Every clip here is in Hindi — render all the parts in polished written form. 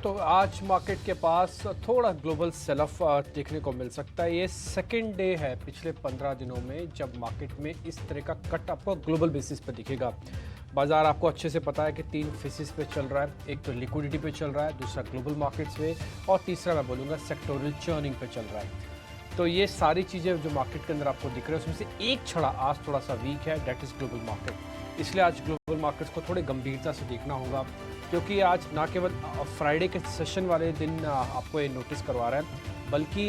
तो आज मार्केट के पास थोड़ा ग्लोबल सेल ऑफ देखने को मिल सकता है। ये सेकेंड डे है पिछले 15 दिनों में जब मार्केट में इस तरह का कट आपको ग्लोबल बेसिस पे दिखेगा। बाजार आपको अच्छे से पता है कि 3 फेसिस पे चल रहा है। एक तो लिक्विडिटी पे चल रहा है, दूसरा ग्लोबल मार्केट्स पे, और तीसरा मैं बोलूँगा सेक्टोरल चर्निंग पे चल रहा है। तो ये सारी चीज़ें जो मार्केट के अंदर आपको दिख रही है उसमें से एक छड़ा आज थोड़ा सा वीक है, डेट इज़ ग्लोबल मार्केट। इसलिए आज ग्लोबल मार्केट्स को थोड़े गंभीरता से देखना होगा, क्योंकि आज ना केवल फ्राइडे के सेशन वाले दिन आपको ये नोटिस करवा रहा है, बल्कि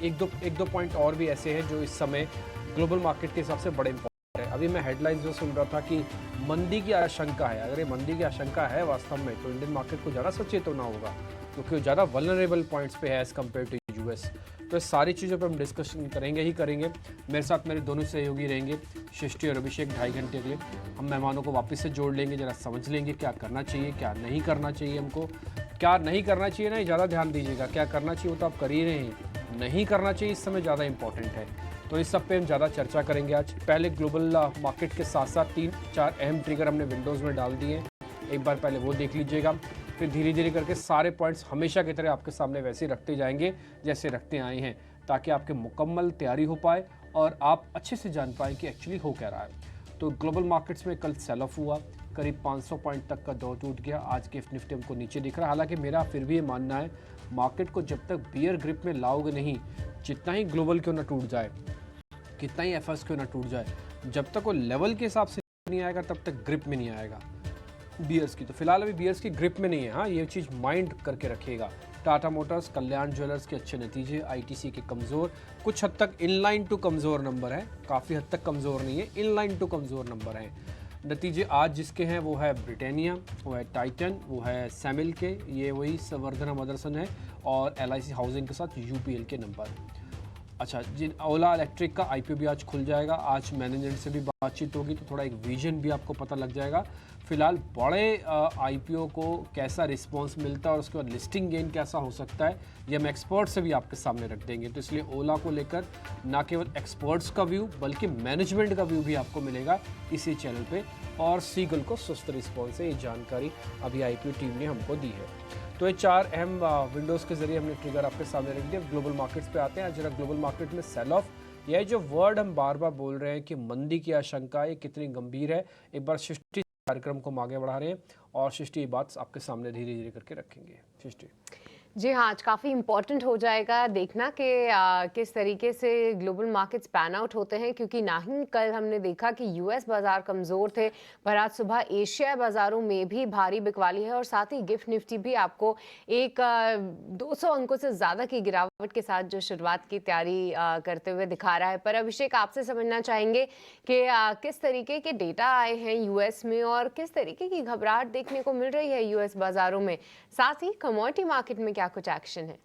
एक दो पॉइंट और भी ऐसे हैं जो इस समय ग्लोबल मार्केट के हिसाब से बड़े इंपॉर्टेंट है। अभी मैं हेडलाइंस जो सुन रहा था कि मंदी की आशंका है। अगर ये मंदी की आशंका है वास्तव में, तो इंडियन मार्केट को ज़्यादा सचेत होना होगा, क्योंकि वो ज़्यादा वल्नरेबल पॉइंट्स पे है एज़ कम्पेयर टू यूएस। तो इस सारी चीज़ों पर हम डिस्कशन करेंगे ही करेंगे। मेरे साथ मेरे दोनों सहयोगी रहेंगे, सृष्टि और अभिषेक, 2.5 घंटे के लिए। हम मेहमानों को वापस से जोड़ लेंगे, ज़रा समझ लेंगे क्या करना चाहिए, क्या नहीं करना चाहिए। हमको क्या नहीं करना चाहिए ना, ज़्यादा ध्यान दीजिएगा। क्या करना चाहिए वो तो आप कर ही रहे हैं, नहीं करना चाहिए इस समय ज़्यादा इंपॉर्टेंट है। तो इस सब पे हम ज़्यादा चर्चा करेंगे आज। पहले ग्लोबल मार्केट के साथ साथ 3-4 अहम ट्रिगर हमने विंडोज़ में डाल दिए हैं, एक बार पहले वो देख लीजिएगा। फिर धीरे धीरे करके सारे पॉइंट्स हमेशा की तरह आपके सामने वैसे ही रखते जाएंगे जैसे रखते आए हैं, ताकि आपके मुकम्मल तैयारी हो पाए और आप अच्छे से जान पाएँ कि एक्चुअली हो क्या रहा है। तो ग्लोबल मार्केट्स में कल सेल ऑफ हुआ, करीब 500 पॉइंट तक का दौर टूट गया। आज गिफ्ट निफ्टी हमको नीचे दिख रहा है। हालांकि मेरा फिर भी ये मानना है, मार्केट को जब तक बियर ग्रिप में लाओगे नहीं, जितना ही ग्लोबल क्यों ना टूट जाए, कितना ही एफएस क्यों ना टूट जाए, जब तक वो लेवल के हिसाब से नहीं आएगा तब तक ग्रिप में नहीं आएगा बियर्स की। तो फिलहाल अभी बियर्स की ग्रिप में नहीं है। हाँ, ये चीज़ माइंड करके रखिएगा। टाटा मोटर्स, कल्याण ज्वेलर्स के अच्छे नतीजे, आईटीसी के कमज़ोर, कुछ हद तक इनलाइन टू कमज़ोर नंबर है, काफ़ी हद तक कमज़ोर नहीं है, इनलाइन टू कमज़ोर नंबर है। नतीजे आज जिसके हैं वो है ब्रिटानिया, वो है टाइटन, वो है सैमिल के, ये वही संवर्धना मदरसन है, और एलआईसी हाउसिंग के साथ यूपीएल के नंबर। अच्छा, जिन ओला इलेक्ट्रिक का आईपीओ भी आज खुल जाएगा। आज मैनेजमेंट से भी बातचीत होगी तो थोड़ा एक विजन भी आपको पता लग जाएगा। फिलहाल बड़े आईपीओ को कैसा रिस्पांस मिलता है और उसके बाद लिस्टिंग गेन कैसा हो सकता है, ये हम एक्सपर्ट से भी आपके सामने रख देंगे। तो इसलिए ओला को लेकर ना केवल एक्सपर्ट्स का व्यू बल्कि मैनेजमेंट का व्यू भी आपको मिलेगा इसी चैनल पे। और सीगल को स्वस्थ रिस्पॉन्स है, ये जानकारी अभी आईपीओ टीम ने हमको दी है। तो ये 4 अहम विंडोज़ के जरिए हमने ट्रिगर आपके सामने रख दिया। ग्लोबल मार्केट्स पे आते हैं। जरा ग्लोबल मार्केट में सेल ऑफ, यह जो वर्ड हम बार बार बोल रहे हैं कि मंदी की आशंका ये कितनी गंभीर है, एक बार सृष्टि कार्यक्रम को आगे बढ़ा रहे हैं और सृष्टि ये बात आपके सामने धीरे धीरे करके रखेंगे। सृष्टि जी हाँ, आज काफ़ी इम्पॉर्टेंट हो जाएगा देखना कि किस तरीके से ग्लोबल मार्केट्स पैन आउट होते हैं, क्योंकि ना ही कल हमने देखा कि यूएस बाजार कमज़ोर थे, पर आज सुबह एशिया बाज़ारों में भी भारी बिकवाली है और साथ ही गिफ्ट निफ्टी भी आपको एक 200 अंकों से ज़्यादा की गिरावट के साथ जो शुरुआत की तैयारी करते हुए दिखा रहा है। पर अभिषेक, आपसे समझना चाहेंगे कि किस तरीके के डेटा आए हैं यूएस में और किस तरीके की घबराहट देखने को मिल रही है यूएस बाज़ारों में, साथ ही कमोडिटी मार्केट में क्या कुछ एक्शन है?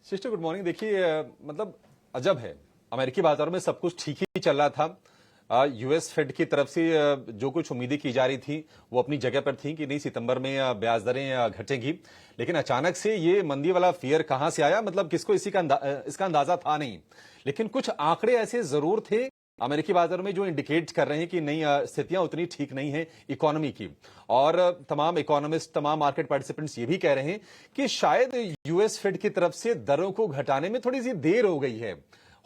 Sister good morning. देखिए, मतलब अजब है, अमेरिकी बाजारों में सब कुछ ठीक ही चल रहा था। यूएस फेड की तरफ से जो कुछ उम्मीदें की जा रही थी वो अपनी जगह पर थी कि नहीं, सितंबर में ब्याज दरें घटेंगी, लेकिन अचानक से ये मंदी वाला फियर कहां से आया, मतलब किसको इसका अंदाजा था नहीं। लेकिन कुछ आंकड़े ऐसे जरूर थे अमेरिकी बाजार में जो इंडिकेट कर रहे हैं कि नहीं, स्थितियां उतनी ठीक नहीं है इकोनॉमी की। और तमाम इकोनॉमिस्ट, तमाम मार्केट पार्टिसिपेंट्स ये भी कह रहे हैं कि शायद यूएस फेड की तरफ से दरों को घटाने में थोड़ी सी देर हो गई है,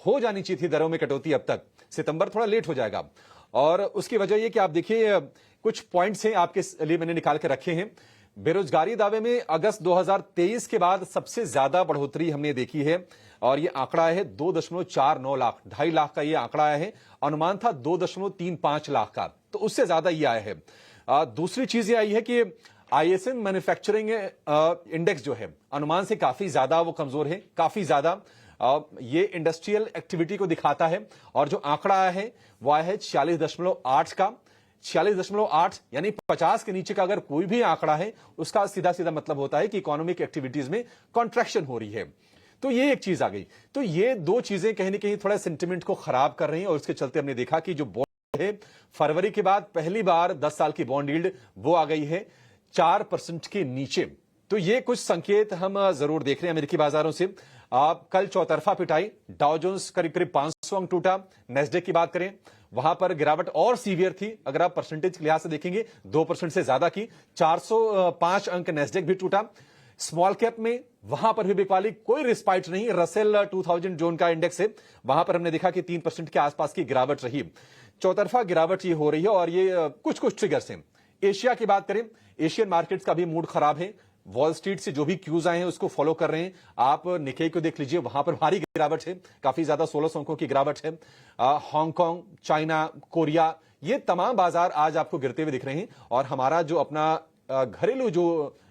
हो जानी चाहिए थी दरों में कटौती, अब तक सितंबर थोड़ा लेट हो जाएगा। और उसकी वजह यह कि आप देखिए, कुछ पॉइंट्स हैं आपके लिए मैंने निकाल के रखे हैं। बेरोजगारी दावे में अगस्त 2023 के बाद सबसे ज्यादा बढ़ोतरी हमने देखी है और ये आंकड़ा है 2.49 लाख, 2.5 लाख का ये आंकड़ा आया है। अनुमान था 2.35 लाख का, तो उससे ज्यादा ये आया है। दूसरी चीज ये आई है कि आईएसएम मैन्युफैक्चरिंग इंडेक्स जो है अनुमान से काफी ज्यादा वो कमजोर है, काफी ज्यादा ये इंडस्ट्रियल एक्टिविटी को दिखाता है। और जो आंकड़ा आया है वो आया है 46.8 का। 46.8 यानी 50 के नीचे का अगर कोई भी आंकड़ा है उसका सीधा सीधा मतलब होता है कि इकोनॉमिक एक्टिविटीज में कॉन्ट्रैक्शन हो रही है। तो ये एक चीज आ गई। तो ये दो चीजें कहीं ना कहीं थोड़ा सेंटिमेंट को खराब कर रही हैं और उसके चलते हमने देखा कि जो बॉन्ड है फरवरी के बाद पहली बार 10 साल की बॉन्ड यील्ड वो आ गई है 4% के नीचे। तो ये कुछ संकेत हम जरूर देख रहे हैं अमेरिकी बाजारों से। कल चौतरफा पिटाई, डाउ जोन्स करीब करीब 500 अंक टूटा। नेस्डेक की बात करें, वहां पर गिरावट और सीवियर थी। अगर आप परसेंटेज के लिहाज से देखेंगे 2% से ज्यादा की, 405 अंक नेस्डेक भी टूटा। स्मॉल कैप में वहां पर भी बिकवाली, कोई रिस्पाइट नहीं। रसेल 2000 जोन का इंडेक्स है, वहां पर हमने देखा कि 3% के आसपास की गिरावट रही। चौतरफा गिरावट ये हो रही है और ये कुछ ट्रिगर्स हैं। एशिया की बात करें, एशियन मार्केट्स का भी मूड खराब है। वॉल स्ट्रीट से जो भी क्यूज आए हैं उसको फॉलो कर रहे हैं। आप निकेई को देख लीजिए, वहां पर भारी गिरावट है, काफी ज्यादा 1600 अंकों की गिरावट है। हांगकांग, चाइना, कोरिया, ये तमाम बाजार आज आपको गिरते हुए दिख रहे हैं। और हमारा जो अपना घरेलू जो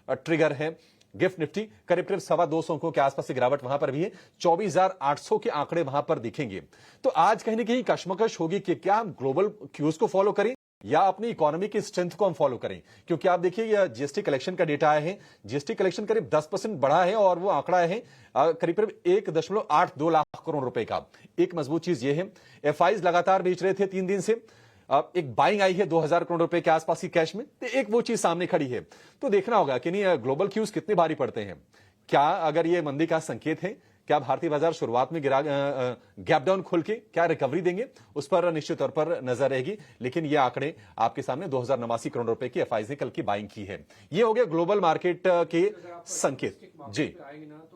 ट्रिगर है गिफ्ट निफ्टी, करीब करीब 225 अंकों के आसपास की गिरावट वहां पर भी है। 24,800 के आंकड़े वहां पर दिखेंगे। तो आज कहीं ना कहीं कश्मकश होगी कि क्या हम ग्लोबल क्यूज को फॉलो करें या अपनी इकोनॉमी की स्ट्रेंथ को हम फॉलो करें। क्योंकि आप देखिए जीएसटी कलेक्शन का डेटा आया है, जीएसटी कलेक्शन करीब 10% बढ़ा है और वो आंकड़ा है करीब करीब 1.82 लाख करोड़ रुपए का। एक मजबूत चीज ये है, एफआईज लगातार बेच रहे थे 3 दिन से। एक बाइंग आई है 2000 करोड़ रुपए के आसपास की कैश में, तो एक वो चीज सामने खड़ी है। तो देखना होगा कि नहीं ग्लोबल क्यूज कितने भारी पड़ते हैं। क्या अगर ये मंदी का संकेत है, क्या भारतीय बाजार शुरुआत में गैप डाउन खोल के क्या रिकवरी देंगे, उस पर निश्चित तौर पर नजर रहेगी। लेकिन ये आंकड़े आपके सामने 2089 करोड़ रुपए की एफआईज ने कल की बाइंग की है। ये हो गया ग्लोबल मार्केट के संकेत। जी,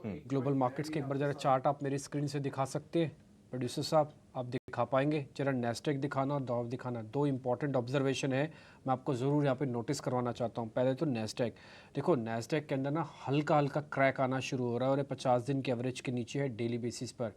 ग्लोबल मार्केट्स के एक बार जरा चार्ट आप मेरी स्क्रीन से दिखा सकते हैं प्रोड्यूसर साहब, आप दिखा पाएंगे? जरा नेस्डेक दिखाना और डाउ दिखाना। दो इंपॉर्टेंट ऑब्जर्वेशन है, मैं आपको ज़रूर यहाँ पे नोटिस करवाना चाहता हूँ। पहले तो नेस्डेक देखो, नेस्डेक के अंदर ना हल्का हल्का क्रैक आना शुरू हो रहा है और ये 50 दिन के एवरेज के नीचे है डेली बेसिस पर,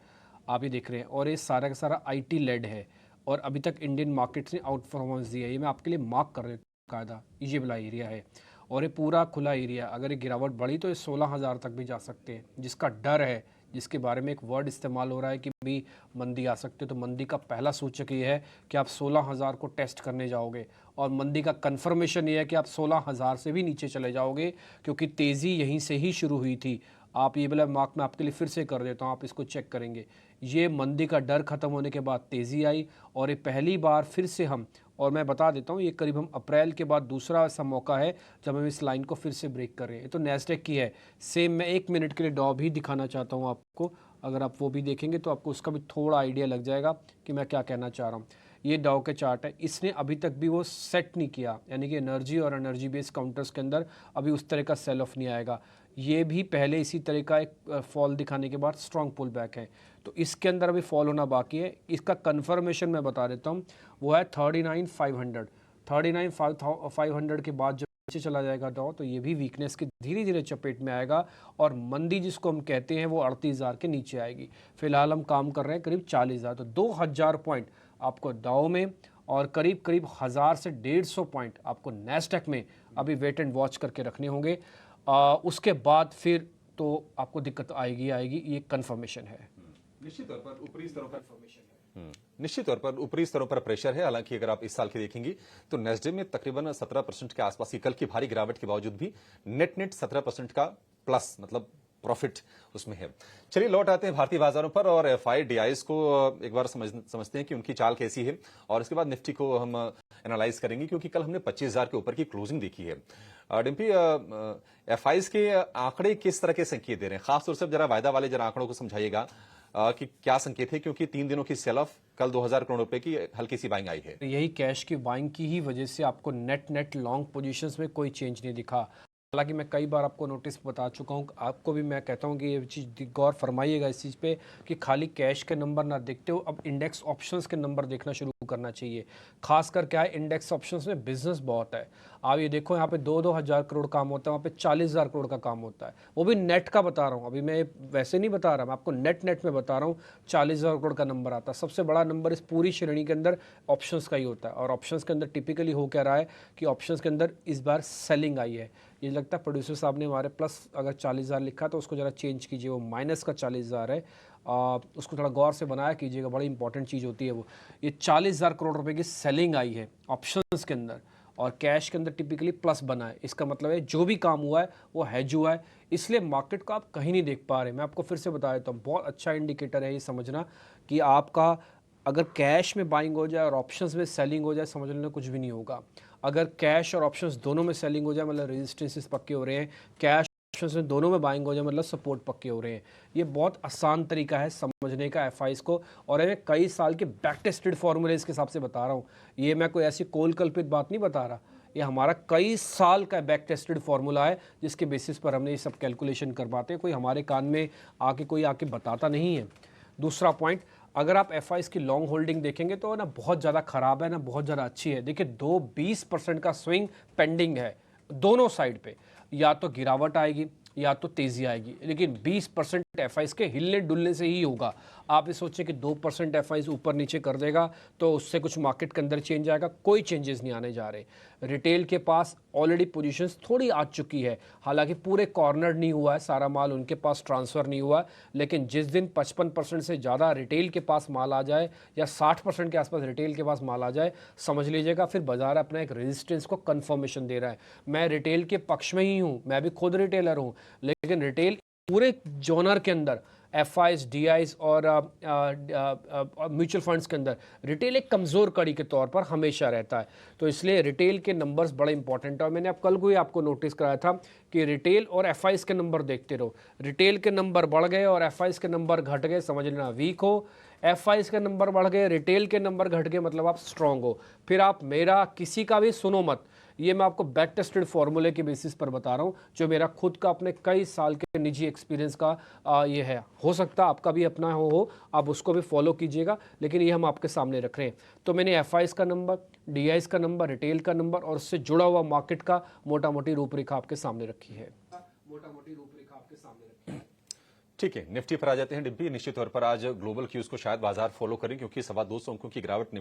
आप ही देख रहे हैं। और ये सारा का सारा IT लेड है और अभी तक इंडियन मार्केट्स ने आउट परफॉर्मेंस दी है। ये मैं आपके लिए मार्क कर रहा हूँ, कायदा ये वाला एरिया है और ये पूरा खुला एरिया। अगर ये गिरावट बढ़ी तो ये 16,000 तक भी जा सकते हैं, जिसका डर है, जिसके बारे में एक वर्ड इस्तेमाल हो रहा है कि भी मंदी आ सकती है। तो मंदी का पहला सूचक ये है कि आप 16,000 को टेस्ट करने जाओगे और मंदी का कंफर्मेशन ये है कि आप 16,000 से भी नीचे चले जाओगे, क्योंकि तेज़ी यहीं से ही शुरू हुई थी। आप ये वाला मार्क मैं आपके लिए फिर से कर देता हूँ, आप इसको चेक करेंगे। ये मंदी का डर ख़त्म होने के बाद तेज़ी आई और ये पहली बार फिर से हम, और मैं बता देता हूँ ये करीब हम अप्रैल के बाद दूसरा ऐसा मौका है जब हम इस लाइन को फिर से ब्रेक कर रहे हैं। ये तो नेस्डेक की है। सेम मैं 1 मिनट के लिए डॉ भी दिखाना चाहता हूँ आपको, अगर आप वो भी देखेंगे तो आपको उसका भी थोड़ा आइडिया लग जाएगा कि मैं क्या कहना चाह रहा हूँ। ये डाउ के चार्ट है, इसने अभी तक भी वो सेट नहीं किया, यानी कि एनर्जी और एनर्जी बेस्ड काउंटर्स के अंदर अभी उस तरह का सेल ऑफ नहीं आएगा। ये भी पहले इसी तरह का एक फॉल दिखाने के बाद स्ट्रॉन्ग पुल बैक है, तो इसके अंदर अभी फॉल होना बाकी है। इसका कन्फर्मेशन मैं बता देता हूँ, वो है 39,500। 39,500 के बाद जब नीचे चला जाएगा डाउ, तो ये भी वीकनेस की धीरे धीरे चपेट में आएगा और मंदी जिसको हम कहते हैं वो 38,000 के नीचे आएगी। फिलहाल हम काम कर रहे हैं करीब 40,000, तो 2,000 पॉइंट आपको डाउ में और करीब करीब 1,000 से 150 पॉइंट आपको नेस्डेक में अभी वेट एंड वॉच करके रखने होंगे। उसके बाद फिर तो आपको दिक्कत आएगी, ये कंफर्मेशन है। निश्चित तौर पर ऊपरी स्तरों पर निश्चित तौर पर ऊपरी स्तरों पर प्रेशर है। हालांकि अगर आप इस साल की देखेंगी तो नेस्डेक में तकरीबन 17% के आसपास की कल की भारी गिरावट के बावजूद भी नेट 17% का प्लस, मतलब प्रॉफिट उसमें है। चलिए लौट आते हैं भारतीय बाजारों पर और FIDIs को एक बार समझते हैं कि उनकी चाल कैसी है और इसके बाद निफ्टी को हम एनालाइज करेंगे, क्योंकि कल हमने 25,000 के ऊपर की क्लोजिंग देखी है। डिम्पी, FIs के आंकड़े किस तरह के संकेत दे रहे हैं? खासतौर से जरा वायदा वाले जरा आंकड़ों को समझाइएगा कि क्या संकेत है, क्योंकि 3 दिनों की सेल ऑफ, कल 2,000 करोड़ रुपए की हल्की सी बाइंग आई है। यही कैश की बाइंग की ही वजह से आपको नेट लॉन्ग पोजीशंस में कोई चेंज नहीं दिखा। हालांकि मैं कई बार आपको नोटिस बता चुका हूं, आपको भी मैं कहता हूं कि ये चीज़ गौर फरमाइएगा इस चीज़ पे कि खाली कैश के नंबर ना देखते हो, अब इंडेक्स ऑप्शंस के नंबर देखना शुरू करना चाहिए। खासकर क्या है, इंडेक्स ऑप्शंस में बिजनेस बहुत है। आप ये देखो, यहाँ पे 2-2 हज़ार करोड़ काम होता है, वहाँ पे 40,000 करोड़ का काम होता है, वो भी नेट का बता रहा हूँ। अभी मैं वैसे नहीं बता रहा, मैं आपको नेट में बता रहा हूँ। 40,000 करोड़ का नंबर आता है, सबसे बड़ा नंबर इस पूरी श्रेणी के अंदर ऑप्शंस का ही होता है। और ऑप्शंस के अंदर टिपिकली हो क्या रहा है कि ऑप्शंस के अंदर इस बार सेलिंग आई है। ये लगता है प्रोड्यूसर साहब ने हमारे प्लस अगर 40,000 लिखा तो उसको ज़रा चेंज कीजिए, वो माइनस का 40,000 है। उसको थोड़ा गौर से बनाया कीजिएगा, बड़ी इंपॉर्टेंट चीज़ होती है वो। ये 40,000 करोड़ रुपए की सेलिंग आई है ऑप्शंस के अंदर और कैश के अंदर टिपिकली प्लस बना है। इसका मतलब है जो भी काम हुआ है वो हेज हुआ है, इसलिए मार्केट को आप कहीं नहीं देख पा रहे। मैं आपको फिर से बता देता हूँ, बहुत अच्छा इंडिकेटर है ये समझना कि आपका अगर कैश में बाइंग हो जाए और ऑप्शंस में सेलिंग हो जाए, समझ लेना कुछ भी नहीं होगा। अगर कैश और ऑप्शंस दोनों में सेलिंग हो जाए, मतलब रेजिस्टेंसेस पक्के हो रहे हैं, कैश ऑप्शंस में दोनों में बाइंग हो जाए मतलब सपोर्ट पक्के हो रहे हैं। ये बहुत आसान तरीका है समझने का एफआईज को, और मैं कई साल के बैक टेस्टेड फॉर्मूले के हिसाब से बता रहा हूँ। ये मैं कोई ऐसी कोल कल्पित बात नहीं बता रहा, ये हमारा कई साल का बैक टेस्टेड फार्मूला है जिसके बेसिस पर हमने ये सब कैलकुलेशन करवाते हैं। कोई हमारे कान में कोई आके बताता नहीं है। दूसरा पॉइंट, अगर आप एफआईज की लॉन्ग होल्डिंग देखेंगे तो ना बहुत ज़्यादा ख़राब है ना बहुत ज़्यादा अच्छी है। देखिए 20% का स्विंग पेंडिंग है दोनों साइड पे, या तो गिरावट आएगी या तो तेज़ी आएगी, लेकिन 20% एफआईज के हिलने डुलने से ही होगा। आप ये सोचें कि 2% एफआईज ऊपर नीचे कर देगा तो उससे कुछ मार्केट के अंदर चेंज आएगा, कोई चेंजेस नहीं आने जा रहे। रिटेल के पास ऑलरेडी पोजीशंस थोड़ी आ चुकी है, हालांकि पूरे कॉर्नर नहीं हुआ है, सारा माल उनके पास ट्रांसफ़र नहीं हुआ है, लेकिन जिस दिन 55% से ज़्यादा रिटेल के पास माल आ जाए या 60% के आसपास रिटेल के पास माल आ जाए, समझ लीजिएगा फिर बाजार अपना एक रेजिस्टेंस को कन्फर्मेशन दे रहा है। मैं रिटेल के पक्ष में ही हूँ, मैं भी खुद रिटेलर हूँ, लेकिन रिटेल पूरे जॉनर के अंदर एफआईज, डीआईज और म्यूचुअल फंड्स के अंदर रिटेल एक कमज़ोर कड़ी के तौर पर हमेशा रहता है। तो इसलिए रिटेल के नंबर्स बड़े इंपॉर्टेंट है, और मैंने अब कल को ही आपको नोटिस कराया था कि रिटेल और एफआईज के नंबर देखते रहो। रिटेल के नंबर बढ़ गए और एफआईज के नंबर घट गए, समझ लेना वीक हो। एफआईज के नंबर बढ़ गए, रिटेल के नंबर घट गए, मतलब आप स्ट्रांग हो। फिर आप मेरा किसी का भी सुनो मत, ये मैं आपको बैक टेस्टेड फॉर्मूले के बेसिस पर बता रहा हूँ, जो मेरा खुद का अपने कई साल के निजी एक्सपीरियंस का ये है। हो सकता है आपका भी अपना हो, आप उसको भी फॉलो कीजिएगा, लेकिन ये हम आपके सामने रख रहे हैं। तो मैंने एफआईज का नंबर, डीआईज का नंबर, रिटेल का नंबर और उससे जुड़ा हुआ मार्केट का मोटा मोटी रूपरेखा आपके सामने रखी है। ठीक है, निफ्टी पर आ जाते हैं। डिम्पी, निश्चित तौर पर आज ग्लोबल क्यूज को शायद बाजार फॉलो करें, क्योंकि 225 अंकों की गिरावट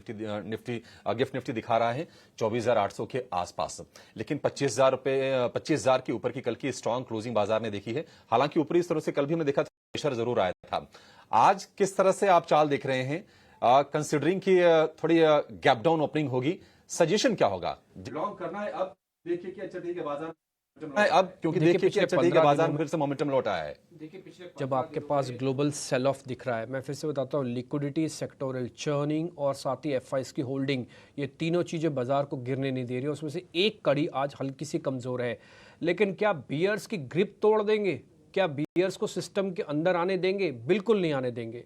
गिफ्ट निफ्टी दिखा रहा है 24,800 के आसपास, लेकिन 25,000 के ऊपर की कल की स्ट्रांग क्लोजिंग बाजार ने देखी है। हालांकि ऊपरी स्तरों से कल भी हमने देखा था प्रेशर जरूर आया था। आज किस तरह से आप चाल देख रहे हैं, कंसिडरिंग की थोड़ी गैप डाउन ओपनिंग होगी, सजेशन क्या होगा? लॉन्ग करना है अब, देखिए कि अच्छा ठीक है बाजार अब, क्योंकि देखिए कि अच्छा ठीक है बाजार में फिर से मोमेंटम लौट आया है। जब आपके पास ग्लोबल सेल ऑफ दिख रहा है, मैं फिर से बताता हूँ, लिक्विडिटी, सेक्टोरल चर्निंग और साथ ही एफआईज की होल्डिंग, ये तीनों चीज़ें बाजार को गिरने नहीं दे रही है। उसमें से एक कड़ी आज हल्की सी कमज़ोर है, लेकिन क्या बियर्स की ग्रिप तोड़ देंगे? क्या बियर्स को सिस्टम के अंदर आने देंगे? बिल्कुल नहीं आने देंगे।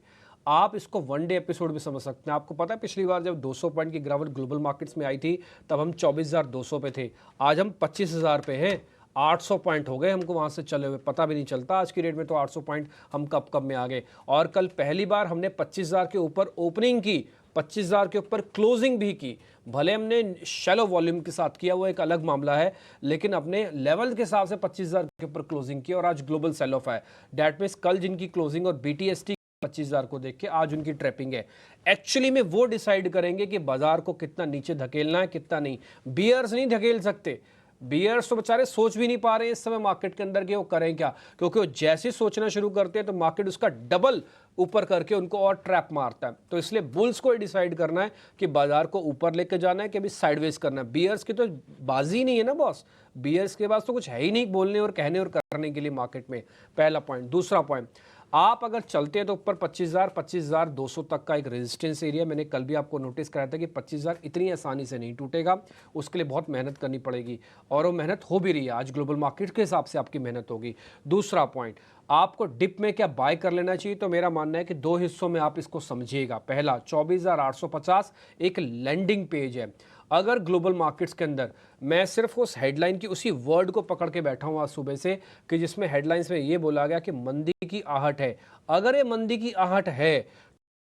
आप इसको वन डे एपिसोड भी समझ सकते हैं। आपको पता है पिछली बार जब 200 पॉइंट की गिरावट ग्लोबल मार्केट्स में आई थी तब हम 24,200 पे थे, आज हम 25,000 पे हैं। 800 पॉइंट हो गए हमको वहाँ से चले हुए, पता भी नहीं चलता आज की रेट में तो 800 पॉइंट हम कब में आ गए। और कल पहली बार हमने 25,000 के ऊपर ओपनिंग की, 25,000 के ऊपर क्लोजिंग भी की। भले हमने शैलो वॉल्यूम के साथ किया, वो एक अलग मामला है, लेकिन अपने लेवल के हिसाब से 25,000 के ऊपर क्लोजिंग की और आज ग्लोबल सेल ऑफ है। डेट मीन्स कल जिनकी क्लोजिंग और बीटीएसटी 25,000 को देख के आज उनकी ट्रैपिंग है। एक्चुअली में वो डिसाइड करेंगे कि बाजार को कितना नीचे धकेलना है, कितना नहीं। बियर्स नहीं धकेल सकते। बियर्स तो बेचारे सोच भी नहीं पा रहे हैं इस समय मार्केट के अंदर कि वो करें क्या, क्योंकि वो जैसे सोचना शुरू करते हैं तो मार्केट उसका डबल ऊपर करके उनको और ट्रैप मारता है। तो इसलिए बुल्स को डिसाइड करना है कि बाजार को ऊपर लेके जाना है कि अभी साइडवेज करना है। बियर्स की तो बाजी नहीं है ना बॉस, बियर्स के पास तो कुछ है ही नहीं बोलने और कहने और करने के लिए मार्केट में। पहला पॉइंट। दूसरा पॉइंट, आप अगर चलते हैं तो ऊपर 25,200 तक का एक रेजिस्टेंस एरिया, मैंने कल भी आपको नोटिस कराया था कि 25,000 इतनी आसानी से नहीं टूटेगा, उसके लिए बहुत मेहनत करनी पड़ेगी और वो मेहनत हो भी रही है। आज ग्लोबल मार्केट के हिसाब से आपकी मेहनत होगी। दूसरा पॉइंट, आपको डिप में क्या बाय कर लेना चाहिए, तो मेरा मानना है कि दो हिस्सों में आप इसको समझिएगा। पहला, 24,850 एक लैंडिंग पेज है। अगर ग्लोबल मार्केट्स के अंदर मैं सिर्फ उस हेडलाइन की उसी वर्ड को पकड़ के बैठा हूँ आज सुबह से कि जिसमें हेडलाइंस में ये बोला गया कि मंदी की आहट है, अगर ये मंदी की आहट है,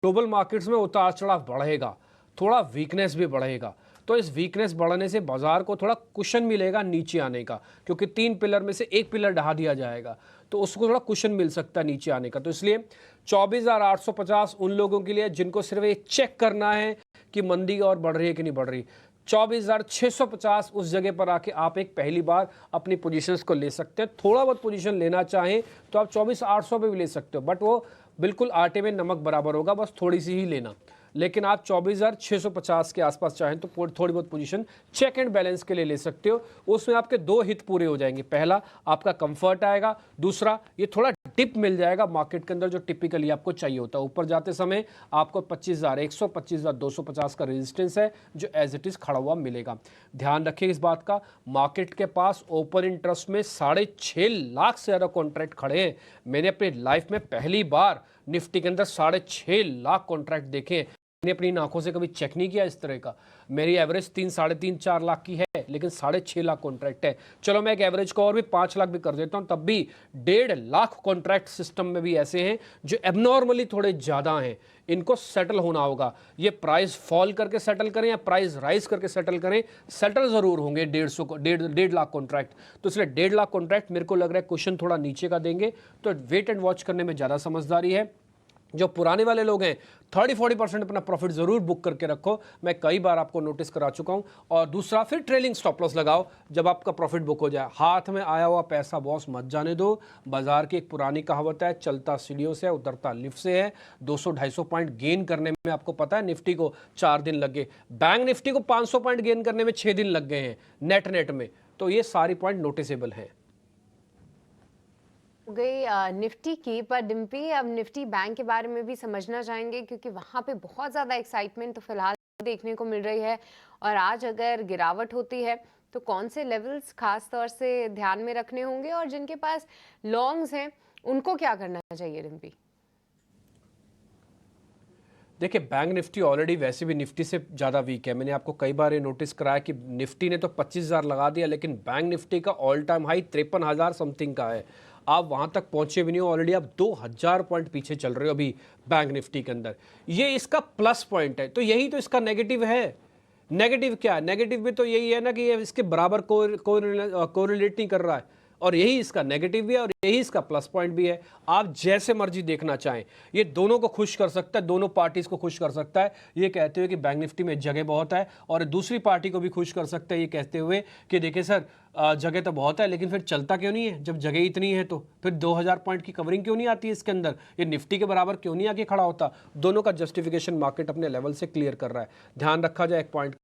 ग्लोबल मार्केट्स में उतार चढ़ाव बढ़ेगा, थोड़ा वीकनेस भी बढ़ेगा। तो इस वीकनेस बढ़ने से बाजार को थोड़ा कुशन मिलेगा नीचे आने का, क्योंकि 3 पिलर में से एक पिलर ढहा दिया जाएगा तो उसको थोड़ा कुशन मिल सकता है नीचे आने का। तो इसलिए 24,850 उन लोगों के लिए जिनको सिर्फ ये चेक करना है कि मंदी और बढ़ रही है कि नहीं बढ़ रही। 24,650 उस जगह पर आके आप एक पहली बार अपनी पोजीशंस को ले सकते हैं। थोड़ा बहुत पोजीशन लेना चाहें तो आप 24,800 पे भी ले सकते हो, बट वो बिल्कुल आटे में नमक बराबर होगा, बस थोड़ी सी ही लेना। लेकिन आप 24,650 के आसपास चाहें तो थोड़ी बहुत पोजीशन चेक एंड बैलेंस के लिए ले सकते हो। उसमें आपके दो हित पूरे हो जाएंगे, पहला आपका कंफर्ट आएगा, दूसरा ये थोड़ा टिप मिल जाएगा मार्केट के अंदर जो टिपिकली आपको चाहिए होता है। ऊपर जाते समय आपको 25,100 25,250 का रेजिस्टेंस है जो एज इट इज खड़ा हुआ मिलेगा। ध्यान रखिए इस बात का, मार्केट के पास ओपन इंटरेस्ट में 6.5 लाख से ज़्यादा कॉन्ट्रैक्ट खड़े हैं। मैंने अपनी लाइफ में पहली बार निफ्टी के अंदर 6.5 लाख कॉन्ट्रैक्ट देखे हैं। मैंने अपनी आंखों से कभी चेक नहीं किया इस तरह का। मेरी एवरेज 3 साढ़े 3 4 लाख की है, लेकिन 6.5 लाख कॉन्ट्रैक्ट है। चलो मैं एक एवरेज को और भी 5 लाख भी कर देता हूं, तब भी 1.5 लाख कॉन्ट्रैक्ट सिस्टम में भी ऐसे हैं जो एबनॉर्मली थोड़े ज़्यादा हैं। इनको सेटल होना होगा। ये प्राइस फॉल करके सेटल करें या प्राइस राइज करके सेटल करें, सेटल ज़रूर होंगे 1.5 लाख कॉन्ट्रैक्ट। तो इसलिए 1.5 लाख कॉन्ट्रैक्ट मेरे को लग रहा है क्वेश्चन थोड़ा नीचे का देंगे, तो वेट एंड वॉच करने में ज़्यादा समझदारी है। जो पुराने वाले लोग हैं 30-40% अपना प्रॉफिट जरूर बुक करके रखो, मैं कई बार आपको नोटिस करा चुका हूं। और दूसरा, फिर ट्रेलिंग स्टॉप लॉस लगाओ जब आपका प्रॉफिट बुक हो जाए। हाथ में आया हुआ पैसा बॉस मत जाने दो। बाजार की एक पुरानी कहावत है, चलता सीढ़ियों से उतरता लिफ्ट से है। 200-250 पॉइंट गेन करने में आपको पता है निफ्टी को 4 दिन लग गए, बैंक निफ्टी को 500 पॉइंट गेन करने में 6 दिन लग गए हैं नेट में। तो ये सारी पॉइंट नोटिसेबल है। हो गई निफ्टी की, पर डिम्पी अब निफ्टी बैंक के बारे में भी समझना चाहेंगे क्योंकि वहां पे बहुत ज़्यादा एक्साइटमेंट तो फिलहाल देखने को मिल रही है। और आज अगर गिरावट होती है तो कौन से लेवल्स खास तौर से ध्यान में रखने होंगे और जिनके पास लॉन्ग्स हैं उनको क्या करना चाहिए डिम्पी? देखिए, बैंक निफ्टी ऑलरेडी वैसे भी निफ्टी से ज़्यादा वीक है। मैंने आपको कई बार ये नोटिस कराया कि निफ्टी ने तो 25,000 लगा दिया, लेकिन बैंक निफ्टी का ऑल टाइम हाई 53,000 समथिंग का है। आप वहाँ तक पहुँचे भी नहीं हो, ऑलरेडी आप 2,000 पॉइंट पीछे चल रहे हो अभी बैंक निफ्टी के अंदर। ये इसका प्लस पॉइंट है, तो यही तो इसका नेगेटिव है। नेगेटिव क्या है? नेगेटिव भी तो यही है ना कि ये इसके बराबर कोरिलेट नहीं कर रहा है, और यही इसका नेगेटिव भी है और यही इसका प्लस पॉइंट भी है। आप जैसे मर्जी देखना चाहें, ये दोनों को खुश कर सकता है, दोनों पार्टीज को खुश कर सकता है ये कहते हुए कि बैंक निफ्टी में जगह बहुत है, और दूसरी पार्टी को भी खुश कर सकता है ये कहते हुए कि देखिए सर जगह तो बहुत है, लेकिन फिर चलता क्यों नहीं है? जब जगह इतनी है तो फिर 2,000 पॉइंट की कवरिंग क्यों नहीं आती है इसके अंदर? ये निफ्टी के बराबर क्यों नहीं आके खड़ा होता? दोनों का जस्टिफिकेशन मार्केट अपने लेवल से क्लियर कर रहा है। ध्यान रखा जाए एक पॉइंट,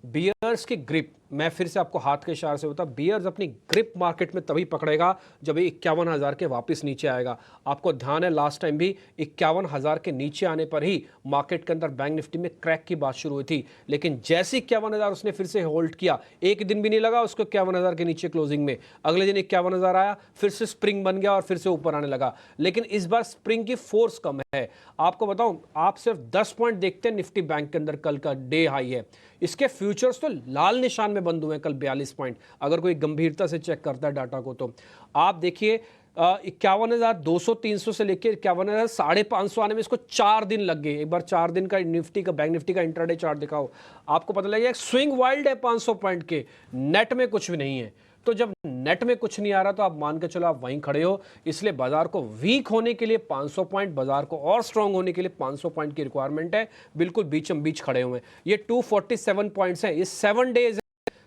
बियर्स की ग्रिप, मैं फिर से आपको हाथ के इशारे से बता, बियर्स अपनी ग्रिप मार्केट में तभी पकड़ेगा जब ये 51,000 के वापस नीचे आएगा। आपको ध्यान है लास्ट टाइम भी 51,000 के नीचे आने पर ही मार्केट के अंदर बैंक निफ्टी में क्रैक की बात शुरू हुई थी, लेकिन जैसे 51,000 उसने फिर से होल्ड किया, एक दिन भी नहीं लगा उसको 51,000 के नीचे क्लोजिंग में, अगले दिन 51,000 आया, फिर से स्प्रिंग बन गया और फिर से ऊपर आने लगा। लेकिन इस बार स्प्रिंग की फोर्स कम है। आपको बताऊं, आप सिर्फ 10 पॉइंट देखते हैं निफ्टी बैंक के अंदर, कल का डे हाई है, इसके फ्यूचर्स तो लाल निशान में बंद हुए कल 42 पॉइंट। अगर कोई गंभीरता से चेक करता है डाटा को तो आप देखिए 51,200-300 से लेकर 51,550 आने में इसको 4 दिन लग गए। एक बार 4 दिन का निफ्टी का बैंक निफ्टी का इंट्राडे चार्ट दिखाओ, आपको पता लगेगा स्विंग वाइल्ड है 500 पॉइंट के, नेट में कुछ भी नहीं है। तो जब नेट में कुछ नहीं आ रहा तो आप मान के चलो आप वहीं खड़े हो। इसलिए बाजार को वीक होने के लिए 500 पॉइंट, बाजार को और स्ट्रांग होने के लिए 500 पॉइंट की रिक्वायरमेंट है। बिल्कुल बीचम बीच खड़े हुए हैं। ये 247 पॉइंट्स हैं, ये 7 डेज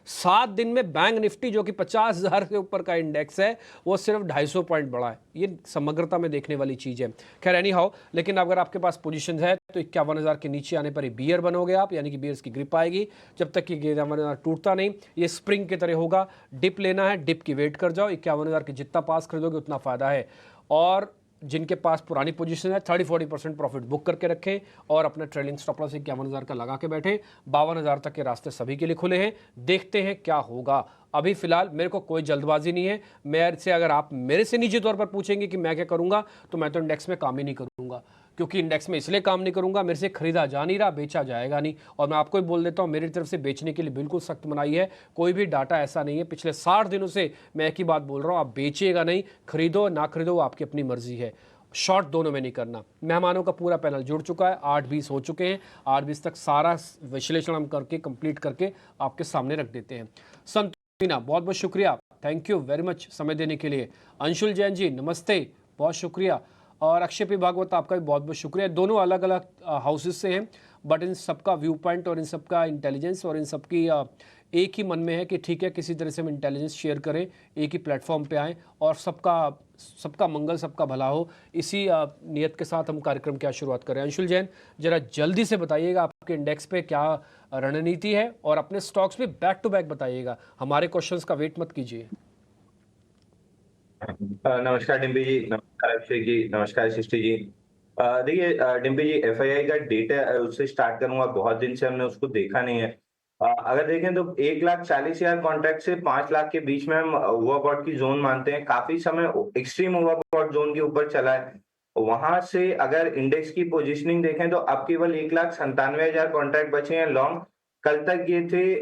7 दिन में बैंक निफ्टी जो कि 50,000 से ऊपर का इंडेक्स है वो सिर्फ 250 पॉइंट बढ़ा है। ये समग्रता में देखने वाली चीज़ है। खैर एनी हाउ, लेकिन अगर आपके पास पोजीशन है तो 51,000 के नीचे आने पर ही बियर बनोगे आप, यानी कि बियर्स की ग्रिप आएगी। जब तक कि 51,000 टूटता नहीं, ये स्प्रिंग की तरह होगा। डिप लेना है, डिप की वेट कर जाओ। 51,000 के जितना पास खरीदोगे उतना फायदा है। और जिनके पास पुरानी पोजीशन है 30-40% प्रॉफिट बुक करके रखें और अपना ट्रेलिंग स्टॉप लॉस 51,000 का लगा के बैठे। 52,000 तक के रास्ते सभी के लिए खुले हैं, देखते हैं क्या होगा। अभी फिलहाल मेरे को कोई जल्दबाजी नहीं है। मेरे से अगर आप मेरे से निजी तौर पर पूछेंगे कि मैं क्या करूंगा, तो मैं तो इंडेक्स में काम ही नहीं करूंगा, क्योंकि इंडेक्स में इसलिए काम नहीं करूंगा, मेरे से खरीदा जा नहीं रहा, बेचा जाएगा नहीं। और मैं आपको ही बोल देता हूं, मेरी तरफ से बेचने के लिए बिल्कुल सख्त मनाही है। कोई भी डाटा ऐसा नहीं है, पिछले 60 दिनों से मैं एक ही बात बोल रहा हूं, आप बेचिएगा नहीं, खरीदो ना खरीदो वो आपकी अपनी मर्जी है। शॉर्ट दोनों में नहीं करना। मेहमानों का पूरा पैनल जुड़ चुका है, 8:20 हो चुके हैं। 8:20 तक सारा विश्लेषण हम करके कंप्लीट करके आपके सामने रख देते हैं। संतोषीना, बहुत बहुत शुक्रिया, थैंक यू वेरी मच समय देने के लिए। अंशुल जैन जी नमस्ते, बहुत शुक्रिया। और अक्षय पी भागवत आपका भी बहुत बहुत शुक्रिया। दोनों अलग अलग हाउसेज से हैं, बट इन सबका व्यू पॉइंट और इन सबका इंटेलिजेंस और इन सबकी एक ही मन में है कि ठीक है, किसी तरह से हम इंटेलिजेंस शेयर करें, एक ही प्लेटफॉर्म पे आएँ और सबका सबका मंगल सबका भला हो, इसी नियत के साथ हम कार्यक्रम की आज शुरुआत कर रहे हैं। अंशुल जैन, जरा जल्दी से बताइएगा आपके इंडेक्स पे क्या रणनीति है और अपने स्टॉक्स पे बैक टू बैक बताइएगा, हमारे क्वेश्चंस का वेट मत कीजिए। नमस्कार डिम्पी जी, नमस्कार अभिषेक जी, नमस्कार सृष्टि जी। देखिए डिम्पी जी, एफआईआई का डेटा उससे स्टार्ट करूंगा। बहुत दिन से हमने उसको देखा नहीं है। अगर देखें तो 1,40,000 कॉन्ट्रैक्ट से 5 लाख के बीच में हम ओवरबॉट की जोन मानते हैं। काफी समय एक्सट्रीम ओवरबॉट जोन के ऊपर चला है। वहां से अगर इंडेक्स की पोजिशनिंग देखें तो अब केवल 1,97,000 कॉन्ट्रैक्ट बचे हैं लॉन्ग। कल तक ये थे,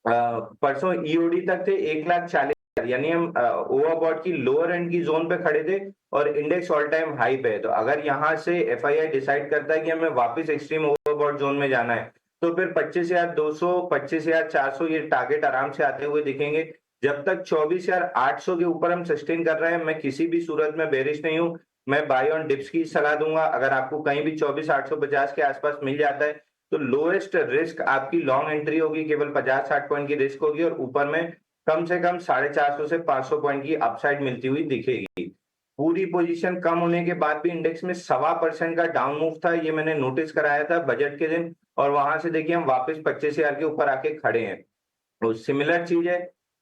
परसों ईओडी तक थे 1,40,000, यानी हम ओवरबॉट की लोअर एंड की जोन पे खड़े थे और इंडेक्स ऑल टाइम हाई पे है। तो अगर यहाँ से एफआईआई डिसाइड करता है कि हमें वापस एक्सट्रीम ओवरबॉट जोन में जाना है तो फिर 25,200, 25,400 ये टारगेट आराम से आते हुए दिखेंगे। जब तक 24,800 के ऊपर हम सस्टेन कर रहे हैं, मैं किसी भी सूरत में बेरिश नहीं हूँ। मैं बाय ऑन डिप्स की सलाह दूंगा। अगर आपको कहीं भी 24,850 के आसपास मिल जाता है तो लोएस्ट रिस्क आपकी लॉन्ग एंट्री होगी, केवल 50-60 पॉइंट की रिस्क होगी और ऊपर में कम से कम 450 से 500 पॉइंट की अपसाइड मिलती हुई दिखेगी। पूरी पोजीशन कम होने के बाद भी इंडेक्स में 1.25% का डाउन मूव था, ये मैंने नोटिस कराया था बजट के दिन, और वहां से देखिए हम वापस 25,000 के ऊपर आके खड़े हैं। तो सिमिलर चीज है,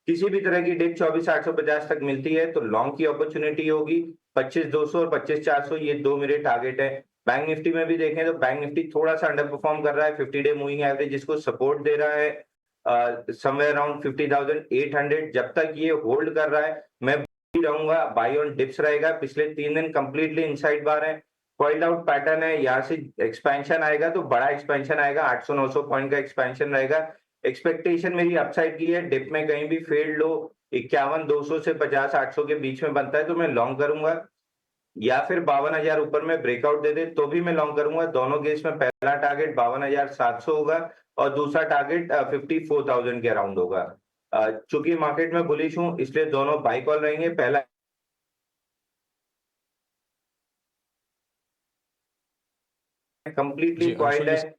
किसी भी तरह की डिप 24,850 तक मिलती है तो लॉन्ग की अपॉर्चुनिटी होगी। 25,200 और 25,400 ये दो मेरे टारगेट है। बैंक निफ्टी में भी देखें तो बैंक निफ्टी थोड़ा सा अंडर परफॉर्म कर रहा है। 50-डे मूविंग एवरेज इसको सपोर्ट दे रहा है समवेयर अराउंड 50,800। जब तक ये होल्ड कर रहा है मैं रहूंगा, बाई ऑन डिप्स रहेगा। पिछले 3 दिन कंप्लीटली इनसाइड बार है, कॉइल्ड आउट पैटर्न है। यहाँ से एक्सपेंशन आएगा तो बड़ा एक्सपेंशन आएगा, 800-900 पॉइंट का एक्सपेंशन रहेगा। एक्सपेक्टेशन मेरी अपसाइड की है। डिप में कहीं भी फेल्ड लो 51,200 से 50,800 के बीच में बनता है तो मैं लॉन्ग करूंगा, या फिर 52,000 ऊपर में ब्रेकआउट दे दे तो भी मैं लॉन्ग करूंगा। दोनों केस में पहला टारगेट 52,700 होगा और दूसरा टारगेट 54,000 के अराउंड होगा। चूंकि मार्केट में बुलिश हूं इसलिए दोनों बाई कॉल रहेंगे। पहला कंप्लीटली जी, कॉइल्ड अंशुल जी, है।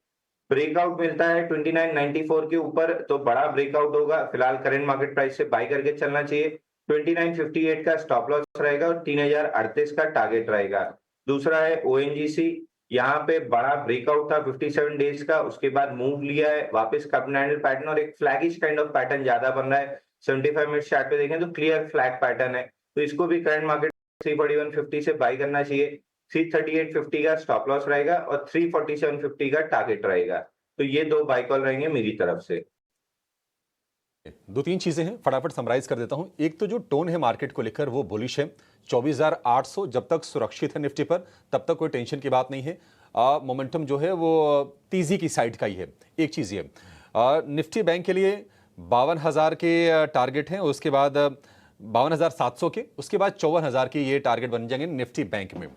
ब्रेकआउट मिलता है 2994 के ऊपर तो बड़ा ब्रेकआउट होगा। फिलहाल करंट मार्केट प्राइस से बाई करके चलना चाहिए। 2958 का स्टॉप लॉस रहेगा और 3038 का टारगेट रहेगा। दूसरा है ओएनजीसी, यहाँ पे बड़ा ब्रेकआउट था 57 डेज का, उसके बाद मूव लिया है वापस कप एंडल पैटर्न और एक फ्लैगिश काइंड ऑफ पैटर्न ज्यादा बन रहा है। 75 मिनट चार्ट पे देखें तो क्लियर फ्लैग पैटर्न है, तो इसको भी करंट मार्केट 341.50 से बाई करना चाहिए। 338.50 का स्टॉप लॉस रहेगा और 347.50 का टारगेट रहेगा। तो ये दो बाई कॉल रहेंगे मेरी तरफ से। दो तीन चीजें हैं, फटाफट समराइज कर देता हूं। एक तो जो टोन है मार्केट को लेकर वो बुलिश है। 24,800 जब तक सुरक्षित है निफ्टी पर तब तक कोई टेंशन की बात नहीं है। मोमेंटम जो है वो तेजी की साइड का ही है। एक चीज ये निफ्टी बैंक के लिए 52,000 के टारगेट हैं, उसके बाद 52,700 के, उसके बाद 54,000 के ये टारगेट बन जाएंगे निफ्टी बैंक में।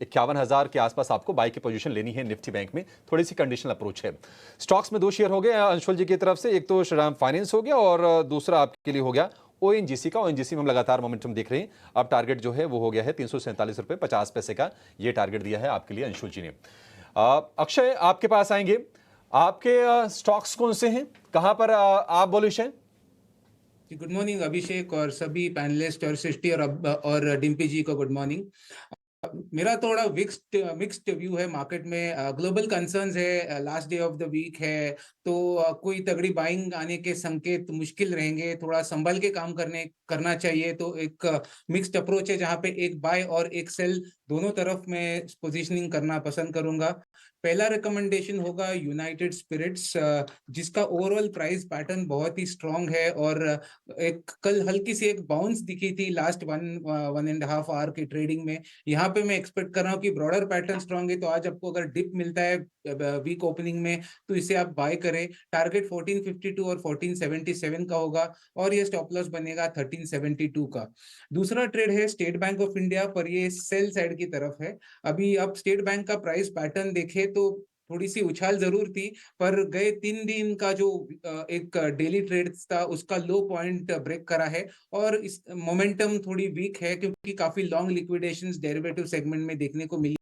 51,000 के आसपास आपको बाई की पोजीशन लेनी है निफ्टी बैंक में। थोड़ी सी कंडीशनल अप्रोच है। स्टॉक्स में दो शेयर हो गए अंशुल जी की तरफ से, एक तो श्रीराम फाइनेंस हो गया और दूसरा आपके लिए हो गया ओएनजीसी का। ओएनजीसी में हम लगातार मोमेंटम देख रहे हैं। अब टारगेट जो है वो हो गया है 347 रुपए 50 पैसे का, ये टारगेट दिया है आपके लिए अंशुल जी ने। अक्षय आपके पास आएंगे, आपके स्टॉक्स कौन से हैं, कहां पर आप बुलिश हैं? गुड मॉर्निंग अभिषेक और सभी पैनलिस्ट और सृष्टि और डिम्पी जी को गुड मॉर्निंग। मेरा थोड़ा मिक्स्ड व्यू है मार्केट में। ग्लोबल कंसर्न्स है, last day of the week है, तो कोई तगड़ी बाइंग आने के संकेत मुश्किल रहेंगे। थोड़ा संभल के काम करना चाहिए। तो एक मिक्स्ड अप्रोच है जहां पे एक बाय और एक सेल दोनों तरफ में पोजीशनिंग करना पसंद करूंगा। पहला रिकमेंडेशन होगा यूनाइटेड स्पिरिट्स, जिसका ओवरऑल प्राइस पैटर्न बहुत ही स्ट्रांग है और एक कल हल्की सी एक बाउंस दिखी थी लास्ट 1.5 आवर की ट्रेडिंग में। यहाँ पे मैं एक्सपेक्ट कर रहा हूँ कि ब्रॉडर पैटर्न स्ट्रांग है, तो आज आपको अगर डिप मिलता है वीक ओपनिंग में तो इसे आप बाय करें। टारगेट 1452 और 1477 का होगा और ये स्टॉप लॉस बनेगा 1372 का। दूसरा ट्रेड है स्टेट बैंक ऑफ इंडिया पर, ये सेल साइड की तरफ है। अभी आप स्टेट बैंक का प्राइस पैटर्न देखें तो थोड़ी सी उछाल जरूर थी, पर गए 3 दिन का जो एक डेली ट्रेड था उसका लो पॉइंट ब्रेक करा है और इस मोमेंटम थोड़ी वीक है क्योंकि काफी लॉन्ग लिक्विडेशंस डेरिवेटिव सेगमेंट में देखने को मिली।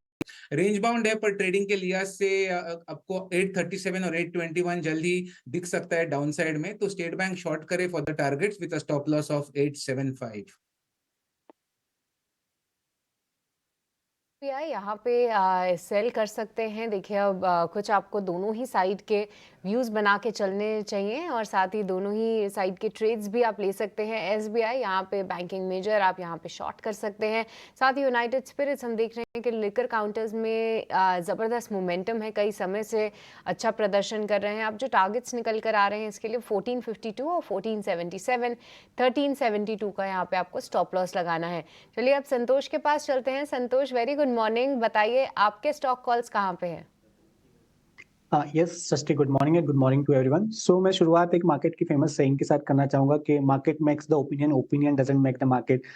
रेंज बाउंड है पर ट्रेडिंग के लिहाज से आपको 837 और 821 जल्द ही दिख सकता है डाउन साइड में। तो स्टेट बैंक शॉर्ट करे for the targets with a stop loss of 875। SBI यहाँ पे सेल कर सकते हैं। देखिए अब कुछ आपको दोनों ही साइड के व्यूज़ बना के चलने चाहिए और साथ ही दोनों ही साइड के ट्रेड्स भी आप ले सकते हैं। एसबीआई यहाँ पे बैंकिंग मेजर आप यहाँ पे शॉर्ट कर सकते हैं। साथ ही यूनाइटेड स्पिरिट्स हम देख रहे हैं कि लिकर काउंटर्स में ज़बरदस्त मोमेंटम है, कई समय से अच्छा प्रदर्शन कर रहे हैं। अब जो टारगेट्स निकल कर आ रहे हैं इसके लिए 1452 और 1477, 1372 का यहाँ पे आपको स्टॉप लॉस लगाना है। चलिए अब संतोष के पास चलते हैं। संतोष, वेरी गुड मॉर्निंग, बताइए आपके स्टॉक कॉल्स कहाँ पे हैं? Yes Srishti, good morning and good morning to everyone. So मैं शुरुआत एक मार्केट की फेमस सेइंग के साथ करना चाहूंगा कि market makes the opinion, opinion doesn't make the market.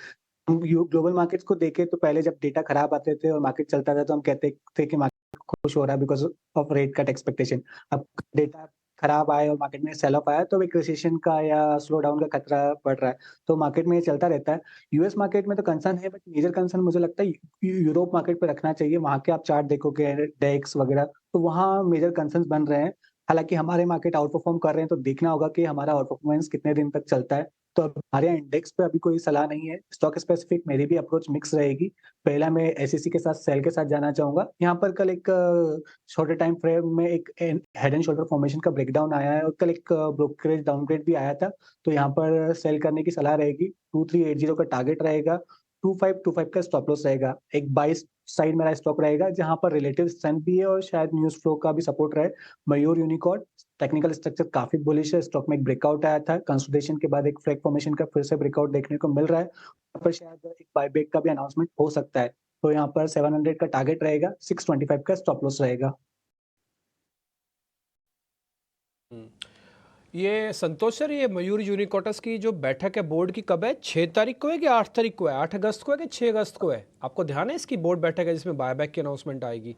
हम ग्लोबल मार्केट्स को देखें तो पहले जब डेटा खराब आते थे और मार्केट चलता था तो हम कहते थे कि मार्केट खुश हो रहा है because of rate cut expectation. अब डेटा खराब आए और मार्केट में सेल ऑफ आया तो एक रिसेशन का या स्लो डाउन का खतरा बढ़ रहा है, तो मार्केट में ये चलता रहता है। यूएस मार्केट में तो कंसर्न है, बट मेजर कंसर्न मुझे लगता है यूरोप मार्केट पे रखना चाहिए। वहां के आप चार्ट देखोगे, डेक्स वगैरह, तो वहाँ मेजर कंसर्न बन रहे हैं। हालांकि हमारे मार्केट आउट परफॉर्म कर रहे हैं, तो देखना होगा कि हमारा आउट परफॉर्मेंस कितने दिन तक चलता है। तो अब हमारे यहाँ इंडेक्स पे अभी कोई सलाह नहीं है। स्टॉक स्पेसिफिक मेरी भी अप्रोच मिक्स रहेगी। पहला मैं एसईसी के साथ सेल के साथ जाना चाहूंगा। यहाँ पर कल एक छोटे टाइम फ्रेम में एक हेड एंड शोल्डर फॉर्मेशन का ब्रेकडाउन आया है और कल एक ब्रोकरेज डाउनग्रेड भी आया था, तो यहाँ पर सेल करने की सलाह रहेगी। 2380 का टारगेट रहेगा, 2525 का स्टॉप लॉस रहेगा। एक बाई साइड मेरा स्टॉक रहेगा जहां पर रिलेटिव स्ट्रेंथ भी है और शायद न्यूज फ्लो का भी सपोर्ट रहे। मयूर यूनिकॉर्न टेक्निकल स्ट्रक्चर काफी बुलिश है, स्टॉक में एक ब्रेकआउट आया था, कंसोलिडेशन के बाद एक फ्लैग फॉर्मेशन का फिर से ब्रेकआउट देखने को मिल रहा है। यहाँ पर शायद एक बायबैक का भी अनाउंसमेंट हो सकता है, तो यहाँ पर 700 का टारगेट रहेगा, 625 का स्टॉप लॉस रहेगा। ये संतोष सर, ये मयूर यूनिकोटस की जो बैठक है बोर्ड की कब है? 6 तारीख को है कि 8 तारीख को है? 8 अगस्त को है कि 6 अगस्त को है? आपको ध्यान है इसकी बोर्ड बैठक है जिसमें बायबैक की अनाउंसमेंट आएगी?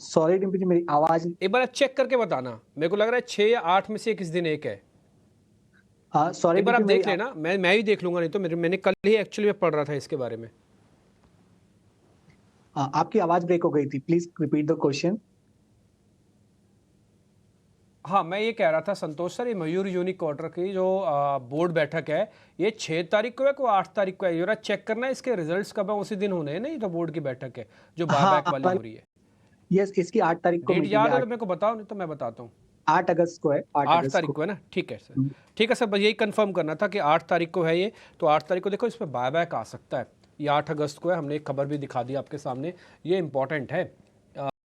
सॉरी डिम्पी जी, मेरी आवाज एक बार चेक करके बताना, मेरे को लग रहा है 6 या 8 में से किस दिन एक है। सॉरी एक बार आप डिम्पी, देख लेना, मैं ही देख लूंगा, नहीं तो मैंने कल ही एक्चुअली में पढ़ रहा था इसके बारे में। आपकी आवाज ब्रेक हो गई थी, प्लीज रिपीट द क्वेश्चन। हाँ, मैं ये कह रहा था संतोष सर, ये मयूर यूनिकॉर्टर की जो बोर्ड बैठक है ये 6 तारीख को है को 8 तारीख को है? जरा चेक करना है इसके रिजल्ट्स कब है, उसी दिन होने हैं। नहीं तो बोर्ड की बैठक है जो बायबैक वाली हो रही है। यस, इसकी 8 तारीख को डेट मीटिंग याद है। है तो मेरे को बताओ, नहीं तो मैं बताता हूँ। 8 अगस्त को है, 8 8 अगस्त तारीख को। को है ना? ठीक है सर, ठीक है सर, बस यही कंफर्म करना था कि 8 तारीख को है ये। तो 8 तारीख को देखो इस पर बायबैक आ सकता है। ये 8 अगस्त को है, हमने एक खबर भी दिखा दी आपके सामने, ये इंपॉर्टेंट है।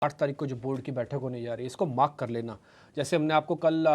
8 तारीख को जो बोर्ड की बैठक होने जा रही है इसको मार्क कर लेना। जैसे हमने आपको कल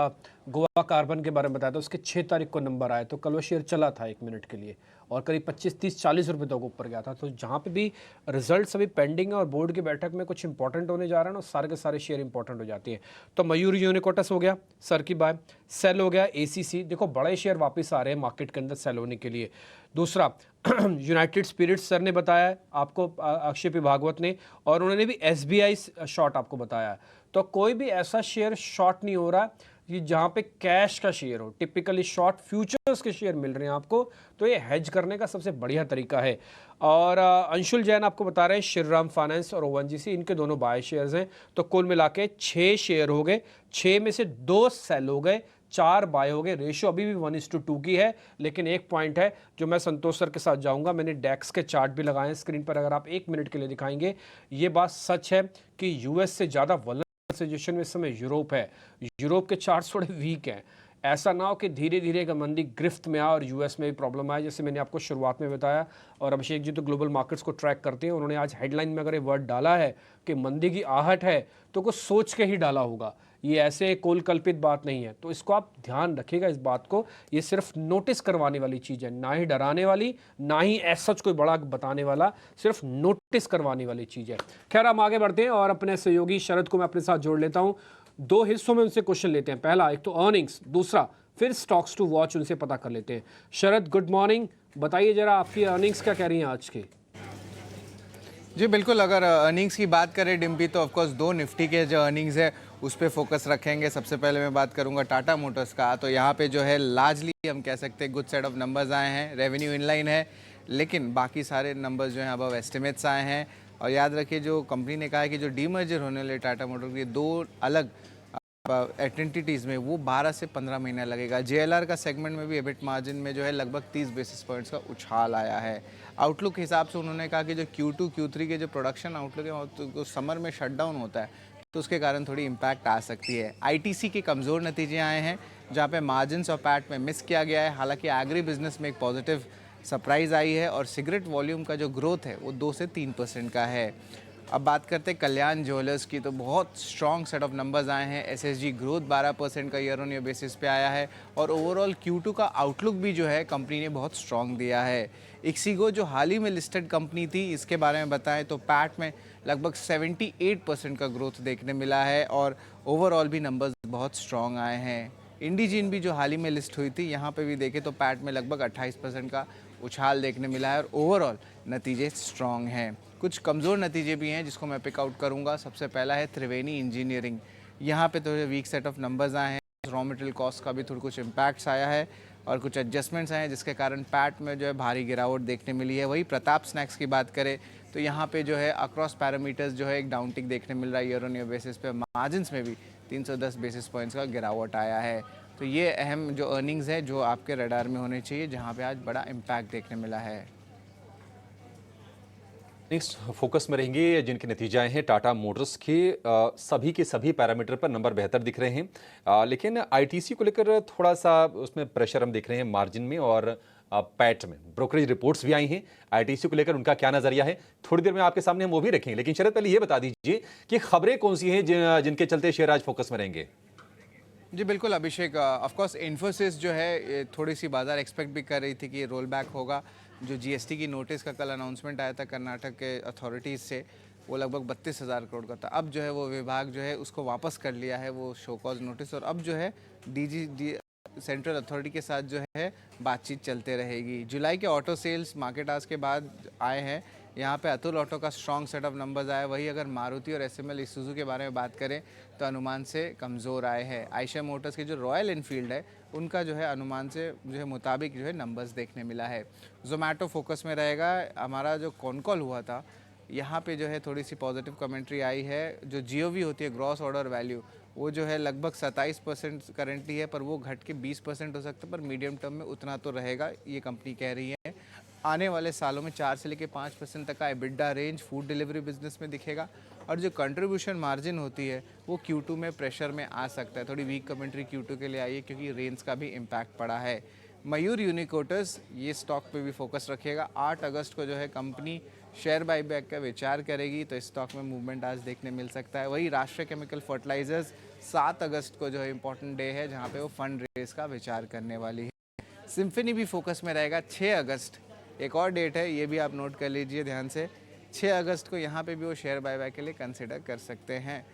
गोवा कार्बन के बारे में बताया था, उसके 6 तारीख को नंबर आया तो कल वो शेयर चला था 1 मिनट के लिए और करीब 25, 30, 40 रुपये तक ऊपर गया था। तो जहाँ पे भी रिजल्ट्स अभी पेंडिंग है और बोर्ड की बैठक में कुछ इंपॉर्टेंट होने जा रहा है ना, सारे के सारे शेयर इंपॉर्टेंट हो जाती हैं। तो मयूर यूनिकोटस हो गया सर की बाय, सेल हो गया एसीसी। देखो बड़े शेयर वापस आ रहे हैं मार्केट के अंदर सेल होने के लिए। दूसरा यूनाइटेड स्पिरिट्स सर ने बताया है आपको, अक्षय पी भागवत ने, और उन्होंने भी एसबीआई शॉर्ट आपको बताया है। तो कोई भी ऐसा शेयर शॉर्ट नहीं हो रहा कि जहाँ पे कैश का शेयर हो। टिपिकली शॉर्ट फ्यूचर्स के शेयर मिल रहे हैं आपको, तो ये हेज करने का सबसे बढ़िया तरीका है। और अंशुल जैन आपको बता रहे हैं श्रीराम फाइनेंस और ओएनजीसी, इनके दोनों बाय शेयर्स हैं। तो कुल मिला के 6 शेयर हो गए, 6 में से 2 सेल हो गए, 4 बाय हो गए। रेशियो अभी भी 1:2 की है। लेकिन एक पॉइंट है जो मैं संतोष सर के साथ जाऊंगा, मैंने डेक्स के चार्ट भी लगाए हैं स्क्रीन पर, अगर आप 1 मिनट के लिए दिखाएंगे। ये बात सच है कि यूएस से ज़्यादा वल्नरेबल सिचुएशन में इस समय यूरोप है। यूरोप के चार्ट्स थोड़े वीक हैं। ऐसा ना हो कि धीरे धीरे का मंदी गिरफ्त में आए और यूएस में भी प्रॉब्लम आए, जैसे मैंने आपको शुरुआत में बताया। और अभिषेक जी तो ग्लोबल मार्केट्स को ट्रैक करते हैं, उन्होंने आज हेडलाइन में अगर ये वर्ड डाला है कि मंदी की आहट है तो कुछ सोच के ही डाला होगा, ये ऐसे कोल कल्पित बात नहीं है। तो इसको आप ध्यान रखिएगा इस बात को, ये सिर्फ नोटिस करवाने वाली चीज़ है, ना ही डराने वाली, ना ही ऐसा कोई बड़ा बताने वाला, सिर्फ नोटिस करवाने वाली चीज़ है। खैर हम आगे बढ़ते हैं और अपने सहयोगी शरद को मैं अपने साथ जोड़ लेता हूँ। 2 हिस्सों में उनसे क्वेश्चन लेते हैं, पहला एक तो अर्निंग्स, दूसरा फिर स्टॉक्स टू वॉच उनसे पता कर लेते हैं। शरद गुड मॉर्निंग, बताइए जरा आपकी अर्निंग्स क्या कह रही हैं आज की? जी बिल्कुल, अगर अर्निंग्स की बात करें डिम्पी, तो ऑफकोर्स 2 निफ्टी के जो अर्निंग्स है उस पर फोकस रखेंगे। सबसे पहले मैं बात करूंगा टाटा मोटर्स का। तो यहाँ पे जो है लार्जली हम कह सकते हैं गुड सेट ऑफ नंबर्स आए हैं, रेवेन्यू इनलाइन है, लेकिन बाकी सारे नंबर्स जो हैं अबव एस्टिमेट्स आए हैं। और याद रखिए जो कंपनी ने कहा है कि जो डीमर्जर होने वाले टाटा मोटर्स के 2 अलग एंटिटीज़ में वो 12 से 15 महीना लगेगा। JLR का सेगमेंट में भी एबिट मार्जिन में जो है लगभग 30 बेसिस पॉइंट्स का उछाल आया है। आउटलुक के हिसाब से उन्होंने कहा कि जो Q2 Q3 के जो प्रोडक्शन आउटलुक है तो समर में शटडाउन होता है तो उसके कारण थोड़ी इम्पैक्ट आ सकती है। ITC के कमज़ोर नतीजे आए हैं जहाँ पे मार्जिन्स और पैट में मिस किया गया है। हालांकि एग्री बिजनेस में एक पॉजिटिव सरप्राइज़ आई है और सिगरेट वॉल्यूम का जो ग्रोथ है वो 2 से 3% का है। अब बात करते हैं कल्याण ज्वेलर्स की, तो बहुत स्ट्रॉन्ग सेट ऑफ नंबर्स आए हैं। SSG ग्रोथ 12% का ईयर ऑन ईयर बेसिस पे आया है और ओवरऑल Q2 का आउटलुक भी जो है कंपनी ने बहुत स्ट्रॉन्ग दिया है। इक्सिगो जो हाल ही में लिस्टेड कंपनी थी, इसके बारे में बताएं तो पैट में लगभग 78% का ग्रोथ देखने मिला है और ओवरऑल भी नंबर्स बहुत स्ट्रॉन्ग आए हैं। इंडिजीन भी जो हाल ही में लिस्ट हुई थी, यहाँ पे भी देखें तो पैट में लगभग 28% का उछाल देखने मिला है और ओवरऑल नतीजे स्ट्रॉन्ग हैं। कुछ कमज़ोर नतीजे भी हैं जिसको मैं पिक आउट करूँगा। सबसे पहला है त्रिवेणी इंजीनियरिंग। यहाँ पे तो वीक सेट ऑफ नंबर्स आए हैं। रॉ मटेरियल कॉस्ट का भी थोड़ा कुछ इम्पैक्ट्स आया है और कुछ एडजस्टमेंट्स आए हैं जिसके कारण पैट में जो है भारी गिरावट देखने मिली है। वही प्रताप स्नैक्स की बात करें तो यहाँ पे जो है अक्रॉस पैरामीटर्स जो है एक डाउनटिक देखने मिल रहा है ईयर ऑन ईयर बेसिस पे। मार्जिन्स में भी 310 बेसिस पॉइंट्स का गिरावट आया है। तो ये अहम जो अर्निंग्स है जो आपके रडार में होने चाहिए, जहाँ पे आज बड़ा इम्पैक्ट देखने मिला है। नेक्स्ट फोकस में रहेंगे जिनके नतीजे आए हैं टाटा मोटर्स के। सभी के सभी पैरामीटर पर नंबर बेहतर दिख रहे हैं, लेकिन आईटीसी को लेकर थोड़ा सा उसमें प्रेशर हम देख रहे हैं मार्जिन में और पैट में। ब्रोकरेज रिपोर्ट्स भी आई हैं आईटीसी को लेकर, उनका क्या नजरिया है थोड़ी देर में आपके सामने हम वो भी रखेंगे। लेकिन शरद पहले ये बता दीजिए कि खबरें कौन सी हैं जिनके चलते शेयर आज फोकस में रहेंगे। जी बिल्कुल अभिषेक, ऑफ कोर्स इन्फोसिस जो है थोड़ी सी बाजार एक्सपेक्ट भी कर रही थी कि रोल बैक होगा। जो जीएसटी की नोटिस का कल अनाउंसमेंट आया था कर्नाटक के अथॉरिटीज़ से, वो लगभग 32,000 करोड़ का था। अब जो है वो विभाग जो है उसको वापस कर लिया है वो शो कॉज नोटिस, और अब जो है डी सेंट्रल अथॉरिटी के साथ जो है बातचीत चलते रहेगी। जुलाई के ऑटो सेल्स मार्केट आज के बाद आए हैं। यहाँ पे अतुल ऑटो का स्ट्रॉन्ग सेट ऑफ नंबर्स आए। वही अगर मारुति और SML इसूजू के बारे में बात करें तो अनुमान से कमज़ोर आए हैं। आयशा मोटर्स की जो रॉयल इनफील्ड है उनका जो है अनुमान से जो है मुताबिक जो है नंबर्स देखने मिला है। जोमेटो फोकस में रहेगा। हमारा जो कॉल हुआ था यहाँ पे जो है थोड़ी सी पॉजिटिव कमेंट्री आई है। जो GOV होती है ग्रॉस ऑर्डर वैल्यू, वो जो है लगभग 27% करेंटली है, पर वो घट के 20% हो सकता है, पर मीडियम टर्म में उतना तो रहेगा, ये कंपनी कह रही है। आने वाले सालों में 4 से लेकर 5% तक का EBITDA range food delivery business में दिखेगा और जो कंट्रीब्यूशन मार्जिन होती है वो Q2 में प्रेशर में आ सकता है। थोड़ी वीक कमेंट्री Q2 के लिए आई है क्योंकि रेंज का भी इम्पैक्ट पड़ा है। मयूर यूनिकोटर्स, ये स्टॉक पे भी फोकस रखिएगा। 8 अगस्त को जो है कंपनी शेयर बाईबैक का विचार करेगी तो स्टॉक में मूवमेंट आज देखने मिल सकता है। वही राष्ट्रीय केमिकल फर्टिलाइजर्स 7 अगस्त को जो है इंपॉर्टेंट डे है जहाँ पे वो फंड रेज का विचार करने वाली है। सिम्फनी भी फोकस में रहेगा। 6 अगस्त एक और डेट है, ये भी आप नोट कर लीजिए ध्यान से। 6 अगस्त को यहाँ पे भी वो शेयर बायबैक के लिए कंसिडर कर सकते हैं।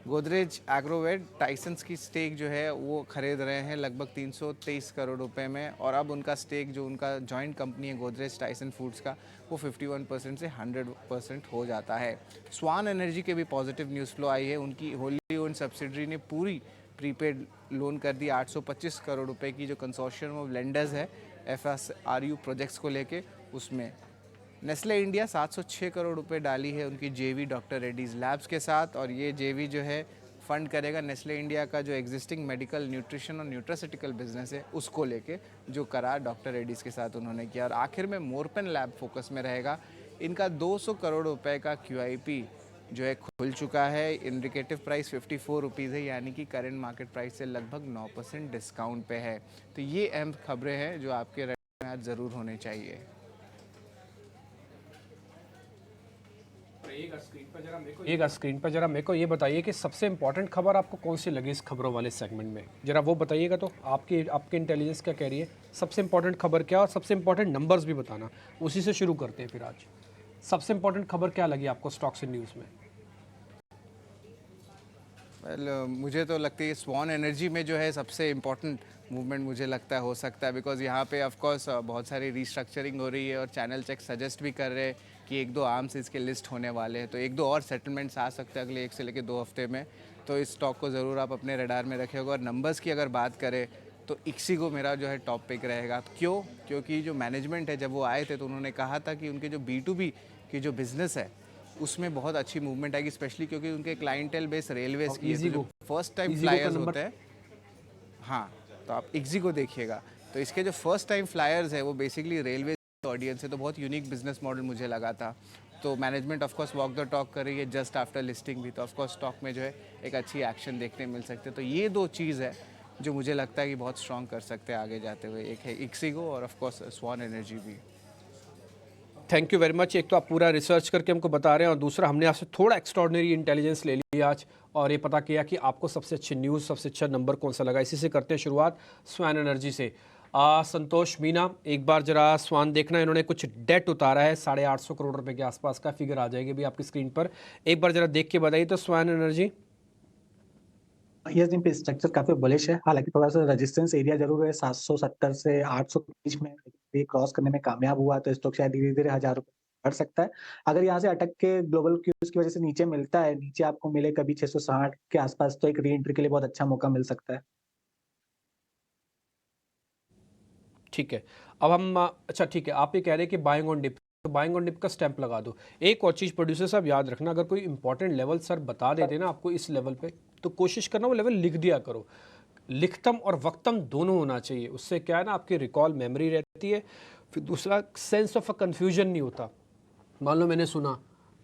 गोदरेज एग्रोवेट टाइसन्स की स्टेक जो है वो खरीद रहे हैं लगभग 323 करोड़ रुपए में, और अब उनका स्टेक जो उनका जॉइंट कंपनी है गोदरेज टाइसन फूड्स का, वो 51% से 100% हो जाता है। स्वान एनर्जी के भी पॉजिटिव न्यूज़ फ्लो आई है। उनकी होली ओन सब्सिडरी ने पूरी प्रीपेड लोन कर दी 825 करोड़ रुपए की, जो कंसोर्शियम ऑफ लेंडर्स है FSRU प्रोजेक्ट्स को लेके उसमें। नेस्ले इंडिया 706 करोड़ रुपए डाली है उनकी JV डॉक्टर रेड्डीज लैब्स के साथ, और ये JV जो है फंड करेगा नेस्ले इंडिया का जो एग्जिस्टिंग मेडिकल न्यूट्रिशन और न्यूट्रास्यूटिकल बिजनेस है उसको लेके, जो करार डॉक्टर रेड्डीज के साथ उन्होंने किया। और आखिर में मोरपेन लैब फोकस में रहेगा। इनका 200 करोड़ रुपए का QIP जो है खुल चुका है। इंडिकेटिव प्राइस 54 रुपीज़ है, यानी कि करंट मार्केट प्राइस से लगभग 9% डिस्काउंट पे है। तो ये अहम खबरें हैं जो आपके रडार में आज ज़रूर होने चाहिए। एक स्क्रीन पर जरा मेरे को ये बताइए कि सबसे इंपॉर्टेंट खबर आपको कौन सी लगी इस खबरों वाले सेगमेंट में, जरा वो बताइएगा। तो आपकी इंटेलिजेंस क्या कह रही है, सबसे इंपॉर्टेंट खबर क्या, और सबसे इंपॉर्टेंट नंबर्स भी बताना। उसी से शुरू करते हैं फिर। आज सबसे इंपॉर्टेंट खबर क्या लगी आपको स्टॉक्स इन न्यूज़ में? मुझे तो लगती है स्वान एनर्जी में जो है सबसे इम्पोर्टेंट मूवमेंट मुझे लगता है हो सकता है, बिकॉज यहाँ पे ऑफ कोर्स बहुत सारी रीस्ट्रक्चरिंग हो रही है और चैनल चेक सजेस्ट भी कर रहे हैं कि 1-2 आर्म्स इसके लिस्ट होने वाले हैं, तो 1-2 और सेटलमेंट्स आ सकते हैं अगले 1 से लेकर 2 हफ्ते में। तो इस स्टॉक को ज़रूर आप अपने रडार में रखिएगा। और नंबर्स की अगर बात करें तो इक्सिगो मेरा जो है टॉप पिक रहेगा। क्योंकि जो मैनेजमेंट है जब वो आए थे तो उन्होंने कहा था कि उनके जो B2B की जो बिज़नेस है उसमें बहुत अच्छी मूवमेंट आएगी, स्पेशली क्योंकि उनके क्लाइंटेल बेस रेलवेज की Easygo। फर्स्ट टाइम Easygo का फ्लायर्स नंबर- होते हैं। हाँ, तो आप इग्जी को देखिएगा, तो इसके जो फर्स्ट टाइम फ्लायर्स है वो बेसिकली रेलवे ऑडियंस है, तो बहुत यूनिक बिजनेस मॉडल मुझे लगा था। तो management of course walk the talk कर रही है जस्ट आफ्टर लिस्टिंग भी, तो ऑफ कोर्स स्टॉक में जो है एक अच्छी एक्शन देखने मिल सकते हैं। तो ये दो चीज़ है जो मुझे लगता है कि बहुत स्ट्रॉन्ग कर सकते हैं आगे जाते हुए। एक है इक्सिगो और ऑफ कोर्स स्वान एनर्जी भी। Thank you very much. एक तो आप पूरा रिसर्च करके हमको बता रहे हैं और दूसरा हमने आपसे थोड़ा एक्स्ट्रॉर्डनरी इंटेलिजेंस ले लिया आज और ये पता किया कि आपको सबसे अच्छी न्यूज़, सबसे अच्छा नंबर कौन सा लगा। इसी से करते हैं शुरुआत स्वान एनर्जी से। संतोष मीना, एक बार जरा स्वान देखना, इन्होंने कुछ डेट उतारा है 850 करोड़ रुपए के आसपास का, फिगर आ जाएगी भी आपकी स्क्रीन पर, एक बार जरा देख के बताइए तो स्वान एनर्जी। यस डिम्पी, स्ट्रक्चर काफी बुलिश है, हालांकि थोड़ा सा रेजिस्टेंस एरिया जरूर है 770 से 800 के बीच में, ये क्रॉस करने में कामयाब हुआ तो स्टॉक शायद धीरे धीरे 1000 रुपए बढ़ सकता है। अगर यहाँ से अटक के ग्लोबल क्यूज की वजह से नीचे मिलता है, नीचे आपको मिले कभी 660 के आसपास, तो एक री एंट्री के लिए बहुत अच्छा मौका मिल सकता है। ठीक है, अब हम अच्छा ठीक है, आप ये कह रहे हैं कि बाइंग ऑन डिप, तो बाइंग ऑन डिप का स्टैंप लगा दो। एक और चीज़ प्रोड्यूसर साहब याद रखना, अगर कोई इंपॉर्टेंट लेवल सर बता देते ना आपको इस लेवल पे, तो कोशिश करना वो लेवल लिख दिया करो। लिखतम और वक्तम दोनों होना चाहिए, उससे क्या है ना आपकी रिकॉल मेमोरी रहती है, फिर दूसरा सेंस ऑफ अ कन्फ्यूजन नहीं होता। मान लो मैंने सुना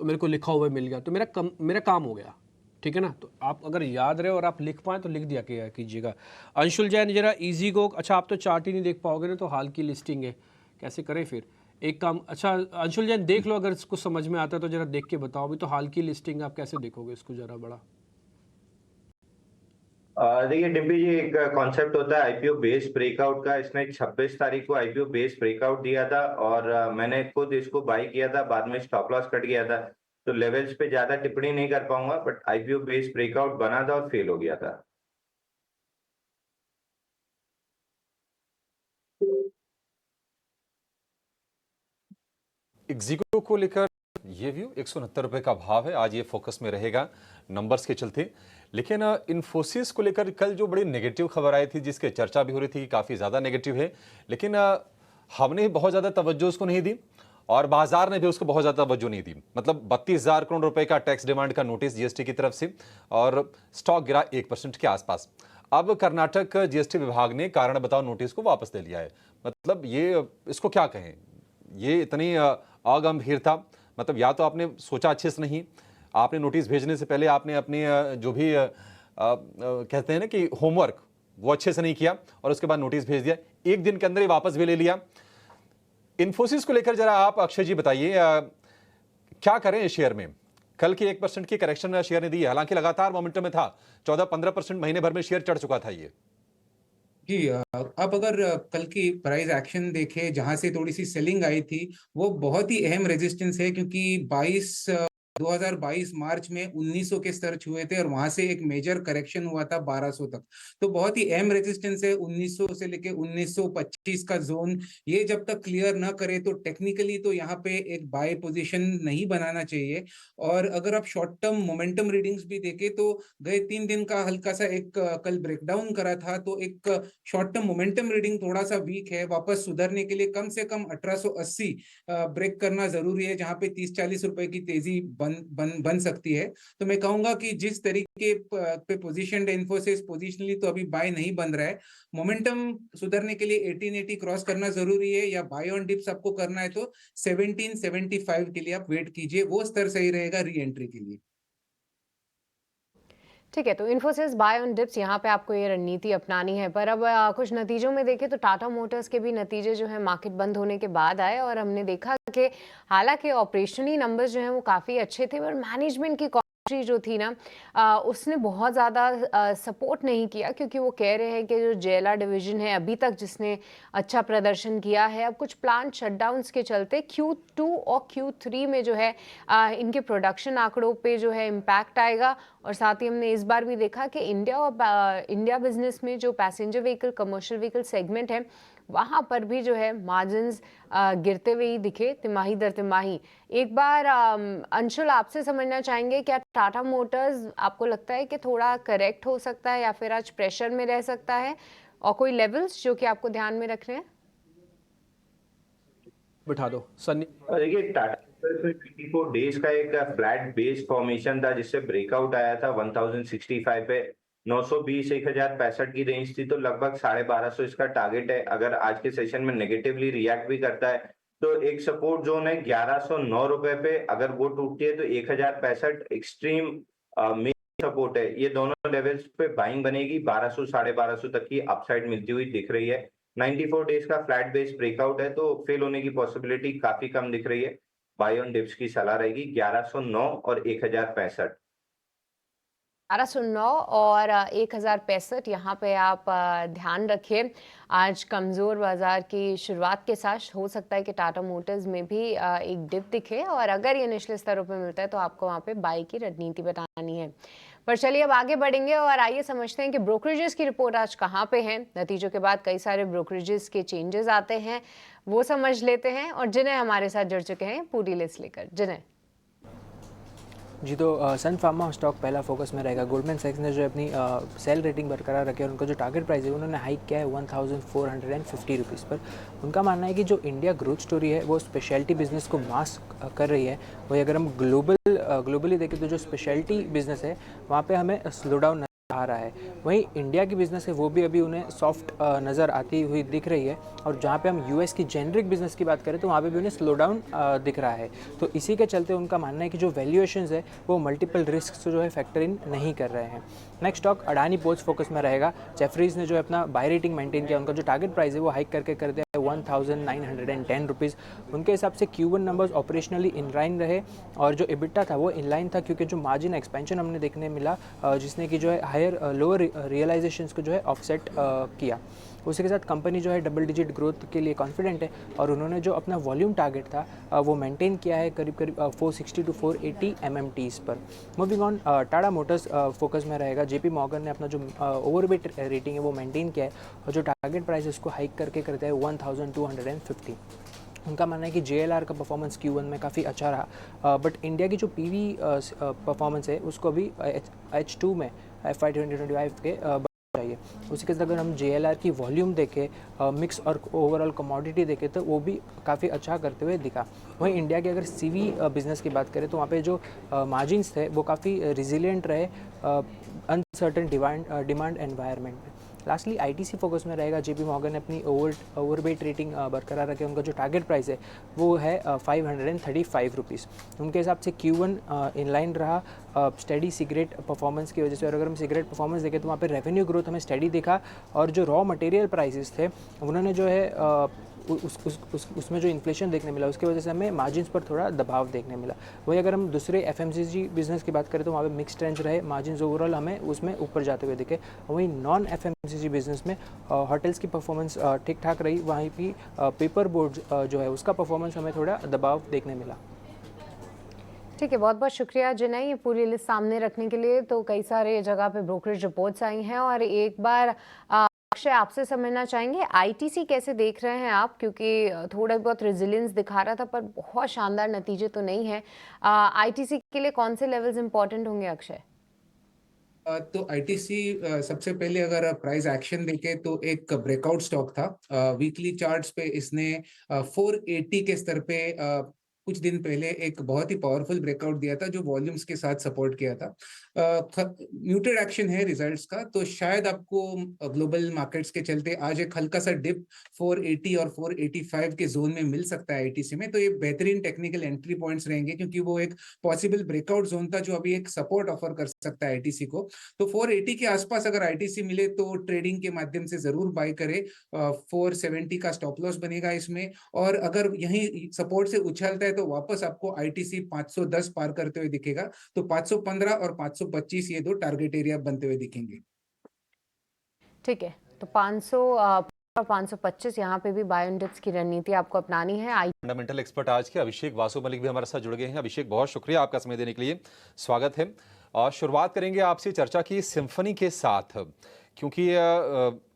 तो मेरे को लिखा हुआ मिल गया तो मेरा काम हो गया, ठीक है ना। तो आप अगर याद रहे और आप लिख पाएँ तो लिख दिया कीजिएगा। अंशुल जैन जरा इजी गो, अच्छा आप तो चार्ट ही नहीं देख पाओगे ना, तो हाल की लिस्टिंग है, कैसे करें फिर एक काम। अच्छा अंशुल जैन देख लो, अगर इसको समझ में आता है तो जरा देख के बताओ, अभी तो हाल की लिस्टिंग आप कैसे देखोगे इसको जरा बड़ा। देखिए डिम्पी जी, एक कॉन्सेप्ट होता है आईपीओ बेस ब्रेकआउट का। इसने 26 तारीख को आईपीओ बेस ब्रेकआउट दिया था और मैंने खुद इसको बाई किया था, बाद में स्टॉप लॉस कट गया था, तो लेवल्स पे ज्यादा टिप्पणी नहीं कर पाऊंगा, बट आईपीओ बेस ब्रेकआउट बना था और फेल हो गया था। एग्जीक्यू को लेकर ये व्यू 169 रुपए का भाव है, आज ये फोकस में रहेगा नंबर्स के चलते। लेकिन इन्फोसिस को लेकर कल जो बड़ी नेगेटिव खबर आई थी, जिसके चर्चा भी हो रही थी कि काफी ज्यादा नेगेटिव है, लेकिन हमने बहुत ज्यादा तवज्जो उसको नहीं दी और बाजार ने भी उसको बहुत ज्यादा तवज्जो नहीं दी। मतलब 32,000 करोड़ रुपए का टैक्स डिमांड का नोटिस जीएसटी की तरफ से और स्टॉक गिरा 1% के आसपास। अब कर्नाटक जीएसटी विभाग ने कारण बताओ नोटिस को वापस ले लिया है। मतलब ये इसको क्या कहें, ये इतनी अगंभीर था। मतलब या तो आपने सोचा अच्छे से नहीं, आपने नोटिस भेजने से पहले आपने अपने जो भी कहते हैं ना कि होमवर्क, वो अच्छे से नहीं किया और उसके बाद नोटिस भेज दिया, एक दिन के अंदर ही वापस भी ले लिया। इन्फोसिस को लेकर जरा आप अक्षय जी बताइए, क्या करें इस शेयर में? कल की 1% की करेक्शन शेयर ने दी है, हालांकि लगातार मोमेंटम में था, 14-15% महीने भर में शेयर चढ़ चुका था ये। जी, अब अगर कल की प्राइस एक्शन देखें, जहां से थोड़ी सी सेलिंग आई थी, वो बहुत ही अहम रेजिस्टेंस है, क्योंकि 2022 मार्च में 1900 के स्तर छुए थे और वहां से एक मेजर करेक्शन हुआ था 1200 तक। तो बहुत ही अहम रेजिस्टेंस है 1900 से लेके 1925 का जोन। ये जब तक क्लियर ना करे तो टेक्निकली तो यहाँ पे एक बाय पोजीशन नहीं बनाना चाहिए। और अगर आप शॉर्ट टर्म मोमेंटम रीडिंग्स भी देखें तो गए 3 दिन का हल्का सा एक कल ब्रेकडाउन करा था, तो एक शॉर्ट टर्म मोमेंटम रीडिंग थोड़ा सा वीक है। वापस सुधरने के लिए कम से कम 1880 ब्रेक करना जरूरी है, जहां पे 30-40 रुपए की तेजी बन सकती है। तो मैं कहूंगा कि जिस तरीके पे पोजीशन इन्फोसिस पोजिशनली तो अभी बाय नहीं बन रहा है, मोमेंटम सुधरने के लिए 1880 क्रॉस करना जरूरी है, या बाय ऑन डिप्स आपको करना है तो 1775 के लिए आप वेट कीजिए, वो स्तर सही रहेगा री एंट्री के लिए। ठीक है, तो इन्फोसिस बाय ऑन डिप्स, यहाँ पे आपको ये रणनीति अपनानी है। पर अब कुछ नतीजों में देखें तो टाटा मोटर्स के भी नतीजे जो है मार्केट बंद होने के बाद आए और हमने देखा कि हालांकि ऑपरेशनली नंबर्स जो हैं वो काफ़ी अच्छे थे, पर मैनेजमेंट की जो थी ना उसने बहुत ज़्यादा सपोर्ट नहीं किया, क्योंकि वो कह रहे हैं कि जो जेला डिवीजन है अभी तक जिसने अच्छा प्रदर्शन किया है, अब कुछ प्लांट शटडाउन्स के चलते Q2 और Q3 में जो है इनके प्रोडक्शन आंकड़ों पे जो है इम्पैक्ट आएगा। और साथ ही हमने इस बार भी देखा कि इंडिया बिजनेस में जो passenger vehicle commercial vehicle segment है वहाँ पर भी जो है मार्जिन्स गिरते हुए ही दिखे तिमाही दर तिमाही। एक बार अंशुल आपसे समझना चाहेंगे, क्या टाटा मोटर्स आपको लगता है कि थोड़ा करेक्ट हो सकता है या फिर आज प्रेशर में रह सकता है, और कोई लेवल्स जो कि आपको ध्यान में रखने हैं? बिठा दो सन्नी। देखिए 24 डेज का एक फ्लैट बेस फॉर्मेशन था जिससे ब्रेकआउट आया था 1065 पे 920 1065 की रेंज थी, तो लगभग 1250 इसका टारगेट है। अगर आज के सेशन में नेगेटिवली रिएक्ट भी करता है तो एक सपोर्ट जोन है 1109 रुपए पे, अगर वो टूटती है तो 1065 एक्सट्रीम मेन सपोर्ट है। ये दोनों लेवल्स पे बाइंग बनेगी, 1200 1250 तक की अपसाइड मिलती हुई दिख रही है। 94 डेज का फ्लैट बेस ब्रेकआउट है तो फेल होने की पॉसिबिलिटी काफी कम दिख रही है। बाय ऑन डिप्स की सलाह रहेगी 1109 और 1065। 1209 और 1065 यहाँ पे आप ध्यान रखिए। आज कमज़ोर बाजार की शुरुआत के साथ हो सकता है कि टाटा मोटर्स में भी एक डिप दिखे, और अगर ये निचले स्तरों पे मिलता है तो आपको वहाँ पे बाई की रणनीति बतानी है। पर चलिए अब आगे बढ़ेंगे और आइए समझते हैं कि ब्रोकरेजेस की रिपोर्ट आज कहाँ पे है। नतीजों के बाद कई सारे ब्रोकरेजेस के चेंजेस आते हैं, वो समझ लेते हैं। और जिन्हें हमारे साथ जुड़ चुके हैं पूरी लिस्ट लेकर। जिन्हें जी, तो सन फार्मा स्टॉक पहला फोकस में रहेगा। गोल्डमैन सैक्स ने जो अपनी सेल रेटिंग बरकरार रखी है और उनका जो टारगेट प्राइस है उन्होंने हाइक किया है 1450 रुपीज़ पर। उनका मानना है कि जो इंडिया ग्रोथ स्टोरी है वो स्पेशलिटी बिजनेस को मास्क कर रही है। वही अगर हम ग्लोबली देखें तो जो स्पेशलिटी बिजनेस है वहाँ पे हमें स्लो डाउन आ रहा है। वहीं इंडिया की बिज़नेस है वो भी अभी उन्हें सॉफ्ट नज़र आती हुई दिख रही है। और जहाँ पे हम यूएस की जेनरिक बिज़नेस की बात करें तो वहाँ पे भी उन्हें स्लो डाउन दिख रहा है। तो इसी के चलते उनका मानना है कि जो वैल्यूएशंस है वो मल्टीपल रिस्क जो है फैक्टर इन नहीं कर रहे हैं। Next stock Adani ports focus में रहेगा। जेफरीज ने जो है अपना बाय रेटिंग मेंटेन किया, उनका जो टारगेट प्राइस है वो हाइक करके कर दिया है 1910 रुपीज़। उनके हिसाब से Q1 numbers operationally in line रहे और जो EBITDA था वो इन लाइन था, क्योंकि जो मार्जिन एक्सपेंशन हमने देखने मिला जिसने कि जो है हायर लोअर रियलाइजेशंस को जो है ऑफसेट किया। उसी के साथ कंपनी जो है डबल डिजिट ग्रोथ के लिए कॉन्फिडेंट है और उन्होंने जो अपना वॉल्यूम टारगेट था वो मेंटेन किया है करीब 460 to 480 MMTs पर। Moving on, Tata Motors focus में रहेगा। JP मॉर्गन ने अपना जो ओवरवेट रेटिंग है वो मेंटेन किया है और जो टारगेट प्राइस है उसको हाइक करके करता है 1250। उनका मानना है कि JLR का परफॉर्मेंस Q1 में काफ़ी अच्छा रहा, बट इंडिया की जो PV परफॉर्मेंस है उसको अभी H2 में FY 2025 के चाहिए। उसी के साथ अगर हम JLR की वॉल्यूम देखें, मिक्स और ओवरऑल कमोडिटी देखें तो वो भी काफ़ी अच्छा करते हुए दिखा। वहीं इंडिया के अगर CV बिज़नेस की बात करें तो वहाँ पे जो मार्जिन्स थे वो काफ़ी रिजिलियंट रहे अनसर्टन डिमांड एनवायरनमेंट में। लास्टली ITC फोकस में रहेगा। JP मॉर्गन ने अपनी ओवरवेट रेटिंग बरकरार रखे। उनका जो टारगेट प्राइस है वो है 535 रुपीज़। उनके हिसाब से Q1 इनलाइन रहा स्टडी सिगरेट परफॉर्मेंस की वजह से। और अगर हम सिगरेट परफॉर्मेंस देखें तो वहाँ पे रेवेन्यू ग्रोथ हमें स्टडी दिखा और जो रॉ मटेरियल प्राइसेस थे उन्होंने जो है उसमें जो इन्फ्लेशन देखने मिला उसकी वजह से हमें मार्जिन्स पर थोड़ा दबाव देखने मिला। वही अगर हम दूसरे FMCG बिजनेस की बात करें तो वहाँ पे मिक्स ट्रेंड्स रहे, मार्जिन्स ओवरऑल हमें उसमें ऊपर जाते हुए दिखे। वहीं नॉन FMCG बिजनेस में होटल्स की परफॉर्मेंस ठीक ठाक रही, वहीं भी पेपर बोर्ड जो है उसका परफॉर्मेंस हमें थोड़ा दबाव देखने मिला। ठीक है, बहुत बहुत शुक्रिया जिन्हें ये पूरी लिस्ट सामने रखने के लिए। तो कई सारे जगह पे ब्रोकरेज रिपोर्ट्स आई हैं और एक बार अक्षय आपसे समझना चाहेंगे ITC कैसे देख रहे हैं आप, क्योंकि थोड़ा बहुत रेजिलियंस दिखा रहा था पर बहुत शानदार नतीजे तो नहीं है। ITC के लिए कौन से लेवल्स इंपॉर्टेंट होंगे अक्षय? तो ITC सबसे पहले अगर प्राइस एक्शन देखे तो एक ब्रेकआउट स्टॉक था। वीकली चार्ट्स पे इसने 480 के स्तर पे कुछ दिन पहले एक बहुत ही पावरफुल ब्रेकआउट दिया था जो वॉल्यूम्स के साथ सपोर्ट किया था। म्यूटेड एक्शन है रिजल्ट्स का, तो शायद आपको ग्लोबल मार्केट्स के चलते आज एक हल्का सा डिप 480 और 485 के जोन में मिल सकता है ITC में। तो ये बेहतरीन टेक्निकल एंट्री पॉइंट्स रहेंगे क्योंकि वो एक पॉसिबल ब्रेकआउट जोन था जो अभी एक सपोर्ट ऑफर कर सकता है ITC को। तो 480 के आसपास अगर ITC मिले तो ट्रेडिंग के माध्यम से जरूर बाय करे। 470 का स्टॉप लॉस बनेगा इसमें, और अगर यही सपोर्ट से उछलता है तो वापस आपको ITC 510 पार करते हुए दिखेगा। तो 515 और 525 ये दो टारगेट एरिया बनते हुए दिखेंगे। ठीक है, तो 500 और 525 यहाँ पे भी बाय ऑन डिप्स की रणनीति आपको अपनानी है। फंडामेंटल एक्सपर्ट आज के अभिषेक वासु मलिक भी हमारे साथ जुड़ गए हैं। अभिषेक, बहुत शुक्रिया आपका समय देने के लिए, स्वागत है। और शुरुआत करेंगे आपसे चर्चा की सिम्फनी के साथ, क्योंकि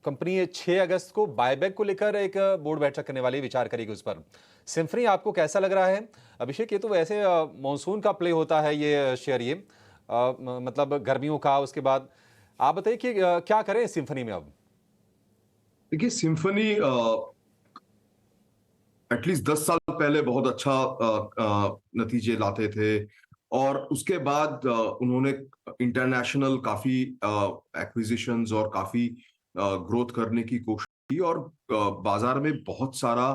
कंपनी 6 अगस्त को बायबैक को लेकर एक बोर्ड बैठक करने वाली विचार करेगी उस पर। सिम्फनी आपको कैसा लग रहा है? अभिषेक, ये तो वैसे मॉनसून का प्ले होता है ये शेयर, ये मतलब गर्मियों का, उसके बाद आप बताइए कि क्या करें सिम्फनी में अब? देखिए, सिम्फनी एटलीस्ट 10 साल पहले बहुत अच्छा नतीजे लाते थे, और उसके बाद उन्होंने इंटरनेशनल काफी एक्विजिशंस और काफी ग्रोथ करने की कोशिश की, और बाजार में बहुत सारा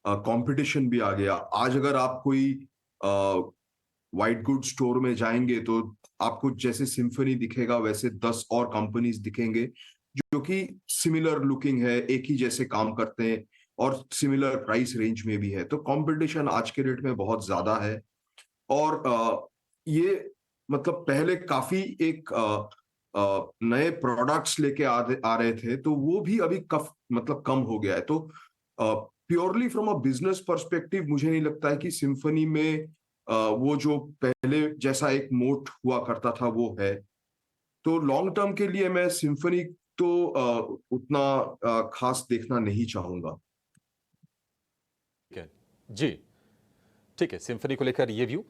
कंपटीशन भी आ गया। आज अगर आप कोई व्हाइट गुड स्टोर में जाएंगे तो आपको जैसे सिम्फनी दिखेगा वैसे 10 और कंपनीज दिखेंगे जो कि सिमिलर लुकिंग है, एक ही जैसे काम करते हैं और सिमिलर प्राइस रेंज में भी है। तो कंपटीशन आज के डेट में बहुत ज्यादा है, और ये मतलब पहले काफी एक नए प्रोडक्ट्स लेके आ रहे थे, तो वो भी अभी मतलब कम हो गया है। तो purely from a business perspective मुझे नहीं लगता है कि सिम्फनी में वो जो पहले जैसा एक मोट हुआ करता था वो है। तो लॉन्ग टर्म के लिए मैं सिम्फनी तो उतना खास देखना नहीं चाहूंगा। ठीक है जी, ठीक है, सिम्फनी को लेकर ये व्यू।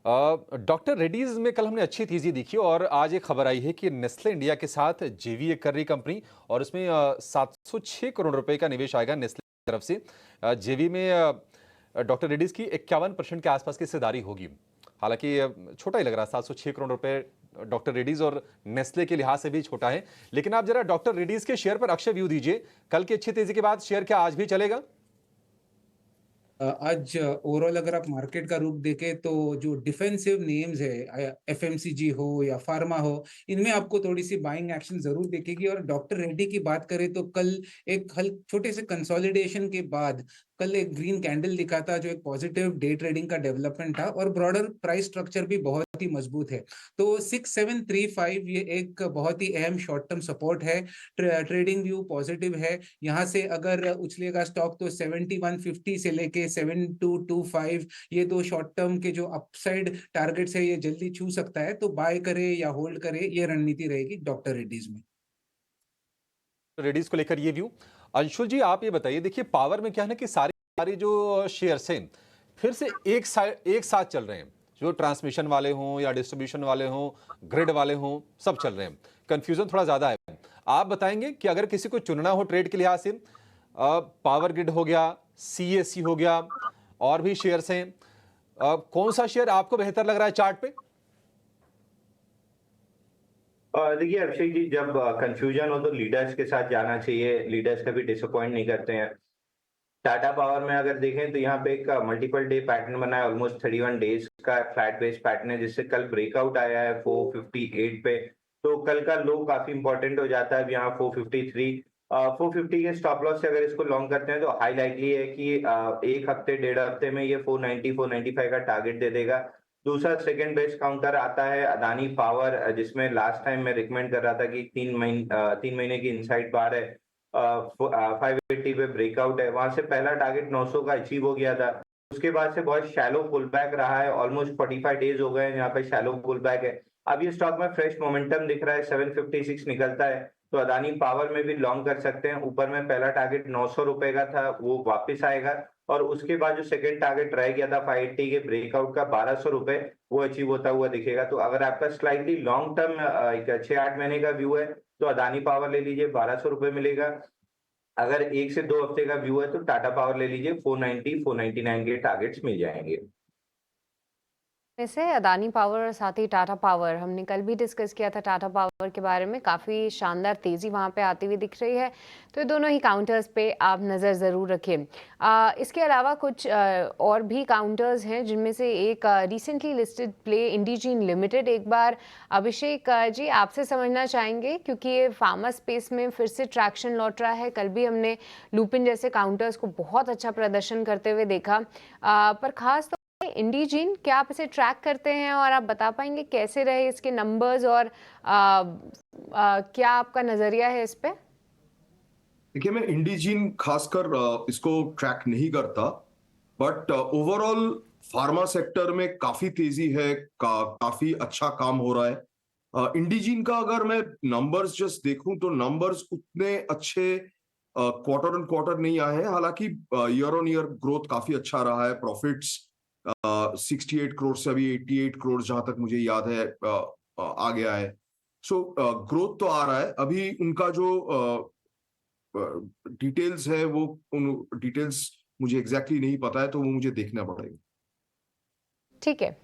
डॉक्टर रेड्डीज में कल हमने अच्छी तेजी देखी, और आज एक खबर आई है कि नेस्ले इंडिया के साथ जेवीए कर रही कंपनी, और उसमें 706 करोड़ रुपए का निवेश आएगा नेस्ले की तरफ से। जेवी में डॉक्टर रेड्डीज की 51% के आसपास की हिस्सेदारी होगी। हालांकि छोटा ही लग रहा है, 706 करोड़ रुपए डॉक्टर रेड्डीज और नेस्ले के लिहाज से भी छोटा है। लेकिन आप जरा डॉक्टर रेड्डीज के शेयर पर अक्षय व्यू दीजिए। कल की अच्छी तेजी के बाद शेयर क्या आज भी चलेगा? आज ओवरऑल अगर आप मार्केट का रुख देखें तो जो डिफेंसिव नेम्स है, एफएमसीजी हो या फार्मा हो, इनमें आपको थोड़ी सी बाइंग एक्शन जरूर दिखेगी। और डॉक्टर रेड्डी की बात करें तो कल एक छोटे से कंसोलिडेशन के बाद कल एक ग्रीन कैंडल दिखा था, जो एक पॉजिटिव डे ट्रेडिंग का डेवलपमेंट था, और ब्रॉडर प्राइस स्ट्रक्चर भी बहुत ही मजबूत है। तो 6735 ये एक बहुत ही अहम शॉर्ट टर्म सपोर्ट है। ट्रेडिंग व्यू पॉजिटिव है। यहाँ से अगर उछलेगा स्टॉक तो 7150 से लेके 7225 ये दो शॉर्ट टर्म के जो अपसाइड टारगेट्स है ये जल्दी छू सकता है। तो बाय करे या होल्ड करे, ये रणनीति रहेगी डॉक्टर रेड्डीज में। रेड्डीज को लेकर ये व्यू। अंशुल जी, आप ये बताइए, देखिए पावर में क्या है ना कि सारी जो शेयर्स हैं फिर से एक साथ चल रहे हैं। जो ट्रांसमिशन वाले हों या डिस्ट्रीब्यूशन वाले हों, ग्रिड वाले हों, सब चल रहे हैं। कंफ्यूजन थोड़ा ज्यादा है। आप बताएंगे कि अगर किसी को चुनना हो ट्रेड के लिहाज से, पावर ग्रिड हो गया, सीएससी हो गया, और भी शेयर्स हैं, कौन सा शेयर आपको बेहतर लग रहा है चार्ट पे? देखिए अभिषेक जी, जब कंफ्यूजन हो तो लीडर्स के साथ जाना चाहिए। लीडर्स कभी डिसअपॉइंट नहीं करते हैं। टाटा पावर में अगर देखें तो यहाँ पे एक मल्टीपल डे पैटर्न बना है, ऑलमोस्ट 31 डेज का फ्लैट बेस पैटर्न है, जिससे कल ब्रेकआउट आया है 458 पे। तो कल का लो काफी इंपॉर्टेंट हो जाता है। अब यहाँ 453 450 के स्टॉप लॉस से अगर इसको लॉन्ग करते हैं तो हाई लाइकली है कि एक हफ्ते 1.5 हफ्ते में ये 490 495 का टारगेट दे देगा। दूसरा सेकंड बेस्ट काउंटर आता है अदानी पावर, जिसमें लास्ट टाइम मैं रिकमेंड कर रहा था कि 3 महीने की इनसाइड बार है। 580 पे ब्रेकआउट है। वहां से पहला टारगेट 900 का अचीव हो गया था। उसके बाद से बहुत शैलो पुल बैक रहा है। ऑलमोस्ट 45 डेज हो गए हैं यहाँ पे शैलो पुल बैक है। अब ये स्टॉक में फ्रेश मोमेंटम दिख रहा है, 756 निकलता है तो अदानी पावर में भी लॉन्ग कर सकते हैं। ऊपर में पहला टारगेट 900 रुपए का था, वो वापस आएगा, और उसके बाद जो सेकंड टारगेट रह गया था 580 के ब्रेकआउट का 1200 रुपए, वो अचीव होता हुआ दिखेगा। तो अगर आपका स्लाइटली लॉन्ग टर्म एक 6-8 महीने का व्यू है तो अदानी पावर ले लीजिए, 1200 रुपए मिलेगा। अगर 1 से 2 हफ्ते का व्यू है तो टाटा पावर ले लीजिए, 490 499 के टारगेट्स मिल जाएंगे। वैसे अदानी पावर और साथ ही टाटा पावर, हमने कल भी डिस्कस किया था टाटा पावर के बारे में, काफ़ी शानदार तेज़ी वहाँ पे आती हुई दिख रही है। तो ये दोनों ही काउंटर्स पे आप नज़र ज़रूर रखें। इसके अलावा कुछ और भी काउंटर्स हैं, जिनमें से एक recently listed play Indegene limited. एक बार अभिषेक जी आपसे समझना चाहेंगे, क्योंकि ये फार्मा स्पेस में फिर से ट्रैक्शन लौट रहा है। कल भी हमने लुपिन जैसे काउंटर्स को बहुत अच्छा प्रदर्शन करते हुए देखा, पर खास इंडीजीन, क्या आप इसे ट्रैक करते हैं और आप बता पाएंगे कैसे रहे इसके नंबर्स, और क्या आपका नजरिया है इस पे? देखिए, मैं इंडीजीन खासकर इसको ट्रैक नहीं करता, बट ओवरऑल फार्मा सेक्टर में काफी तेजी है, काफी अच्छा काम हो रहा है। इंडीजीन का अगर मैं नंबर्स जस्ट देखूं तो नंबर्स उतने अच्छे क्वार्टर ऑन क्वार्टर नहीं आए हैं। हालांकि ईयर ऑन ईयर ग्रोथ काफी अच्छा रहा है। प्रॉफिट्स 68 करोड़ से अभी 88 करोड़ जहां तक मुझे याद है आ गया है। सो ग्रोथ तो आ रहा है। अभी उनका जो डिटेल्स है वो उन डिटेल्स मुझे एग्जैक्टली नहीं पता है, तो वो मुझे देखना पड़ेगा। ठीक है।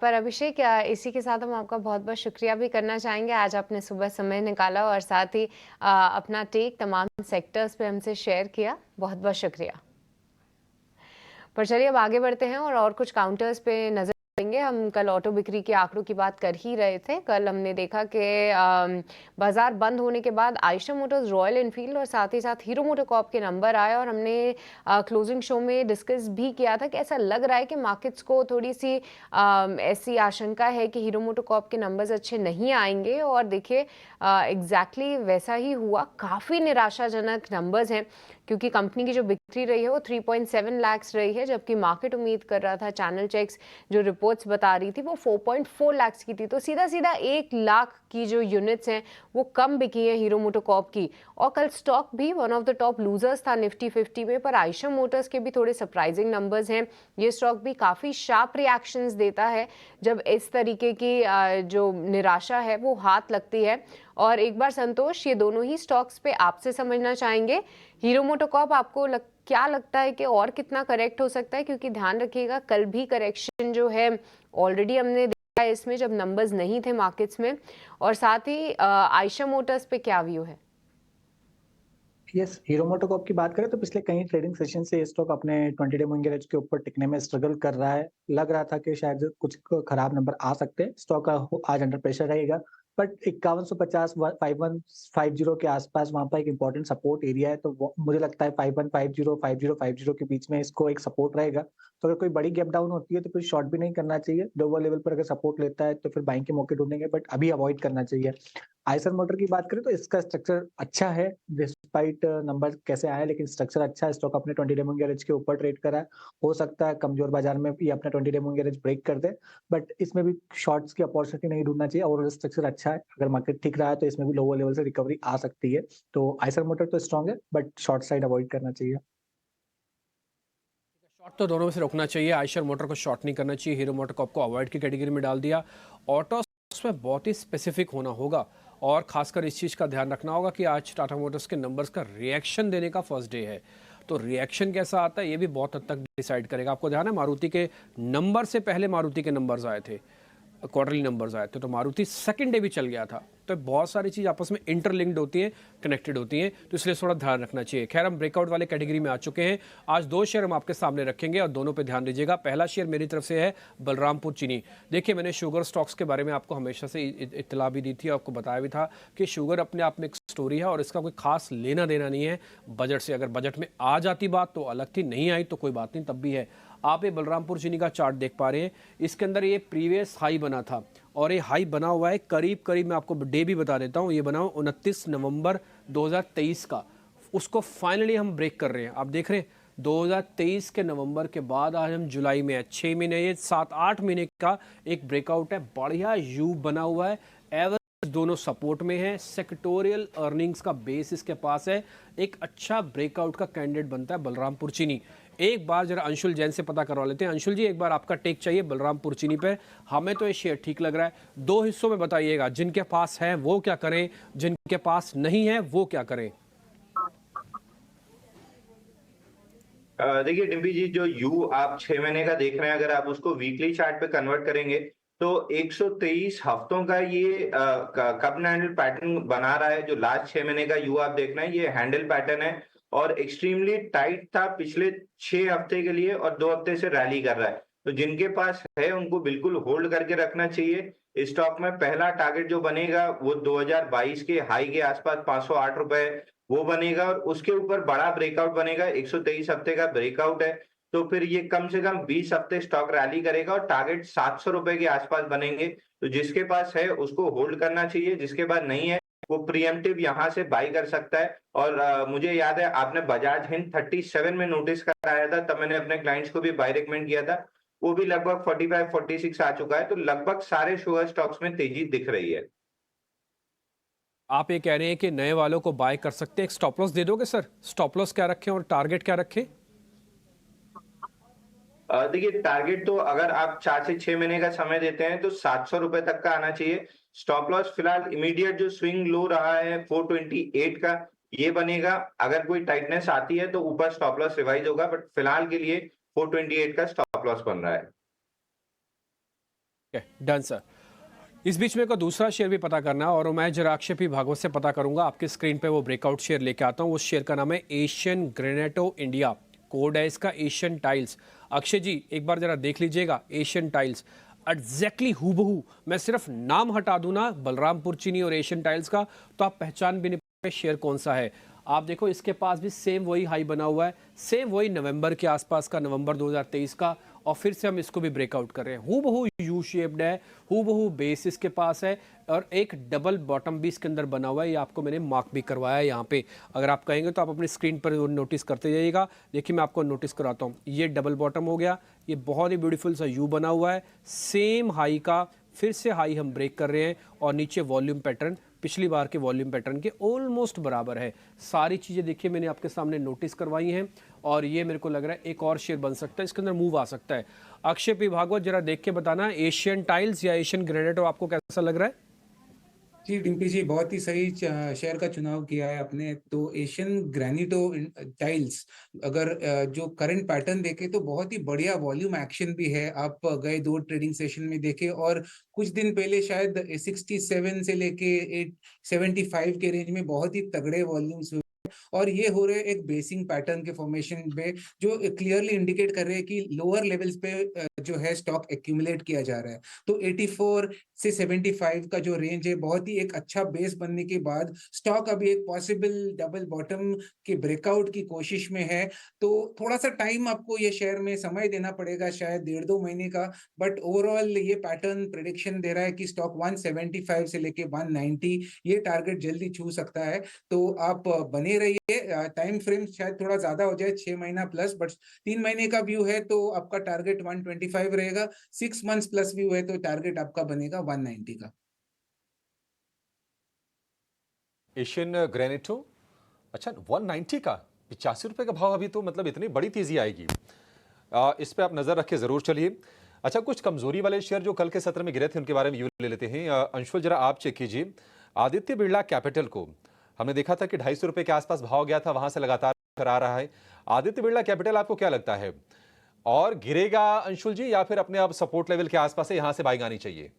पर अभिषेक, इसी के साथ हम आपका बहुत-बहुत शुक्रिया भी करना चाहेंगे। आज आपने सुबह समय निकाला और साथ ही अपना टेक तमाम सेक्टर्स पे हमसे शेयर किया। बहुत-बहुत शुक्रिया। पर चलिए अब आगे बढ़ते हैं और कुछ काउंटर्स पे नजर देंगे। हम कल ऑटो बिक्री के आंकड़ों की बात कर ही रहे थे। कल हमने देखा कि बाजार बंद होने के बाद आयशर मोटर्स, रॉयल एनफील्ड और साथ ही साथ हीरो मोटोकॉर्प के नंबर आए और हमने क्लोजिंग शो में डिस्कस भी किया था कि ऐसा लग रहा है कि मार्केट्स को थोड़ी सी ऐसी आशंका है कि हीरो मोटोकॉर्प के नंबर्स अच्छे नहीं आएंगे और देखिए एग्जैक्टली वैसा ही हुआ। काफ़ी निराशाजनक नंबर्स हैं क्योंकि कंपनी की जो बिक्री रही है वो 3.7 लाख रही है, जबकि मार्केट उम्मीद कर रहा था, चैनल चेक्स जो रिपोर्ट्स बता रही थी वो 4.4 लाख की थी। तो सीधा सीधा 1 लाख की जो यूनिट्स हैं वो कम बिकी है हीरो मोटोकॉर्प की। और कल स्टॉक भी one of the top losers था निफ्टी 50 में, पर आयशर मोटर्स के भी थोड़े सरप्राइजिंग नंबर्स हैं। ये स्टॉक भी काफ़ी शार्प रिएक्शंस देता है जब इस तरीके की जो निराशा है वो हाथ लगती है। और एक बार संतोष, ये दोनों ही स्टॉक्स पे आपसे समझना चाहेंगे। हीरो मोटोकॉर्प आपको क्या लगता है कि और कितना करेक्ट हो सकता है? क्योंकि ध्यान रखिएगा कल भी करेक्शन जो है ऑलरेडी हमने देखा है इसमें जब नंबर्स नहीं थे मार्केट्स में। और साथ ही आयशर मोटर्स पे क्या व्यू है? यस, हीरो मोटोकॉर्प की बात करें तो पिछले कई ट्रेडिंग सेशन से ये स्टॉक अपने 20 डे मूविंग एवरेज के ऊपर टिकने में स्ट्रगल कर रहा है। लग रहा था कि शायद कुछ खराब नंबर आ सकते हैं। स्टॉक आज अंडर प्रेशर रहेगा, बट 5150 5150 के आसपास वहां पर एक इंपॉर्टेंट सपोर्ट एरिया है। तो मुझे लगता है 5150 5050 के बीच में इसको एक सपोर्ट रहेगा। तो अगर कोई बड़ी गैप डाउन होती है तो फिर शॉर्ट भी नहीं करना चाहिए। लोअर लेवल पर अगर सपोर्ट लेता है तो फिर बाइंग के मौके ढूंढेंगे, बट अभी अवॉइड करना चाहिए। आयशर मोटर की बात करें तो इसका स्ट्रक्चर अच्छा है, डिस्पाइट नंबर कैसे आए, लेकिन स्ट्रक्चर अच्छा है। स्टॉक अपने 20 डे मूविंग एवरेज के ऊपर ट्रेड करा है। हो सकता है कमजोर बाजार में भी अपना 20 डे मूविंग एवरेज ब्रेक कर दे, बट इसमें भी शॉर्ट्स की अपॉर्चुनिटी नहीं ढूंढना चाहिए। ओवरऑल स्ट्रक्चर अच्छा है, अगर मार्केट ठीक रहा है तो इसमें भी लोअर लेवल से रिकवरी आ सकती है। तो आयशर मोटर तो स्ट्रॉन्ग है, बट शॉर्ट साइड अवॉइड करना चाहिए। शॉर्ट तो दोनों में से रोकना चाहिए। आयशर मोटर को शॉर्ट नहीं करना चाहिए, हीरो मोटोकॉर्प को अवॉइड की कैटेगरी में डाल दिया। ऑटोस में बहुत ही स्पेसिफिक होना होगा और खासकर इस चीज़ का ध्यान रखना होगा कि आज टाटा मोटर्स के नंबर्स का रिएक्शन देने का फर्स्ट डे है। तो रिएक्शन कैसा आता है ये भी बहुत हद तक डिसाइड करेगा। आपको ध्यान है मारुति के नंबर से पहले मारुति के नंबर्स आए थे, क्वार्टरली नंबर्स आए थे, तो मारुति सेकंड डे भी चल गया था। तो बहुत सारी चीज़ आपस में इंटरलिंक्ड होती हैं, कनेक्टेड होती हैं, तो इसलिए थोड़ा ध्यान रखना चाहिए। खैर, हम ब्रेकआउट वाले कैटेगरी में आ चुके हैं। आज 2 शेयर हम आपके सामने रखेंगे और दोनों पे ध्यान दीजिएगा। पहला शेयर मेरी तरफ से है बलरामपुर चीनी। देखिए, मैंने शुगर स्टॉक्स के बारे में आपको हमेशा से इत्तला भी दी थी, आपको बताया भी था कि शुगर अपने आप में एक स्टोरी है और इसका कोई खास लेना देना नहीं है बजट से। अगर बजट में आ जाती बात तो अलग थी, नहीं आई तो कोई बात नहीं, तब भी है। आप ये बलरामपुर चीनी का चार्ट देख पा रहे हैं, इसके अंदर ये प्रीवियस हाई बना था और ये हाई बना हुआ है करीब करीब, मैं आपको डे भी बता देता हूँ, ये बना हुआ 29 नवंबर 2023 का। उसको फाइनली हम ब्रेक कर रहे हैं। आप देख रहे हैं 2023 के नवंबर के बाद आज हम जुलाई में है। 6 महीने, ये 7-8 महीने का एक ब्रेकआउट है। बढ़िया यू बना हुआ है, एवरेज दोनों सपोर्ट में है, सेक्टोरियल अर्निंग्स का बेस इसके पास है। एक अच्छा ब्रेकआउट का कैंडिडेट बनता है बलरामपुर चीनी। एक बार जरा अंशुल जैन से पता करवा लेते हैं। अंशुल जी, एक बार आपका टेक चाहिए बलरामपुर चीनी पे। हमें तो ये शेयर ठीक लग रहा है। 2 हिस्सों में बताइएगा, जिनके पास है वो क्या करें, जिनके पास नहीं है वो क्या करें। देखिए डिम्पी जी, जो यू आप 6 महीने का देख रहे हैं, अगर आप उसको वीकली चार्ट पे कन्वर्ट करेंगे तो 123 हफ्तों का ये कप हैंडल पैटर्न बना रहा है। जो लास्ट 6 महीने का यू आप देख रहे हैं, ये हैंडल पैटर्न है और एक्सट्रीमली टाइट था पिछले 6 हफ्ते के लिए और 2 हफ्ते से रैली कर रहा है। तो जिनके पास है उनको बिल्कुल होल्ड करके रखना चाहिए। स्टॉक में पहला टारगेट जो बनेगा वो 2022 के हाई के आसपास 508 रुपए वो बनेगा और उसके ऊपर बड़ा ब्रेकआउट बनेगा। 123 हफ्ते का ब्रेकआउट है, तो फिर ये कम से कम 20 हफ्ते स्टॉक रैली करेगा और टारगेट 700 रुपए के आसपास बनेंगे। तो जिसके पास है उसको होल्ड करना चाहिए, जिसके पास नहीं है वो प्रीएम्प्टिव यहाँ से बाई कर सकता है। और मुझे याद है आपने बजाज हिंद 37 में नोटिस कराया था, तब मैंने अपने क्लाइंट्स को भी बाई रिकमेंड किया था। वो भी लगभग 45-46 आ चुका है। तो लगभग सारे शुगर स्टॉक्स में तेजी दिख रही है। आप ये कह रहे हैं कि नए वालों को बाय कर सकते हैं। एक स्टॉप लॉस दे दोगे सर? स्टॉप लॉस क्या रखें और टारगेट क्या रखें? देखिए, टारगेट तो अगर आप 4 से 6 महीने का समय देते हैं तो 700 रुपए तक का आना चाहिए। स्टॉप लॉस फिलहाल इमीडिएट जो स्विंग लो रहा है 428 का, ये बनेगा। अगर कोई टाइटनेस आती है तो ऊपर स्टॉप लॉस रिवाइज होगा, बट फिलहाल के लिए 428 का स्टॉप लॉस बन रहा है। Done sir. इस बीच में को दूसरा शेयर भी पता करना है और मैं जरा अक्षय पी भागवत से पता करूंगा। आपके स्क्रीन पे वो ब्रेकआउट शेयर लेके आता हूं। उस शेयर का नाम है एशियन ग्रेनेटो इंडिया, कोड है इसका एशियन टाइल्स। अक्षय जी एक बार जरा देख लीजिएगा, एशियन टाइल्स एग्जैक्टली हूबहू। मैं सिर्फ नाम हटा दूं ना बलरामपुर चीनी और एशियन टाइल्स का, तो आप पहचान भी नहीं पाएंगे शेयर कौन सा है। आप देखो इसके पास भी सेम वही हाई बना हुआ है, सेम वही नवंबर के आसपास का, नवंबर 2023 का, और फिर से हम इसको भी ब्रेकआउट कर रहे हैं। हूबहू यू शेप्ड है, हूबहू बेस इसके पास है और एक डबल बॉटम भी इसके अंदर बना हुआ है। ये आपको मैंने मार्क भी करवाया है यहाँ पे। अगर आप कहेंगे तो आप अपनी स्क्रीन पर नोटिस करते जाइएगा। देखिए मैं आपको नोटिस कराता हूँ, ये डबल बॉटम हो गया, ये बहुत ही ब्यूटीफुल सा यू बना हुआ है, सेम हाई का फिर से हाई हम ब्रेक कर रहे हैं और नीचे वॉल्यूम पैटर्न पिछली बार के वॉल्यूम पैटर्न के ऑलमोस्ट बराबर है। सारी चीज़ें देखिए मैंने आपके सामने नोटिस करवाई हैं और ये मेरे को लग रहा है एक और शेयर बन सकता है, इसके अंदर मूव आ सकता है। अक्षय पी भागवत जरा देख के बताना, एशियन टाइल्स या एशियन ग्रेनेटो आपको कैसा लग रहा है? जी डिम्पी जी, बहुत ही सही शेयर का चुनाव किया है आपने। तो एशियन ग्रेनिटो टाइल्स अगर जो करंट पैटर्न देखे तो बहुत ही बढ़िया वॉल्यूम एक्शन भी है। आप गए 2 ट्रेडिंग सेशन में देखे और कुछ दिन पहले शायद 67 से लेके 75 के रेंज में बहुत ही तगड़े वॉल्यूम्स, और ये हो रहे एक बेसिंग पैटर्न के फॉर्मेशन पे जो क्लियरली इंडिकेट कर रहे हैं कि लोअर लेवल्स पे जो है स्टॉक एक्यूमुलेट किया जा रहा है। तो 84 से 75 का जो रेंज है बहुत ही एक अच्छा बेस बनने के बाद स्टॉक अभी एक पॉसिबल डबल बॉटम के ब्रेकआउट की कोशिश में है। तो थोड़ा सा टाइम आपको ये शेयर में समय देना पड़ेगा, शायद 1.5-2 महीने का, बट ओवरऑल ये पैटर्न प्रेडिक्शन दे रहा है कि स्टॉक 175 से लेके 190 ये टारगेट जल्दी छू सकता है। तो आप बने रहिए। टाइम फ्रेम शायद थोड़ा ज्यादा हो जाए, 6 महीना प्लस, बट 3 महीने का व्यू है तो आपका टारगेट 125 रहेगा। 6 मंथ्स प्लस व्यू है तो टारगेट आपका बनेगा 190 का। एशियन ग्रेनेटो, अच्छा 190 का, 85 रुपए का भाव अभी, तो मतलब इतनी बड़ी तेजी आएगी। इस पे आप नजर रख के जरूर चलिए। अच्छा, कुछ कमजोरी वाले शेयर जो कल के सत्र में गिरे थे उनके बारे में ले लेते हैं। अंशुल जरा आप चेक कीजिए, आदित्य बिरला कैपिटल को हमने देखा था कि 250 रुपए के आसपास भाव गया था, वहां से लगातार आ रहा है। आदित्य बिरला कैपिटल आपको क्या लगता है, और गिरेगा अंशुल जी, या फिर अपने आप सपोर्ट लेवल के आसपास है, यहां से बाइंग आनी चाहिए?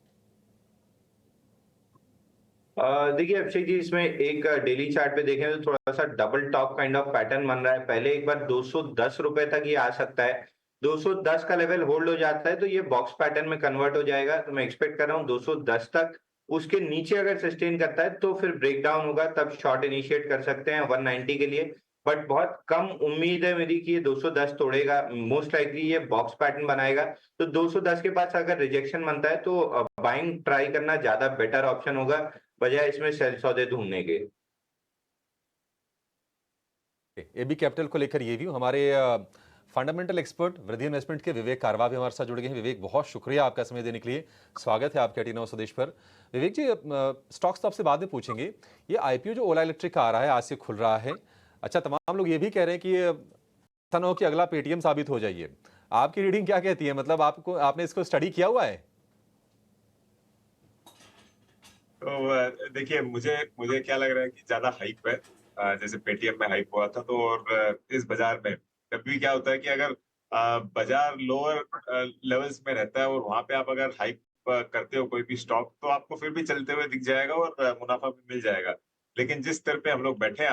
देखिए अभिषेक जी, इसमें एक डेली चार्ट पे देखें तो थोड़ा सा double top kind of pattern बन रहा है। पहले एक बार 210 रुपए तक ये आ सकता है, 210 का लेवल होल्ड हो जाता है तो ये बॉक्स पैटर्न में कन्वर्ट हो जाएगा। तो मैं एक्सपेक्ट कर रहा हूँ 210 तक। उसके नीचे अगर सस्टेन करता है तो फिर ब्रेक डाउन होगा, तब शॉर्ट इनिशिएट कर सकते हैं 190 के लिए। बट बहुत कम उम्मीद है मेरी कि ये 210 तोड़ेगा। मोस्ट लाइकली ये बॉक्स पैटर्न बनाएगा। तो 210 के पास अगर रिजेक्शन बनता है तो बाइंग ट्राई करना ज्यादा बेटर ऑप्शन होगा, बजाय इसमें सेल सौदे ढूंढने के। एबी कैपिटल को लेकर ये व्यू हमारे फंडामेंटल एक्सपर्ट वृद्धि इन्वेस्टमेंट के विवेक कारवा भी हमारे साथ जुड़ गए हैं। विवेक, बहुत शुक्रिया आपका समय देने के लिए, स्वागत है आपके टी9 स्वदेश पर। विवेक जी, स्टॉक्स तो आपसे बाद में पूछेंगे, ये आईपीओ जो ओला इलेक्ट्रिक का आ रहा है, आज से खुल रहा है, अच्छा तमाम लोग ये भी कह रहे हैं कि ऐसा ना हो कि अगला पेटीएम साबित हो जाइए, आपकी रीडिंग क्या कहती है, मतलब आपने इसको स्टडी किया हुआ है? तो देखिए, मुझे क्या लग रहा है कि ज्यादा हाइप है, जैसे पेटीएम में हाइप हुआ था। तो और इस बाजार में कभी क्या होता है कि अगर बाजार लोअर लेवल्स में रहता है और वहां पे आप अगर हाइप करते हो कोई भी स्टॉक, तो आपको फिर भी चलते हुए दिख जाएगा और मुनाफा भी मिल जाएगा। लेकिन जिस स्तर पे हम लोग बैठे हैं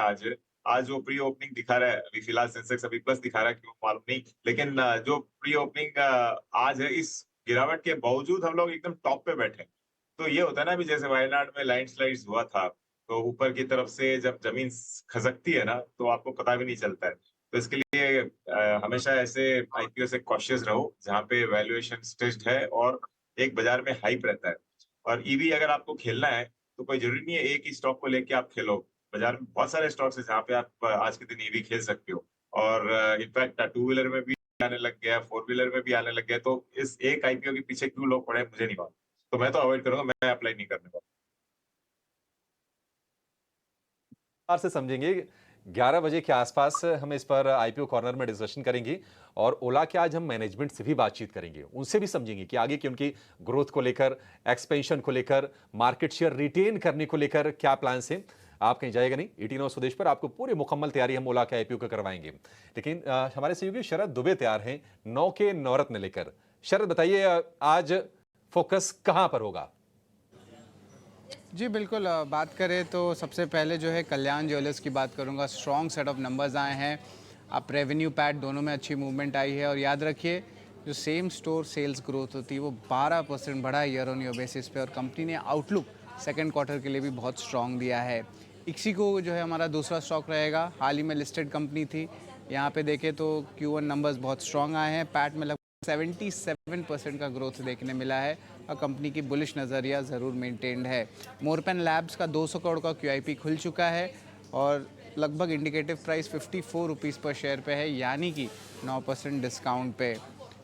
आज वो प्री ओपनिंग दिखा रहा है, अभी फिलहाल सेंसेक्स अभी प्लस दिखा रहा है, क्यों मालूम नहीं, लेकिन जो प्री ओपनिंग आज है, इस गिरावट के बावजूद हम लोग एकदम टॉप पे बैठे हैं। तो ये होता है ना, अभी जैसे वायनाड में लैंडस्लाइड्स हुआ था, तो ऊपर की तरफ से जब जमीन खसकती है ना, तो आपको पता भी नहीं चलता है। तो इसके लिए हमेशा ऐसे आईपीओ से कॉशियस रहो जहाँ पे वैल्यूएशन स्ट्रेस्ड है और एक बाजार में हाइप रहता है। और ईवी अगर आपको खेलना है तो कोई जरूरी नहीं है एक ही स्टॉक को लेके आप खेलो, बाजार में बहुत सारे स्टॉक्स है जहाँ पे आप आज के दिन ईवी खेल सकते हो। और इनफैक्ट 2 व्हीलर में भी आने लग गया, 4 व्हीलर में भी आने लग गया। तो इस एक आईपीओ के पीछे क्यों लोग पड़े, मुझे नहीं मालूम। तो मैं तो अवॉइड करूंगा, मैं अप्लाई नहीं करने वाला। से समझेंगे 11 बजे के आसपास हम इस पर आईपीओ कॉर्नर में डिस्कशन करेंगे और ओला के आज हम मैनेजमेंट से भी बातचीत करेंगे, उनसे भी समझेंगे कि आगे की उनकी ग्रोथ को लेकर, एक्सपेंशन को लेकर, मार्केट शेयर रिटेन करने को लेकर क्या प्लान्स हैं। आप कहीं जाएगा नहीं, 18 और स्वदेश पर आपको पूरी मुकम्मल तैयारी हम ओला के आईपीओ का करवाएंगे। लेकिन हमारे सहयोगी शरद दुबे तैयार हैं 9 के नवरत्न लेकर। शरद बताइए, आज फोकस कहां पर होगा? जी बिल्कुल, बात करें तो सबसे पहले जो है कल्याण ज्वेलर्स की बात करूंगा। स्ट्रॉन्ग सेट ऑफ नंबर्स आए हैं, आप रेवेन्यू पैट दोनों में अच्छी मूवमेंट आई है। और याद रखिए, जो सेम स्टोर सेल्स ग्रोथ होती है वो 12% बढ़ा है ईयर ऑन ईयर बेसिस पे। और कंपनी ने आउटलुक सेकंड क्वार्टर के लिए भी बहुत स्ट्रॉन्ग दिया है। इक्सिको जो है हमारा दूसरा स्टॉक रहेगा, हाल ही में लिस्टेड कंपनी थी। यहाँ पे देखें तो Q1 नंबर्स बहुत स्ट्रॉन्ग आए हैं, पैट में लगभग 77% का ग्रोथ देखने मिला है और कंपनी की बुलिश नज़रिया ज़रूर मेंटेन्ड है। मोरपेन लैब्स का 200 करोड़ का QIP खुल चुका है और लगभग इंडिकेटिव प्राइस 54 रुपीज़ पर शेयर पे है, यानी कि 9% डिस्काउंट पे।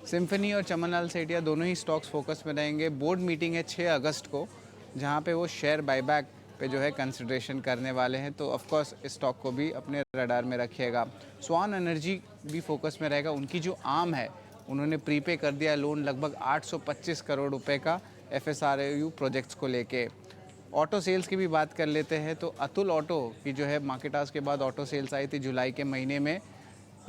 सिम्फनी और चमनलाल सेठिया दोनों ही स्टॉक्स फोकस में रहेंगे। बोर्ड मीटिंग है 6 अगस्त को, जहां पे वो शेयर बायबैक पे जो है कंसिडरेशन करने वाले हैं, तो ऑफ कोर्स इस स्टॉक को भी अपने रडार में रखिएगा। स्वान एनर्जी भी फोकस में रहेगा। उनकी जो आर्म है, उन्होंने प्रीपे कर दिया लोन लगभग 825 करोड़ रुपए का FSRU प्रोजेक्ट्स को लेके। ऑटो सेल्स की भी बात कर लेते हैं तो अतुल ऑटो की जो है मार्केट आज के बाद ऑटो सेल्स आई थी जुलाई के महीने में।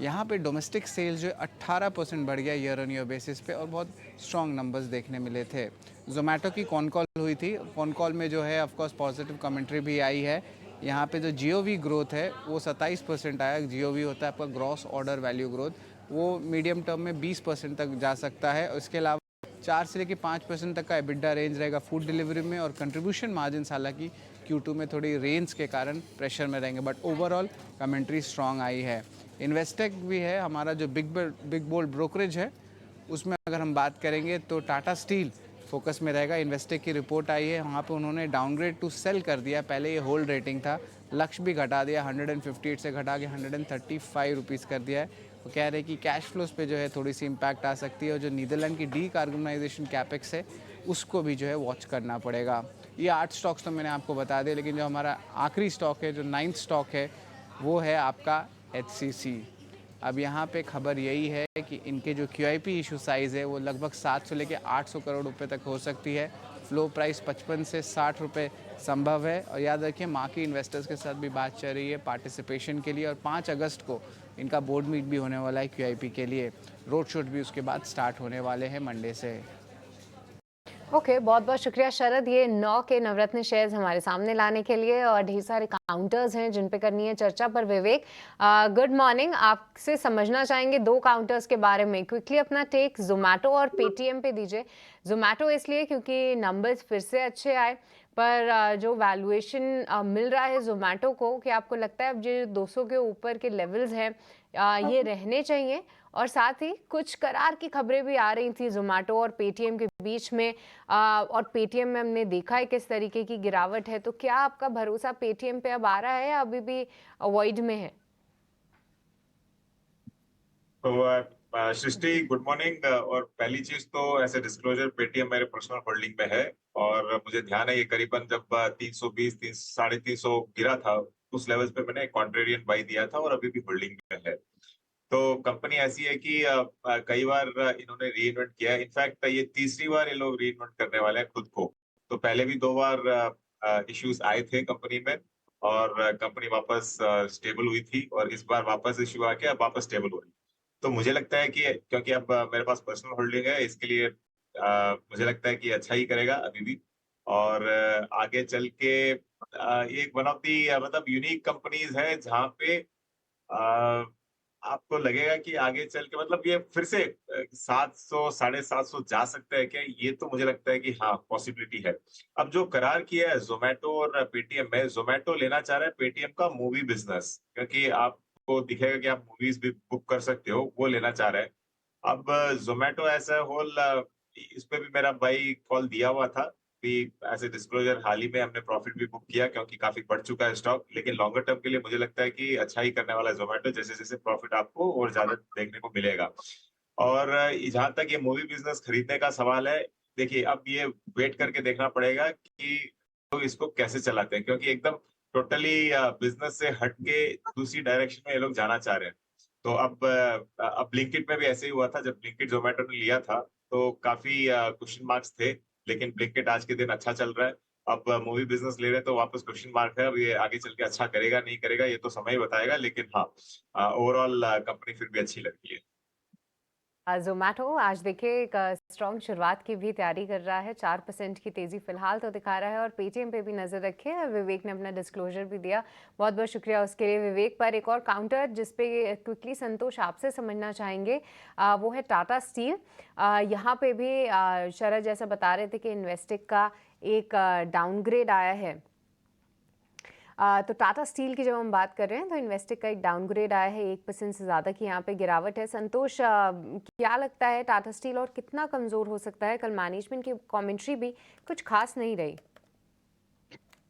यहाँ पे डोमेस्टिक सेल्स जो 18% बढ़ गया ईयर ऑन ईयर बेसिस पे और बहुत स्ट्रॉन्ग नंबर्स देखने मिले थे। जोमेटो की कॉन कॉल हुई थी, कॉन कॉल में जो है ऑफकोर्स पॉजिटिव कमेंट्री भी आई है। यहाँ पे जो GOV ग्रोथ है वो 27% आया। GOV होता है आपका ग्रॉस ऑर्डर वैल्यू ग्रोथ, वो मीडियम टर्म में 20% तक जा सकता है। इसके अलावा 4 से लेकर 5% तक का EBITDA रेंज रहेगा फूड डिलीवरी में। और कंट्रीब्यूशन मार्जिन हालांकि Q2 में थोड़ी रेंज के कारण प्रेशर में रहेंगे, but overall commentary strong I है। इन्वेस्टेक भी है हमारा जो बिग बोल्ड ब्रोकरेज है, उसमें अगर हम बात करेंगे तो टाटा स्टील फोकस में रहेगा। इन्वेस्टेक की रिपोर्ट आई है, वहाँ पे उन्होंने डाउनग्रेड टू सेल कर दिया। पहले ये होल्ड रेटिंग था, लक्ष्य भी घटा दिया, 158 से घटा के 135 रुपीज़ कर दिया है। वो कह रहे हैं कि कैश फ्लोज पे जो है थोड़ी सी इम्पैक्ट आ सकती है और जो नीदरलैंड की डीकार्बनाइजेशन कैपेक्स है उसको भी जो है वॉच करना पड़ेगा। ये 8 स्टॉक्स तो मैंने आपको बता दिए, लेकिन जो हमारा आखिरी स्टॉक है, जो 9th स्टॉक है, वो है आपका HCC। अब यहाँ पे खबर यही है कि इनके जो QIP इशू साइज़ है वो लगभग 700 लेके 800 करोड़ रुपए तक हो सकती है। फ्लो प्राइस 55 से 60 रुपए संभव है। और याद रखिए, मार्की इन्वेस्टर्स के साथ भी बात चल रही है पार्टिसिपेशन के लिए। और 5 अगस्त को इनका बोर्ड मीट भी होने वाला है QIP के लिए। रोड शो भी उसके बाद स्टार्ट होने वाले हैं मंडे से। ओके, बहुत बहुत शुक्रिया शरद, ये 9 के नवरत्न शेयर्स हमारे सामने लाने के लिए। और ढेर सारे काउंटर्स हैं जिन पे करनी है चर्चा। पर विवेक, गुड मॉर्निंग, आपसे समझना चाहेंगे 2 काउंटर्स के बारे में। क्विकली अपना टेक जोमेटो और पेटीएम पे दीजिए। जोमेटो इसलिए क्योंकि नंबर्स फिर से अच्छे आए, पर जो वैल्यूएशन मिल रहा है जोमेटो को, कि आपको लगता है अब जो 200 के ऊपर के लेवल्स हैं ये रहने चाहिए? और साथ ही कुछ करार की खबरें भी आ रही थी जोमेटो और पेटीएम के बीच में, और पेटीएम में हमने देखा है किस तरीके की गिरावट है। तो क्या आपका भरोसा पेटीएम पे अब आ रहा है या अभी भी अवॉइड में है? तो सृष्टि, गुड मॉर्निंग। और पहली चीज तो ऐसे डिस्क्लोजर, पेटीएम मेरे पर्सनल होल्डिंग में है और मुझे ध्यान है ये करीबन जब 320 350 गिरा था उस लेवल पे मैंने कॉन्ट्रेरियन बाई दिया था और अभी भी होल्डिंग में है। तो कंपनी ऐसी है कि कई बार इन्होंने रीइन्वेंट किया है। इनफैक्ट ये तीसरी बार ये लोग रीइन्वेंट करने वाले हैं खुद को। तो पहले भी 2 बार इश्यूज आए थे कंपनी में और कंपनी वापस स्टेबल हुई थी और इस बार वापस इश्यू आके अब वापस स्टेबल हो रही। तो मुझे लगता है कि क्योंकि अब मेरे पास पर्सनल होल्डिंग है, इसके लिए मुझे लगता है कि अच्छा ही करेगा अभी भी। और आगे चल के एक वन ऑफ दी मतलब यूनिक कंपनीज है जहाँ पे आपको लगेगा कि आगे चल के मतलब ये फिर से 700 750 जा सकता है क्या? ये तो मुझे लगता है कि हाँ, पॉसिबिलिटी है। अब जो करार किया है जोमेटो और पेटीएम में, जोमेटो लेना चाह रहा है पेटीएम का मूवी बिजनेस, क्योंकि आपको दिखेगा कि आप मूवीज भी बुक कर सकते हो, वो लेना चाह रहा है। अब जोमेटो एज ए होल, इस पे भी मेरा भाई कॉल दिया हुआ था भी। एज ए डिस्क्लोजर, हाल ही में हमने प्रॉफिट भी बुक किया क्योंकि काफी बढ़ चुका है स्टॉक। लेकिन लॉन्गर टर्म के लिए मुझे लगता है कि अच्छा ही करने वाला है जोमेटो, जैसे जैसे प्रॉफिट आपको और ज्यादा देखने को मिलेगा। और जहां तक ये मूवी बिजनेस खरीदने का सवाल है, देखिए अब ये वेट करके देखना पड़ेगा कि लोग इसको कैसे चलाते हैं, क्योंकि एकदम टोटली बिजनेस से हट के दूसरी डायरेक्शन में ये लोग जाना चाह रहे हैं। तो अब ब्लिंकिट में भी ऐसे ही हुआ था। जब ब्लिंकिट जोमेटो ने लिया था तो काफी क्वेश्चन मार्क्स थे, लेकिन ब्लिंकिट आज के दिन अच्छा चल रहा है। अब मूवी बिजनेस ले रहे हैं तो वापस क्वेश्चन मार्क है। अब ये आगे चल के अच्छा करेगा नहीं करेगा ये तो समय ही बताएगा, लेकिन हाँ ओवरऑल कंपनी फिर भी अच्छी लगती है। जोमैटो आज देखिए एक स्ट्रॉन्ग शुरुआत की भी तैयारी कर रहा है, 4% की तेजी फिलहाल तो दिखा रहा है। और पेटीएम पे भी नजर रखे, विवेक ने अपना डिस्क्लोजर भी दिया, बहुत बहुत शुक्रिया उसके लिए विवेक। पर एक और काउंटर जिसपे क्विकली संतोष आपसे समझना चाहेंगे वो है टाटा स्टील। यहाँ पे भी शरद जैसा बता रहे थे कि इन्वेस्टिक का एक डाउनग्रेड आया है। तो टाटा स्टील की जब हम बात कर रहे हैं तो इन्वेस्टिक का एक डाउनग्रेड आया है, 1% से ज़्यादा की यहाँ पे गिरावट है। संतोष, क्या लगता है टाटा स्टील और कितना कमज़ोर हो सकता है? कल मैनेजमेंट की कमेंट्री भी कुछ खास नहीं रही।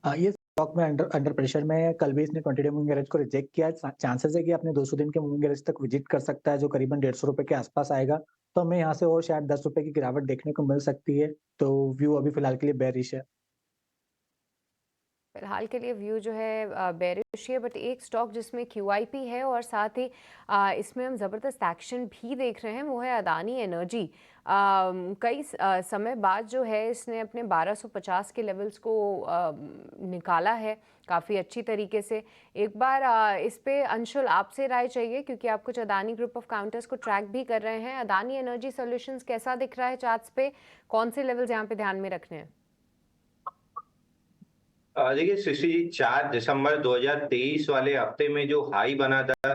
ये स्टॉक में अंडर प्रेशर में है। कल भी इसने 20-डे मूविंग एवरेज को रिजेक्ट किया। चांसेस है कि अपने 200 दिन के मूविंग एवरेज तक विजिट कर सकता है, जो करीबन 150 रुपए के आसपास आएगा। तो हमें यहाँ से और शायद 10 रुपए की गिरावट देखने को मिल सकती है। तो व्यू अभी फिलहाल के लिए बेरिश है। फिलहाल के लिए व्यू जो है बेरिश है, बट एक स्टॉक जिसमें QIP है और साथ ही इसमें हम ज़बरदस्त एक्शन भी देख रहे हैं वो है अदानी एनर्जी। कई समय बाद जो है इसने अपने 1250 के लेवल्स को निकाला है काफ़ी अच्छी तरीके से। एक बार इस पे अंशुल आपसे राय चाहिए, क्योंकि आप कुछ अदानी ग्रुप ऑफ काउंटर्स को ट्रैक भी कर रहे हैं। अदानी एनर्जी सॉल्यूशंस कैसा दिख रहा है चार्ट्स पे? कौन से लेवल्स यहाँ पे ध्यान में रखने हैं? देखिए शशि जी, 4 दिसंबर 2023 वाले हफ्ते में जो हाई बना था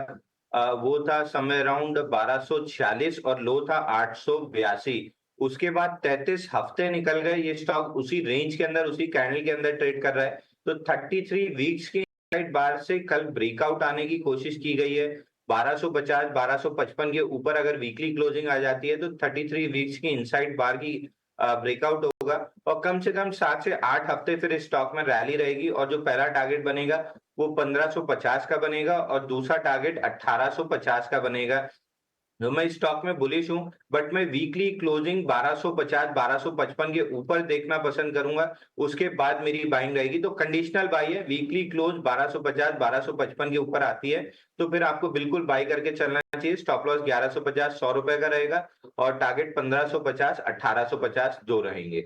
वो था समय अराउंड 1246 और लो था 882। उसके बाद 33 हफ्ते निकल गए, ये स्टॉक उसी रेंज के अंदर उसी कैंडल के अंदर ट्रेड कर रहा है। तो 33 वीक्स की इनसाइड बार से कल ब्रेकआउट आने की कोशिश की गई है। 1250 1255 के ऊपर अगर वीकली क्लोजिंग आ जाती है तो 33 वीक्स की इनसाइड बार की ब्रेकआउट होगा और कम से कम 7 से 8 हफ्ते फिर इस स्टॉक में रैली रहेगी। और जो पहला टारगेट बनेगा वो 1550 का बनेगा और दूसरा टारगेट 1850 का बनेगा। तो मैं इस स्टॉक में बुलिश हूं, बट मैं वीकली क्लोजिंग 1250 1255 के ऊपर देखना पसंद करूंगा, उसके बाद मेरी बाइंग रहेगी। तो कंडीशनल बाई है, वीकली क्लोज 1250 1255 के ऊपर आती है तो फिर आपको बिल्कुल बाई करके चलना चाहिए। स्टॉप लॉस 1150 100 रुपए का रहेगा और टारगेट 1550 1850 दो रहेंगे।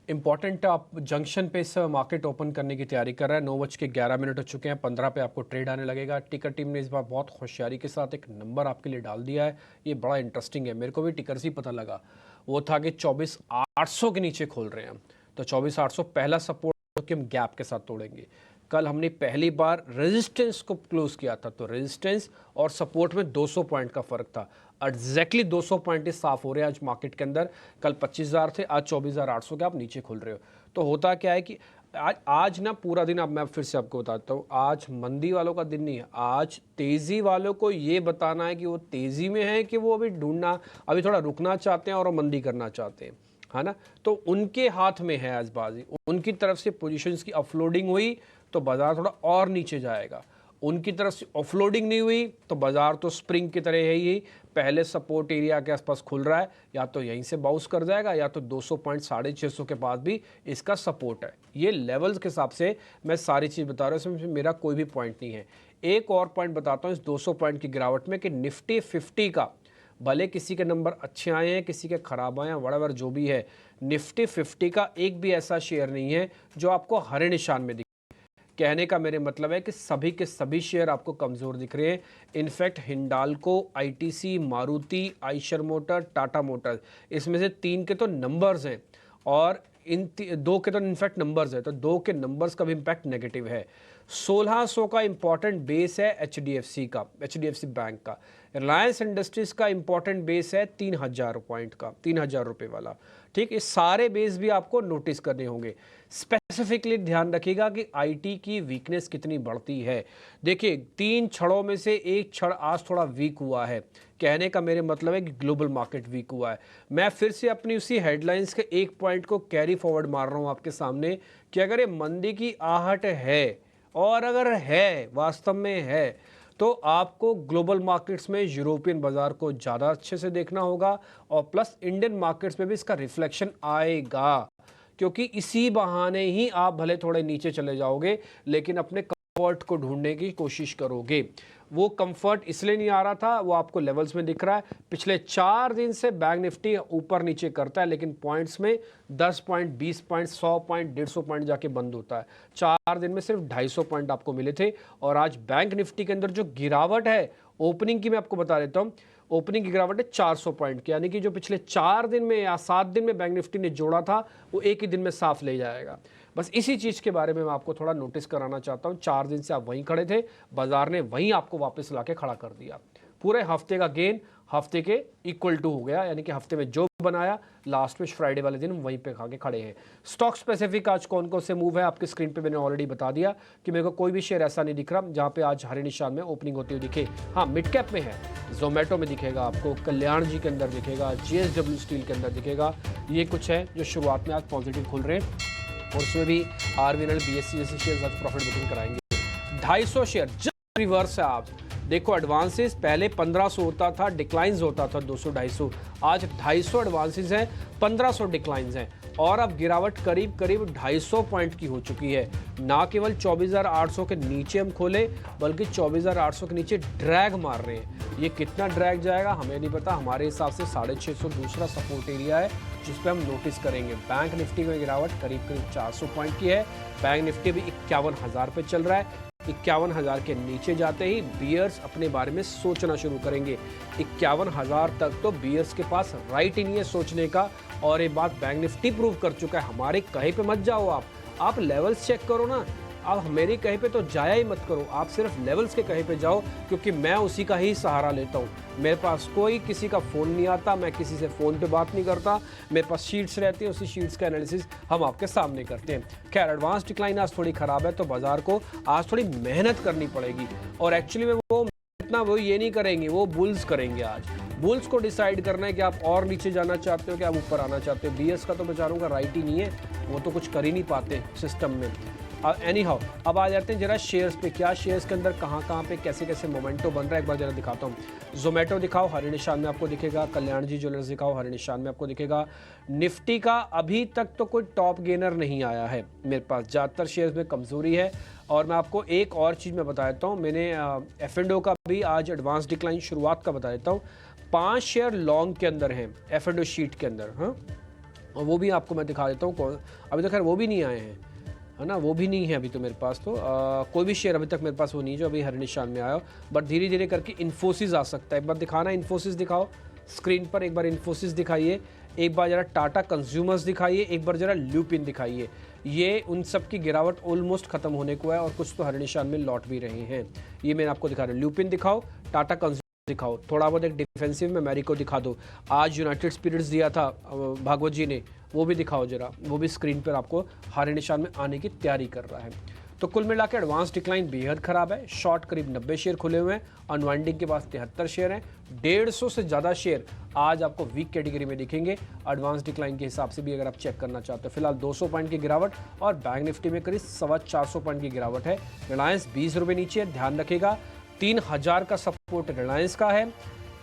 इम्पॉर्टेंट आप जंक्शन पे इस मार्केट ओपन करने की तैयारी कर रहा है। 9:11 हो चुके हैं, 15 पे आपको ट्रेड आने लगेगा। टिकर टीम ने इस बार बहुत होशियारी के साथ एक नंबर आपके लिए डाल दिया है, ये बड़ा इंटरेस्टिंग है। मेरे को भी टिकर से ही पता लगा, वो था कि 24,800 के नीचे खोल रहे हैं। तो 24,800 पहला सपोर्ट कि हम गैप के साथ तोड़ेंगे। कल हमने पहली बार रेजिस्टेंस को क्लोज किया था, तो रेजिस्टेंस और सपोर्ट में 200 पॉइंट का फर्क था। एग्जैक्टली 200 पॉइंट साफ हो रहे हैं आज मार्केट के अंदर। कल 25,000 थे, आज 24,800 के आप नीचे खुल रहे हो। तो होता क्या है कि आज ना पूरा दिन, अब मैं फिर से आपको बताता हूँ, आज मंदी वालों का दिन नहीं है। आज तेज़ी वालों को ये बताना है कि वो तेज़ी में है कि वो अभी ढूंढना, अभी थोड़ा रुकना चाहते हैं और मंदी करना चाहते हैं, है ना। तो उनके हाथ में है आज बाजी। उनकी तरफ से पोजीशंस की अपलोडिंग हुई तो बाजार थोड़ा और नीचे जाएगा, उनकी तरफ से ऑफलोडिंग नहीं हुई तो बाजार तो स्प्रिंग की तरह है ही, पहले सपोर्ट एरिया के आसपास खुल रहा है, या तो यहीं से बाउंस कर जाएगा या तो 200 पॉइंट 650 के पास भी इसका सपोर्ट है। ये लेवल्स के हिसाब से मैं सारी चीज़ बता रहा हूँ, इसमें मेरा कोई भी पॉइंट नहीं है। एक और पॉइंट बताता हूँ इस 200 पॉइंट की गिरावट में कि निफ्टी 50 का, भले किसी के नंबर अच्छे आए हैं किसी के खराब आए हैं, वड़ावर जो भी है, निफ्टी 50 का एक भी ऐसा शेयर नहीं है जो आपको हरे निशान में दिखे। कहने का मेरे मतलब है कि सभी के सभी शेयर आपको कमज़ोर दिख रहे हैं। In fact Hindalco, ITC, Maruti, Eicher motor, Tata Motors, इसमें से 3 के तो नंबर्स हैं और इन 2 के तो इनफैक्ट नंबर्स है, तो 2 के नंबर्स का भी इम्पैक्ट नेगेटिव है। 1600 का इंपॉर्टेंट बेस है एचडीएफसी का, एचडीएफसी बैंक का। रिलायंस इंडस्ट्रीज का इंपॉर्टेंट बेस है 3000 पॉइंट का, 3000 रुपये वाला। ठीक, इस सारे बेस भी आपको नोटिस करने होंगे। स्पेसिफिकली ध्यान रखिएगा कि आईटी की वीकनेस कितनी बढ़ती है। देखिए 3 छड़ों में से एक छड़ आज थोड़ा वीक हुआ है, कहने का मेरे मतलब है कि ग्लोबल मार्केट वीक हुआ है। मैं फिर से अपनी उसी हेडलाइंस के एक पॉइंट को कैरी फॉरवर्ड मार रहा हूँ आपके सामने कि अगर ये मंदी की आहट है, और अगर है वास्तव में है, तो आपको ग्लोबल मार्केट्स में यूरोपियन बाजार को ज़्यादा अच्छे से देखना होगा और प्लस इंडियन मार्केट्स में भी इसका रिफ्लेक्शन आएगा, क्योंकि इसी बहाने ही आप भले थोड़े नीचे चले जाओगे लेकिन अपने कंफर्ट को ढूंढने की कोशिश करोगे। वो कंफर्ट इसलिए नहीं आ रहा था, वो आपको लेवल्स में दिख रहा है। पिछले 4 दिन से बैंक निफ्टी ऊपर नीचे करता है, लेकिन पॉइंट्स में 10 पॉइंट, 20 पॉइंट, 100 पॉइंट, 150 पॉइंट जाके बंद होता है। 4 दिन में सिर्फ 250 पॉइंट आपको मिले थे। और आज बैंक निफ्टी के अंदर जो गिरावट है, ओपनिंग की मैं आपको बता देता हूँ, ओपनिंग की गिरावट है 400 पॉइंट की, यानी कि जो पिछले 4 दिन में या 7 दिन में बैंक निफ्टी ने जोड़ा था, वो एक ही दिन में साफ ले जाएगा। बस इसी चीज़ के बारे में मैं आपको थोड़ा नोटिस कराना चाहता हूँ। 4 दिन से आप वहीं खड़े थे, बाजार ने वहीं आपको वापस ला के खड़ा कर दिया। पूरे हफ्ते का गेन हफ्ते के इक्वल टू हो गया, यानी कि हफ्ते में जो बनाया लास्ट में फ्राइडे वाले दिन वहीं पे खा के खड़े हैं। स्टॉक स्पेसिफिक आज कौन कौन से मूव है आपके स्क्रीन पे मैंने ऑलरेडी बता दिया कि मेरे को कोई भी शेयर ऐसा नहीं दिख रहा जहां पे आज हरे निशान में ओपनिंग होती हुई दिखे। हाँ, मिड कैप में है, जोमेटो में दिखेगा आपको, कल्याण जी के अंदर दिखेगा, JSW स्टील के अंदर दिखेगा। ये कुछ है जो शुरुआत में आज पॉजिटिव खुल रहे हैं, और उसमें भी RVNL, BSE जैसे शेयर आज प्रॉफिट बुकिंग कराएंगे। 250 शेयर जस्ट रिवर्स है। आप देखो, एडवांसेस पहले 1500 होता था, डिक्लाइंस होता था 200-250, आज 250 एडवांसेस हैं, 1500 डिक्लाइंस हैं, और अब गिरावट करीब करीब 250 पॉइंट की हो चुकी है। ना केवल 24,800 के नीचे हम खोले, बल्कि 24,800 के नीचे ड्रैग मार रहे हैं। ये कितना ड्रैग जाएगा हमें नहीं पता, हमारे हिसाब से 650 दूसरा सपोर्ट एरिया है जिस पे हम नोटिस करेंगे। बैंक निफ्टी में गिरावट करीब करीब 400 पॉइंट की है। बैंक निफ्टी भी 51,000 पे चल रहा है। 51,000 के नीचे जाते ही बियर्स अपने बारे में सोचना शुरू करेंगे। 51,000 तक तो बियर्स के पास राइट ही नहीं है सोचने का, और ये बात बैंक निफ्टी प्रूव कर चुका है। हमारे कहे पे मत जाओ, आप लेवल्स चेक करो ना, आप मेरे कहे पे तो जाया ही मत करो, आप सिर्फ लेवल्स के कहे पे जाओ, क्योंकि मैं उसी का ही सहारा लेता हूँ। मेरे पास कोई किसी का फ़ोन नहीं आता, मैं किसी से फ़ोन पे बात नहीं करता, मेरे पास शीट्स रहती हैं, उसी शीट्स का एनालिसिस हम आपके सामने करते हैं। खैर, एडवांस डिक्लाइन आज थोड़ी ख़राब है, तो बाजार को आज थोड़ी मेहनत करनी पड़ेगी, और एक्चुअली में वो ये नहीं करेंगे, वो बुल्स करेंगे। आज बुल्स को डिसाइड करना है कि आप और नीचे जाना चाहते हो कि आप ऊपर आना चाहते हो। BS का तो बेचारों का राइट ही नहीं है, वो तो कुछ कर ही नहीं पाते सिस्टम में। एनी हाउ, अब आ जाते हैं जरा शेयर्स पे। क्या शेयर्स के अंदर कहाँ पे कैसे कैसे मोमेंटो बन रहा है, एक बार जरा दिखाता हूँ। जोमेटो दिखाओ, हरे निशान में आपको दिखेगा। कल्याण जी ज्वेलर्स दिखाओ, हरे निशान में आपको दिखेगा। निफ्टी का अभी तक तो कोई टॉप गेनर नहीं आया है मेरे पास, ज़्यादातर शेयर्स में कमज़ोरी है। और मैं आपको एक और चीज़ मैं बता देता हूँ, मैंने F&O का भी आज एडवांस डिक्लाइन शुरुआत का बता देता हूँ। 5 शेयर लॉन्ग के अंदर हैं F&O शीट के अंदर, हाँ, और वो भी आपको मैं दिखा देता हूँ। अभी तो खैर वो भी नहीं आए हैं, है ना, वो भी नहीं है अभी तो मेरे पास। तो कोई भी शेयर अभी तक मेरे पास वो नहीं जो अभी हरे निशान में आया हो, बट धीरे धीरे करके इन्फोसिस आ सकता है। एक बार दिखाना, इन्फोसिस दिखाओ स्क्रीन पर, एक बार इन्फोसिस दिखाइए, एक बार जरा टाटा कंज्यूमर्स दिखाइए, एक बार जरा ल्यूपिन दिखाइए। ये उन सब की गिरावट ऑलमोस्ट खत्म होने को है, और कुछ तो हरे निशान में लौट भी रहे हैं। ये मैं आपको दिखा रहा हूँ। ल्यूपिन दिखाओ, टाटा कंज्यूमर दिखाओ, थोड़ा बहुत एक डिफेंसिव में मैरिको दिखा दो। आज यूनाइटेड स्पिरिट्स दिया था भागवत जी ने, वो भी दिखाओ जरा, वो भी स्क्रीन पर आपको हरे निशान में आने की तैयारी कर रहा है। तो कुल मिला के एडवांस डिक्लाइन बेहद खराब है। शॉर्ट करीब 90 शेयर खुले हुए हैं, अनवाइंडिंग के पास 73 शेयर हैं। 150 से ज़्यादा शेयर आज आपको वीक कैटेगरी में दिखेंगे एडवांस डिक्लाइन के हिसाब से भी, अगर आप चेक करना चाहते हो। फिलहाल 200 पॉइंट की गिरावट, और बैंक निफ्टी में करीब 425 पॉइंट की गिरावट है। रिलायंस 20 रुपये नीचे है, ध्यान रखिएगा। 3000 का सपोर्ट रिलायंस का है।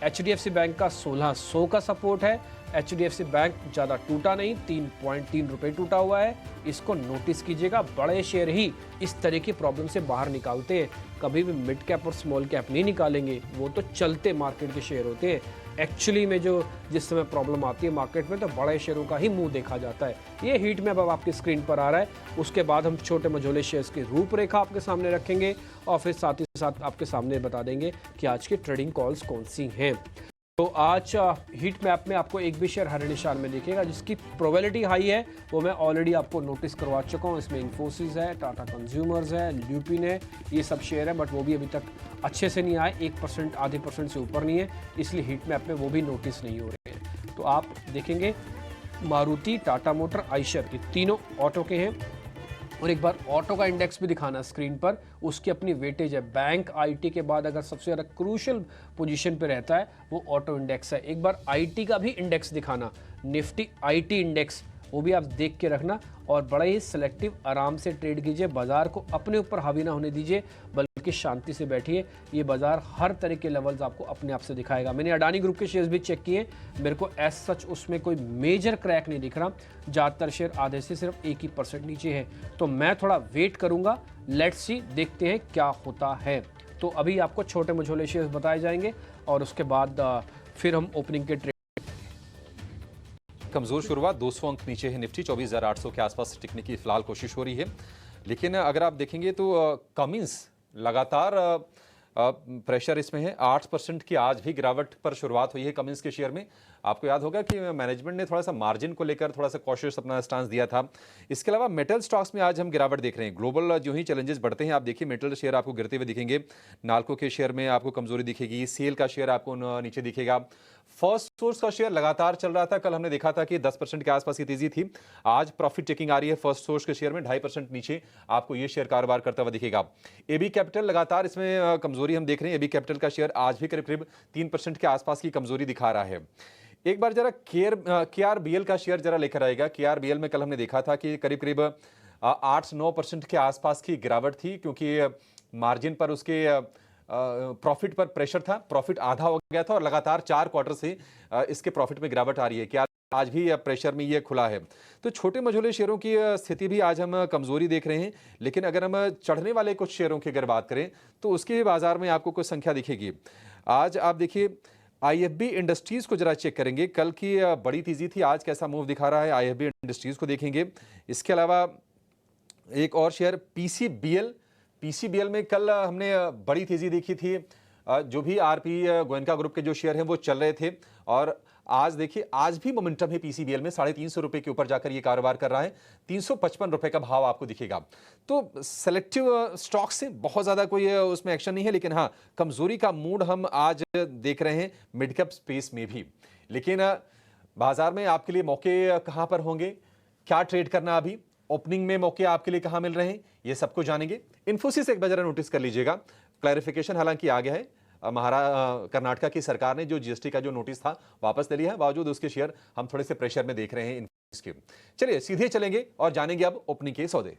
HDFC बैंक का 1600 का सपोर्ट है। HDFC बैंक ज़्यादा टूटा नहीं, 3.3 रुपये टूटा हुआ है। इसको नोटिस कीजिएगा, बड़े शेयर ही इस तरह की प्रॉब्लम से बाहर निकालते हैं, कभी भी मिड कैप और स्मॉल कैप नहीं निकालेंगे, वो तो चलते मार्केट के शेयर होते हैं। एक्चुअली में जो जिस समय प्रॉब्लम आती है मार्केट में, तो बड़े शेयरों का ही मुंह देखा जाता है। ये हीट में अब आपकी स्क्रीन पर आ रहा है। उसके बाद हम छोटे मझोले शेयर्स की रूपरेखा आपके सामने रखेंगे, और फिर साथ ही साथ आपके सामने बता देंगे कि आज की ट्रेडिंग कॉल्स कौन सी हैं। तो आज हीट मैप में आपको एक भी शेयर हरे निशान में दिखेगा जिसकी प्रोबेबिलिटी हाई है, वो मैं ऑलरेडी आपको नोटिस करवा चुका हूँ। इसमें इन्फोसिस है, टाटा कंज्यूमर्स है, ल्यूपिन है, ये सब शेयर है, बट वो भी अभी तक अच्छे से नहीं आए, 1% आधे % से ऊपर नहीं है, इसलिए हीट मैप में वो भी नोटिस नहीं हो रहे हैं। तो आप देखेंगे मारुति, टाटा मोटर, आइशर, ये तीनों ऑटो के हैं। और एक बार ऑटो का इंडेक्स भी दिखाना स्क्रीन पर, उसकी अपनी वेटेज है। बैंक आईटी के बाद अगर सबसे ज़्यादा क्रूशियल पोजीशन पे रहता है वो ऑटो इंडेक्स है। एक बार आईटी का भी इंडेक्स दिखाना, निफ्टी आईटी इंडेक्स, वो भी आप देख के रखना, और बड़ा ही सिलेक्टिव आराम से ट्रेड कीजिए। बाजार को अपने ऊपर हावी ना होने दीजिए, बल्कि शांति से बैठिए। ये बाजार हर तरह के लेवल्स आपको अपने आप से दिखाएगा। मैंने अडानी ग्रुप के शेयर्स भी चेक किए, मेरे को एज सच उसमें कोई मेजर क्रैक नहीं दिख रहा। ज़्यादातर शेयर आधे से सिर्फ 1% नीचे है, तो मैं थोड़ा वेट करूंगा। लेट्स सी, देखते हैं क्या होता है। तो अभी आपको छोटे मझोले शेयर्स बताए जाएंगे और उसके बाद फिर हम ओपनिंग के ट्रेड। कमजोर शुरुआत, 200 अंक नीचे है निफ्टी, 24,800 के आसपास टिकने की फिलहाल कोशिश हो रही है। लेकिन अगर आप देखेंगे तो कमिंस लगातार प्रेशर इसमें है। 8% की आज भी गिरावट पर शुरुआत हुई है कमिंस के शेयर में। आपको याद होगा कि मैनेजमेंट ने थोड़ा सा मार्जिन को लेकर थोड़ा सा कॉशियस अपना स्टांस दिया था। इसके अलावा मेटल स्टॉक्स में आज हम गिरावट देख रहे हैं। ग्लोबल जो ही चैलेंजेस बढ़ते हैं, आप देखिए मेटल शेयर आपको गिरते हुए दिखेंगे, नाल्को के शेयर में आपको कमजोरी दिखेगी, सेल का शेयर आपको नीचे दिखेगा। फर्स्ट सोर्स का शेयर लगातार चल रहा था, कल हमने देखा था कि 10% के आसपास की तेजी थी। आज प्रॉफिट टेकिंग आ रही है फर्स्ट सोर्स के शेयर में, 2.5% नीचे आपको ये शेयर कारोबार करता हुआ दिखेगा। एबी कैपिटल लगातार इसमें कमजोरी हम देख रहे हैं। एबी कैपिटल का शेयर आज भी करीब करीब 3% के आसपास की कमजोरी दिखा रहा है। एक बार जरा केआरबीएल का शेयर जरा लेकर आएगा। केआरबीएल में कल हमने देखा था कि करीब करीब 8-9% के आसपास की गिरावट थी, क्योंकि मार्जिन पर उसके प्रॉफिट पर प्रेशर था। प्रॉफिट आधा हो गया था और लगातार 4 क्वार्टर से इसके प्रॉफिट में गिरावट आ रही है। क्या आज भी प्रेशर में ये खुला है। तो छोटे मझोले शेयरों की स्थिति भी आज हम कमजोरी देख रहे हैं। लेकिन अगर हम चढ़ने वाले कुछ शेयरों की अगर बात करें तो उसके भी बाजार में आपको कुछ संख्या दिखेगी। आज आप देखिए आईएफबी इंडस्ट्रीज को जरा चेक करेंगे। कल की बड़ी तेजी थी, आज कैसा मूव दिखा रहा है, आईएफबी इंडस्ट्रीज को देखेंगे। इसके अलावा एक और शेयर पीसीबीएल में कल हमने बड़ी तेजी देखी थी। जो भी आरपी गोयनका ग्रुप के जो शेयर हैं वो चल रहे थे और आज देखिए आज भी मोमेंटम है पीसीबीएल में। 350 रुपए के ऊपर जाकर ये कारोबार कर रहा है। 355 रुपए का भाव आपको दिखेगा। तो सेलेक्टिव स्टॉक से बहुत ज्यादा कोई उसमें एक्शन नहीं है, लेकिन हाँ कमजोरी का मूड हम आज देख रहे हैं मिड कैप स्पेस में भी। लेकिन बाजार में आपके लिए मौके कहां पर होंगे, क्या ट्रेड करना, अभी ओपनिंग में मौके आपके लिए कहां मिल रहे हैं, ये सब कुछ जानेंगे। इन्फोसिस एक बार जरा नोटिस कर लीजिएगा। क्लैरिफिकेशन हालांकि आ गया है, कर्नाटका की सरकार ने जो जीएसटी का जो नोटिस था वापस ले लिया है, बावजूद उसके शेयर हम थोड़े से प्रेशर में देख रहे हैं इन्फोसिस के। चलिए सीधे चलेंगे और जानेंगे अब ओपनिंग के सौदे।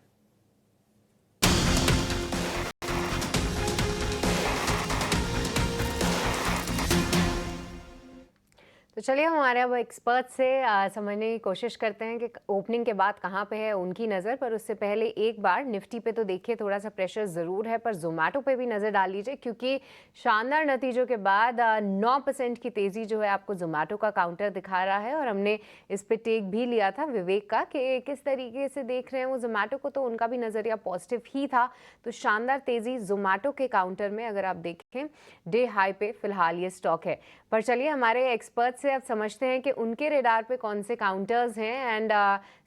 तो चलिए हमारे अब एक्सपर्ट से समझने की कोशिश करते हैं कि ओपनिंग के बाद कहाँ पे है उनकी नज़र। पर उससे पहले एक बार निफ्टी पे तो देखिए थोड़ा सा प्रेशर ज़रूर है, पर जोमेटो पे भी नज़र डाल लीजिए, क्योंकि शानदार नतीजों के बाद 9% की तेज़ी जो है आपको जोमेटो का काउंटर दिखा रहा है। और हमने इस पे टेक भी लिया था विवेक का कि किस तरीके से देख रहे हैं वो जोमेटो को, तो उनका भी नज़रिया पॉजिटिव ही था। तो शानदार तेज़ी जोमेटो के काउंटर में अगर आप देखें डे हाई पे फिलहाल ये स्टॉक है। पर चलिए हमारे एक्सपर्ट से अब समझते हैं कि उनके रेडार पे कौन से काउंटर्स हैं। एंड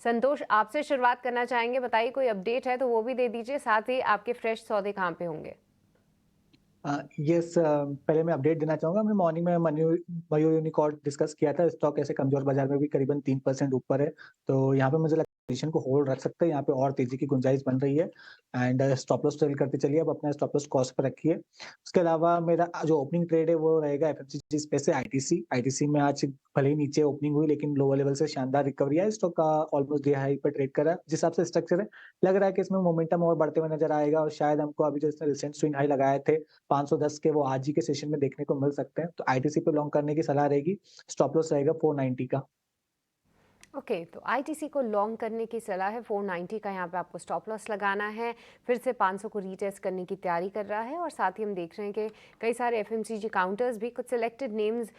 संतोष, आपसे शुरुआत करना चाहेंगे, बताइए कोई अपडेट है तो वो भी दे दीजिए, साथ ही आपके फ्रेश सौदे कहाँ पे होंगे। यस, पहले मैं अपडेट देना चाहूंगा। हमने मॉर्निंग में मयूर यूनिकॉर्न डिस्कस किया था। स्टॉक ऐसे कमजोर बाजार में भी करीबन 3% ऊपर है, तो यहाँ पे मुझे लगता है पोजीशन को होल्ड रख सकते हैं। यहाँ पे और तेजी की गुंजाइश बन रही है एंड स्टॉप लॉस सेल करते चलिए। अब अपना स्टॉप लॉस कॉस्ट पर रखिए। उसके अलावा मेरा जो ओपनिंग ट्रेड है वो रहेगा एफएमसीजी स्पेस से आईटीसी में आज भले ही नीचे ओपनिंग हुई, लेकिन लोअर लेवल से शानदार रिकवरी है। स्टॉक का ऑलमोस्ट डे हाई पर ट्रेड कर रहा है। जिस हिसाब से स्ट्रक्चर है, लग रहा है कि इसमें मोमेंटम और बढ़ते हुए नजर आएगा और शायद हमको अभी जो इसने रिसेंट स्विंग हाई लगाए थे 510 के, वो आज ही के सेशन में देखने को मिल सकते हैं। तो आईटीसी पे लॉन्ग करने की सलाह रहेगी। स्टॉप लॉस रहेगा 490 का। ओके, तो आईटीसी को लॉन्ग करने की सलाह है, 490 का यहाँ पे आपको स्टॉप लॉस लगाना है। फिर से 500 को रीटेस्ट करने की तैयारी कर रहा है। और साथ ही हम देख रहे हैं कि कई सारे एफएमसीजी काउंटर्स भी, कुछ सिलेक्टेड नेम्स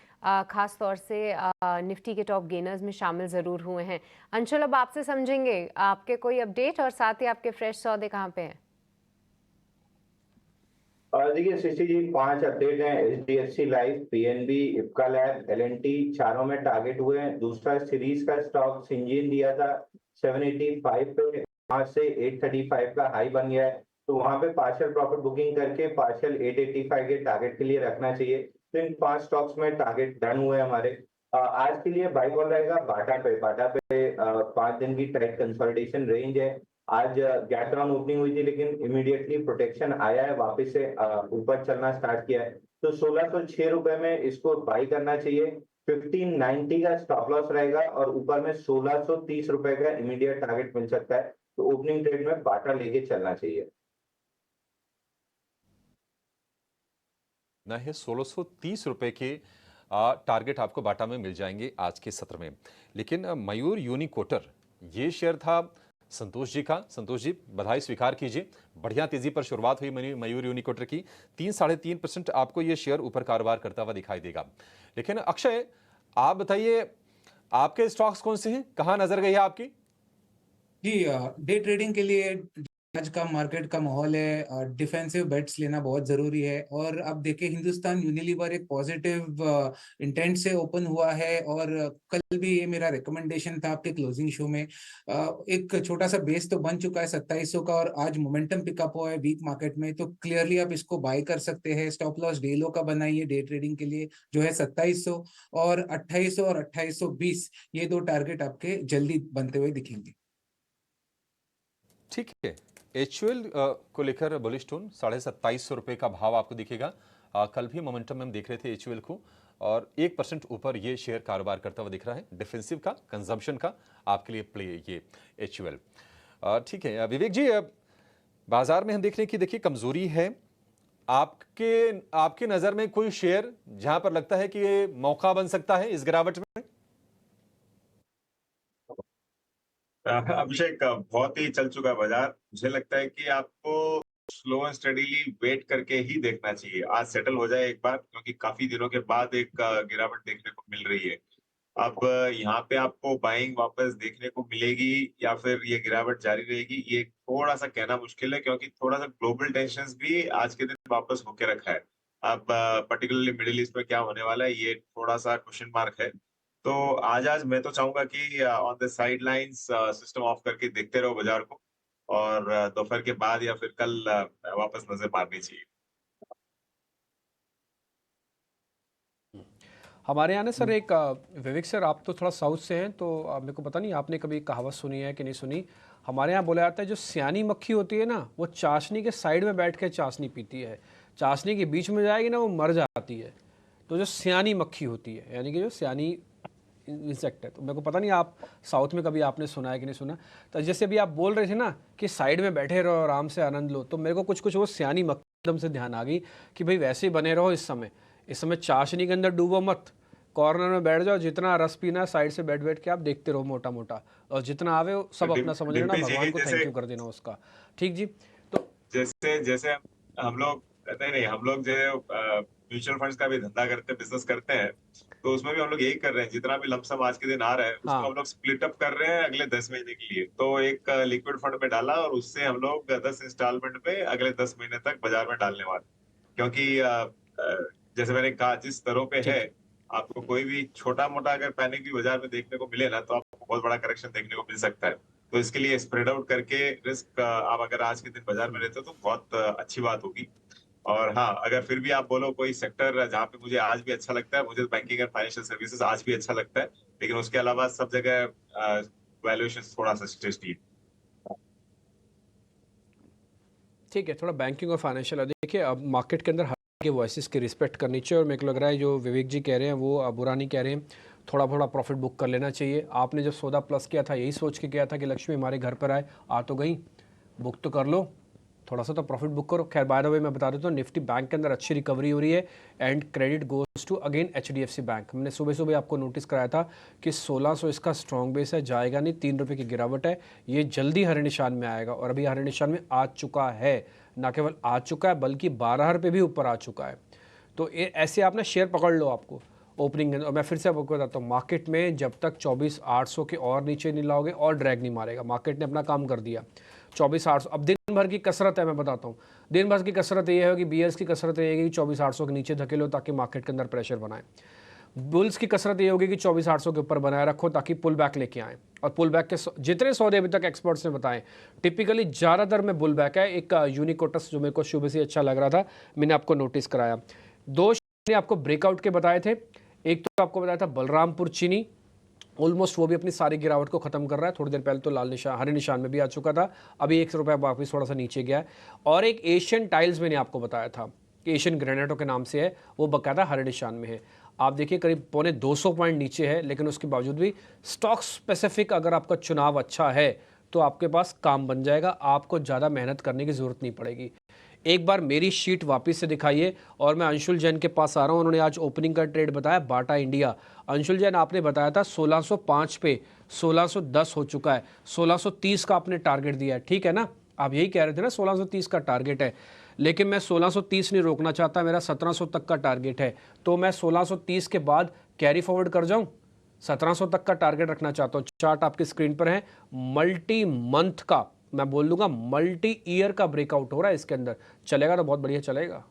खास तौर से निफ्टी के टॉप गेनर्स में शामिल ज़रूर हुए हैं। अंशुल, अब आपसे समझेंगे आपके कोई अपडेट और साथ ही आपके फ्रेश सौदे कहाँ पे हैं। देखिए सृष्टि जी, 5 अपडेट हैं। HDFC life, PNB, Ipca lab, LNT, चारों में टारगेट हुए हैं। दूसरा सीरीज का स्टॉक सिंजीन दिया था 785 पे, वहां से 835 का हाई बन गया है, तो वहां पे पार्शियल प्रॉफिट बुकिंग करके पार्शियल 885 के टारगेट के लिए रखना चाहिए। तो इन 5 स्टॉक्स में टारगेट डन हुए हमारे। आज के लिए बाय कॉल रहेगा बाटा पे 5 दिन की टाइट कंसोलिडेशन रेंज है। आज गैप डाउन ओपनिंग हुई थी, लेकिन इमीडिएटली प्रोटेक्शन आया है, वापस से ऊपर चलना स्टार्ट किया है। तो 1606 रुपए में इसको बाई करना चाहिए। 1590 का स्टॉप लॉस रहेगा और ऊपर में 1630 रुपए का इमीडिएट टारगेट मिल सकता है। तो ओपनिंग ट्रेड में बाटा लेके चलना चाहिए। न है 1630 रुपए के टारगेट आपको बाटा में मिल जाएंगे आज के सत्र में। लेकिन मयूर यूनिकोटर ये शेयर था संतोष जी का। संतोष जी, बधाई स्वीकार कीजिए, बढ़िया तेजी पर शुरुआत हुई मयूर यूनिकोटर की। 3-3.5% आपको ये शेयर ऊपर कारोबार करता हुआ दिखाई देगा। लेकिन अक्षय, आप बताइए, आपके स्टॉक्स कौन से हैं, कहां नजर गई है आपकी? जी, डे ट्रेडिंग के लिए आज का मार्केट का माहौल है, डिफेंसिव बेट्स लेना बहुत जरूरी है। और अब देखिए, हिंदुस्तान यूनिलीवर एक पॉजिटिव इंटेंट से ओपन हुआ है, और कल भी ये मेरा रिकमेंडेशन था आपके क्लोजिंग शो में। एक छोटा सा बेस तो बन चुका है 2700 का, और आज मोमेंटम पिकअप हुआ है वीक मार्केट में, तो क्लियरली आप इसको बाय कर सकते हैं। स्टॉप लॉस डे लो का बनाइए डे ट्रेडिंग के लिए, जो है 2700, और 2800 और 2820, ये दो टारगेट आपके जल्दी बनते हुए दिखेंगे। ठीक है, एचयूएल को लेकर बुलिश टोन, 2750 रुपए का भाव आपको दिखेगा। कल भी मोमेंटम में हम देख रहे थे एचयूएल को, और 1% ऊपर ये शेयर कारोबार करता हुआ दिख रहा है। डिफेंसिव का, कंजम्पशन का आपके लिए प्ले ये एचयूएल। ठीक है विवेक जी, बाजार में हम देख रहे हैं कि देखिए कमजोरी है। आपके नजर में कोई शेयर जहां पर लगता है कि ये मौका बन सकता है इस गिरावट में? अभिषेक, बहुत ही चल चुका है बाजार। मुझे लगता है कि आपको स्लो एंड स्टडीली वेट करके ही देखना चाहिए। आज सेटल हो जाए एक बार, क्योंकि काफी दिनों के बाद एक गिरावट देखने को मिल रही है। अब यहाँ पे आपको बाइंग वापस देखने को मिलेगी या फिर ये गिरावट जारी रहेगी, ये थोड़ा सा कहना मुश्किल है, क्योंकि थोड़ा सा ग्लोबल टेंशंस भी आज के दिन वापस होके रखा है। अब पर्टिकुलरली मिडिल ईस्ट में क्या होने वाला है, ये थोड़ा सा क्वेश्चन मार्क है। तो आज मैं तो चाहूंगा कि on the side lines system of करके देखते रहो बाजार को, और दोपहर के बाद या फिर कल वापस नजर मारनी चाहिए। हमारे यहाँ ना सर एक विवेक सर, आप तो थोड़ा साउथ से हैं, तो मेरे को पता नहीं आपने कभी कहावत सुनी है कि नहीं सुनी। हमारे यहाँ बोला जाता है जो सियानी मक्खी होती है ना, वो चाशनी के साइड में बैठ के चाशनी पीती है। चाशनी के बीच में जाएगी ना, वो मर जाती है। तो जो सियानी मक्खी होती है, यानी कि जो सियानी इंसेक्ट है, तो मेरे को पता नहीं आप साउथ में कभी आपने सुना है कि नहीं सुना। तो जैसे अभी आप बोल रहे थे ना कि साइड में बैठे रहो, आराम से आनंद लो, तो मेरे को कुछ कुछ वो सियानी मक्खी एकदम से ध्यान आ गई कि भाई वैसे ही बने रहो इस समय चाशनी के अंदर डूबो मत, कॉर्नर में बैठ जाओ, जितना रस पीना है साइड से बैठ बैठ के आप देखते रहो मोटा मोटा, और जितना आवे वो सब अपना समझ लेना, भगवान को थैंक यू कर देना उसका। ठीक जी। तो जैसे जैसे हम लोग हम लोग जो म्यूचुअल फंड्स का भी धंधा करते हैं, बिजनेस करते हैं, तो उसमें भी हम लोग यही कर रहे हैं। जितना भी लमसम आज के दिन आ रहा है, उसको हम लोग स्प्लिट अप कर रहे हैं अगले 10 महीने के लिए। तो एक लिक्विड फंड में डाला, और उससे हम लोग 10 इंस्टॉलमेंट में अगले 10 महीने तक बाजार में डालने वाले, क्योंकि जैसे मैंने कहा, जिस दरों पे है, आपको कोई भी छोटा मोटा अगर पैनिक भी बाजार में देखने को मिले ना, तो आपको बहुत बड़ा करेक्शन देखने को मिल सकता है। तो इसके लिए स्प्रेड आउट करके रिस्क आप अगर आज के दिन बाजार में रहते हो तो बहुत अच्छी बात होगी। और हाँ, अगर फिर भी आप बोलो कोई सेक्टर जहाँ पे मुझे आज भी अच्छा लगता है, मुझे बैंकिंग एंड फाइनेंशियल सर्विसेज आज भी अच्छा लगता है, लेकिन उसके अलावा सब जगह वैल्यूएशन थोड़ा सा टेस्टी है। ठीक है, थोड़ा बैंकिंग और फाइनेंशियल, देखिए अब मार्केट के अंदर हर के वॉइसेस की रिस्पेक्ट करनी चाहिए, और मेरे को लग रहा है जो विवेक जी कह रहे हैं वो बुरा नहीं कह रहे हैं। थोड़ा थोड़ा प्रॉफिट बुक कर लेना चाहिए। आपने जब सौदा प्लस किया था यही सोच के किया था कि लक्ष्मी हमारे घर पर आए, आ तो गई, बुक तो कर लो, थोड़ा सा तो प्रॉफिट बुक करो। खैर बाय द वे मैं बता देता हूँ, निफ्टी बैंक के अंदर अच्छी रिकवरी हो रही है, and credit goes to again HDFC bank. हमने सुबह सुबह आपको नोटिस कराया था कि 1600 इसका स्ट्रॉन्ग बेस है, जाएगा नहीं, 3 रुपये की गिरावट है, ये जल्दी हरे निशान में आएगा, और अभी हरे निशान में आ चुका है, ना केवल आ चुका है बल्कि 12 रुपये भी ऊपर आ चुका है। तो ऐसे आप ना शेयर पकड़ लो आपको ओपनिंग। और मैं फिर से आपको बताता हूँ, मार्केट में जब तक 24,800 के और नीचे नहीं लाओगे और ड्रैग नहीं मारेगा। मार्केट ने अपना काम कर दिया, 24,800। अब दिन भर की कसरत है, मैं बताता हूँ, दिन भर की कसरत ये है कि बीयर्स की कसरत ये है कि 24,800 के नीचे धकेलो ताकि मार्केट के अंदर प्रेशर बनाए। बुल्स की कसरत ये होगी कि 24,800 के ऊपर बनाए रखो ताकि पुल बैक लेके आए। और पुल बैक के जितने सौदे अभी तक एक्सपर्ट्स ने बताए, टिपिकली ज़्यादातर में बुल बैक है। एक यूनिकोटस जो मेरे को शुभ से अच्छा लग रहा था, मैंने आपको नोटिस कराया। 2 ने आपको ब्रेकआउट के बताए थे, एक तो आपको बताया था बलरामपुर चीनी, ऑलमोस्ट वो भी अपनी सारी गिरावट को खत्म कर रहा है। थोड़ी देर पहले तो लाल निशान, हरे निशान में भी आ चुका था, अभी 1 रुपये वापस थोड़ा सा नीचे गया है। और एक एशियन टाइल्स मैंने आपको बताया था कि एशियन ग्रेनाइटों के नाम से है, वो बकायदा हरे निशान में है। आप देखिए करीब 250 पॉइंट नीचे है, लेकिन उसके बावजूद भी स्टॉक स्पेसिफिक अगर आपका चुनाव अच्छा है तो आपके पास काम बन जाएगा, आपको ज़्यादा मेहनत करने की ज़रूरत नहीं पड़ेगी। एक बार मेरी शीट वापस से दिखाइए और मैं अंशुल जैन के पास आ रहा हूँ। उन्होंने आज ओपनिंग का ट्रेड बताया बाटा इंडिया। अंशुल जैन, आपने बताया था 1605 पे 1610 हो चुका है, 1630 का आपने टारगेट दिया है, ठीक है ना? आप यही कह रहे थे ना 1630 का टारगेट है, लेकिन मैं 1630 नहीं रोकना चाहता, मेरा 1700 तक का टारगेट है। तो मैं 1630 के बाद कैरी फॉरवर्ड कर जाऊं, 1700 तक का टारगेट रखना चाहता हूं। चार्ट आपकी स्क्रीन पर है, मल्टी मंथ का, मैं बोल दूंगा मल्टी ईयर का ब्रेकआउट हो रहा है इसके अंदर। चलेगा तो बहुत बढ़िया चलेगा।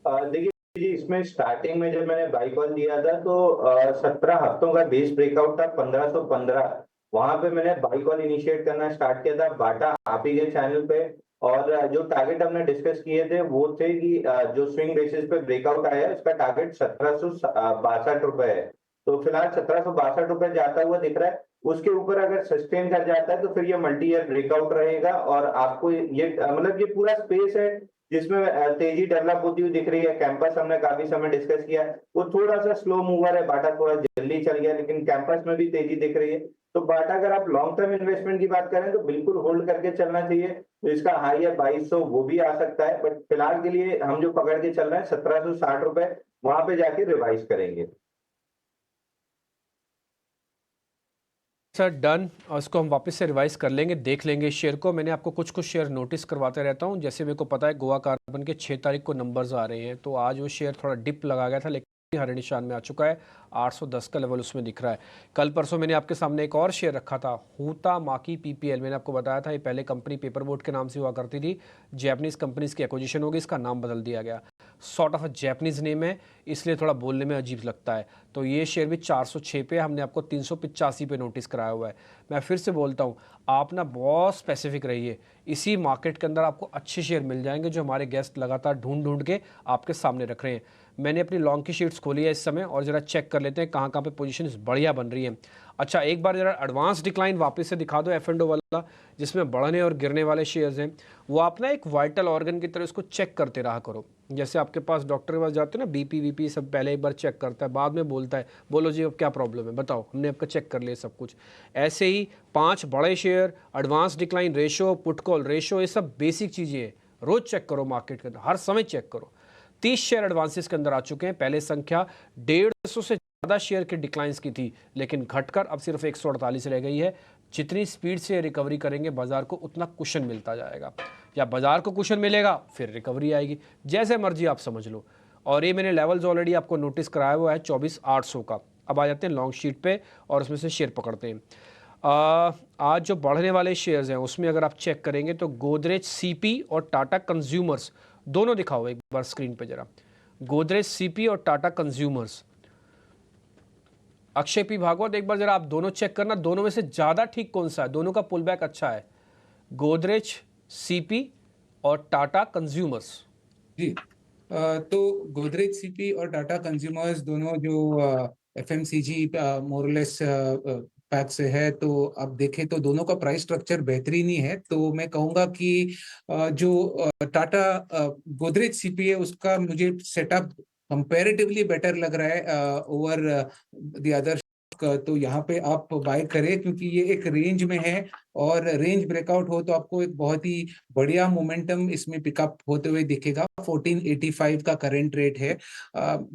देखिए जी, इसमें स्टार्टिंग में जब मैंने बाई कॉल दिया था तो 17 हफ्तों का बेस ब्रेकआउट था 1515, वहां पे मैंने बाई कॉल इनिशिएट करना स्टार्ट किया था बाटा आप ही के चैनल पे। और जो टारगेट हमने डिस्कस किए थे वो थे कि जो स्विंग बेसिस पे ब्रेकआउट आया है उसका टारगेट 1762 रुपए है। तो फिलहाल 1762 रुपए जाता हुआ दिख रहा है। उसके ऊपर अगर सस्टेन कर जाता है तो फिर ये मल्टी ईयर ब्रेकआउट रहेगा और आपको ये मतलब ये पूरा स्पेस है जिसमें तेजी डेवलप होती हुई दिख रही है। कैंपस हमने काफी समय डिस्कस किया, वो थोड़ा सा स्लो मूवर है, बाटा थोड़ा जल्दी चल गया, लेकिन कैंपस में भी तेजी दिख रही है। तो बाटा अगर आप लॉन्ग टर्म इन्वेस्टमेंट की बात करें तो बिल्कुल होल्ड करके चलना चाहिए। तो इसका हाई है 2200, वो भी आ सकता है, बट फिलहाल के लिए हम जो पकड़ के चल रहे हैं 1760 रुपए, वहां पे जाके रिवाइज करेंगे। सर डन, और इसको हम वापस से रिवाइज कर लेंगे, देख लेंगे इस शेयर को। मैंने आपको कुछ कुछ शेयर नोटिस करवाते रहता हूं। जैसे मेरे को पता है गोवा कार्बन के 6 तारीख को नंबर्स आ रहे हैं, तो आज वो शेयर थोड़ा डिप लगा गया था, लेकिन हरे निशान में आ चुका है। 810 का लेवल उसमें दिख रहा है। कल परसों मैंने आपके सामने एक और शेयर रखा था, हूता माकी पीपीएल। मैंने आपको बताया था ये पहले कंपनी पेपर बोट के नाम से हुआ करती थी, जैपनीज कंपनीज की एक्विजिशन होगी, इसका नाम बदल दिया गया। Sort of a Japanese name है, इसलिए थोड़ा बोलने में अजीब लगता है। तो ये शेयर भी 406 पे, हमने आपको 385 पे नोटिस कराया हुआ है। मैं फिर से बोलता हूँ, आप ना बहुत स्पेसिफिक रहिए, इसी मार्केट के अंदर आपको अच्छे शेयर मिल जाएंगे जो हमारे गेस्ट लगातार ढूंढ ढूंढ के आपके सामने रख रहे हैं। मैंने अपनी लॉन्ग की शीट्स खोली है इस समय, और ज़रा चेक कर लेते हैं कहाँ कहाँ पे पोजीशन बढ़िया बन रही है। अच्छा, एक बार ज़रा एडवांस डिक्लाइन वापस से दिखा दो F&O वाला, जिसमें बढ़ने और गिरने वाले शेयर्स हैं। वो आप ना एक वाइटल ऑर्गन की तरह इसको चेक करते रहा करो। जैसे आपके पास डॉक्टर के पास जाते हो ना, बीपी वीपी सब पहले एक बार चेक करता है, बाद में बोलता है बोलो जी अब क्या प्रॉब्लम है बताओ, हमने आपका चेक कर लिया सब कुछ। ऐसे ही 5 बड़े share, advance decline ratio, put call ratio, ये सब बेसिक चीज़ें हैं। रोज़ चेक करो मार्केट के अंदर, हर समय चेक करो। 30 शेयर एडवांसेस के अंदर आ चुके हैं। पहले संख्या 150 से ज़्यादा शेयर के डिक्लाइंस की थी, लेकिन घटकर अब सिर्फ 148 रह गई है। जितनी स्पीड से रिकवरी करेंगे बाजार को, उतना कुशन मिलता जाएगा, या बाजार को कुशन मिलेगा फिर रिकवरी आएगी, जैसे मर्जी आप समझ लो। और ये मैंने लेवल्स ऑलरेडी आपको नोटिस कराया हुआ है 24,800 का। अब आ जाते हैं लॉन्ग शीट पे और उसमें से शेयर पकड़ते हैं। आज जो बढ़ने वाले शेयर्स हैं उसमें अगर आप चेक करेंगे तो गोदरेज सीपी और टाटा कंज्यूमर्स दोनों दिखाओ एक बार स्क्रीन पे जरा। गोदरेज सीपी और टाटा कंज्यूमर्स, अक्षय पी भागवत, एक बार जरा आप दोनों चेक करना, दोनों में से ज़्यादा ठीक कौन सा है, दोनों का पुल बैक अच्छा है, गोदरेज सीपी और टाटा कंज्यूमर्स। जी, तो गोदरेज सीपी और टाटा कंज्यूमर्स दोनों जो एफएमसीजी मोरलेस पैक से है, तो अब देखें तो दोनों का प्राइस स्ट्रक्चर बेहतरीन ही है। तो मैं कहूँगा कि जो टाटा गोदरेज सीपी है उसका मुझे सेटअप कंपैरेटिवली बेटर लग रहा है ओवर द अदर। तो यहाँ पे आप बाय करें क्योंकि ये एक रेंज में है, और रेंज ब्रेकआउट हो तो आपको एक बहुत ही बढ़िया मोमेंटम इसमें पिकअप होते हुए दिखेगा। 1485 का करंट रेट है।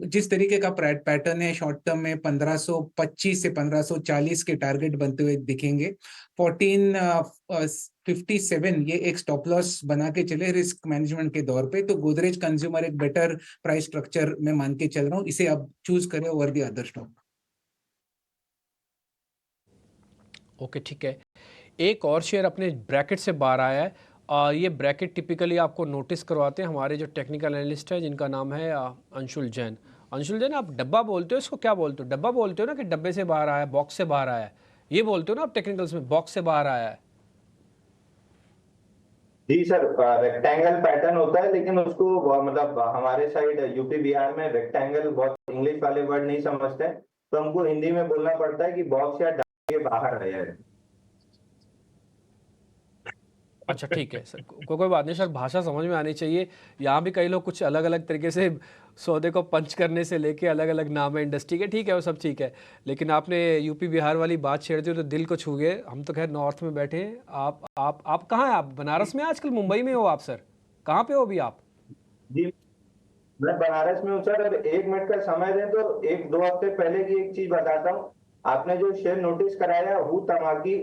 जिस तरीके का पैटर्न है शॉर्ट टर्म में 1525 से 1540 के टारगेट बनते हुए दिखेंगे। 1457 ये एक स्टॉप लॉस बना के चले रिस्क मैनेजमेंट के दौर पे। तो गोदरेज कंज्यूमर एक बेटर प्राइस स्ट्रक्चर में मान के चल रहा हूँ, इसे आप चूज करें over the other stock. Okay ठीक है। एक और शेयर अपने ब्रैकेट से बाहर आया है। ये ब्रैकेट टिपिकली आपको नोटिस करवाते हैं हमारे जो टेक्निकल एनालिस्ट है, जिनका नाम है अंशुल जैन। अंशुल जैन, आप डब्बा बोलते हो इसको, क्या बोलते हो? डब्बा बोलते हो ना, कि डब्बे से बाहर आया, बॉक्स से बाहर आया, ये बोलते हो ना आप टेक्निकल्स में, बॉक्स से बाहर आया है। जी सर, रेक्टेंगल पैटर्न होता है, लेकिन उसको मतलब हमारे साइड यूपी बिहार में रेक्टेंगल बहुत इंग्लिश वाले वर्ड नहीं समझते हैं, तो हमको हिंदी में बोलना पड़ता है कि बॉक्स या डब्बे के बाहर है। अच्छा ठीक है सर, कोई बात नहीं सर, भाषा समझ में आनी चाहिए। यहाँ भी कई लोग कुछ अलग अलग तरीके से सौदे को पंच करने से लेके अलग अलग नाम है इंडस्ट्री के, ठीक है वो सब ठीक है, लेकिन आपने यूपी बिहार वाली बात छेड़ दी तो दिल को छू गए। हम तो खैर नॉर्थ में बैठे हैं, आप कहाँ हैं? आप बनारस में आजकल, मुंबई में हो आप सर? कहाँ पे हो अभी आप? जी, मैं बनारस में हूँ सर। अब 1 मिनट का समय दें तो 1-2 हफ्ते पहले की एक चीज बताता हूँ। आपने जो शेयर नोटिस कराया हु तमाकी,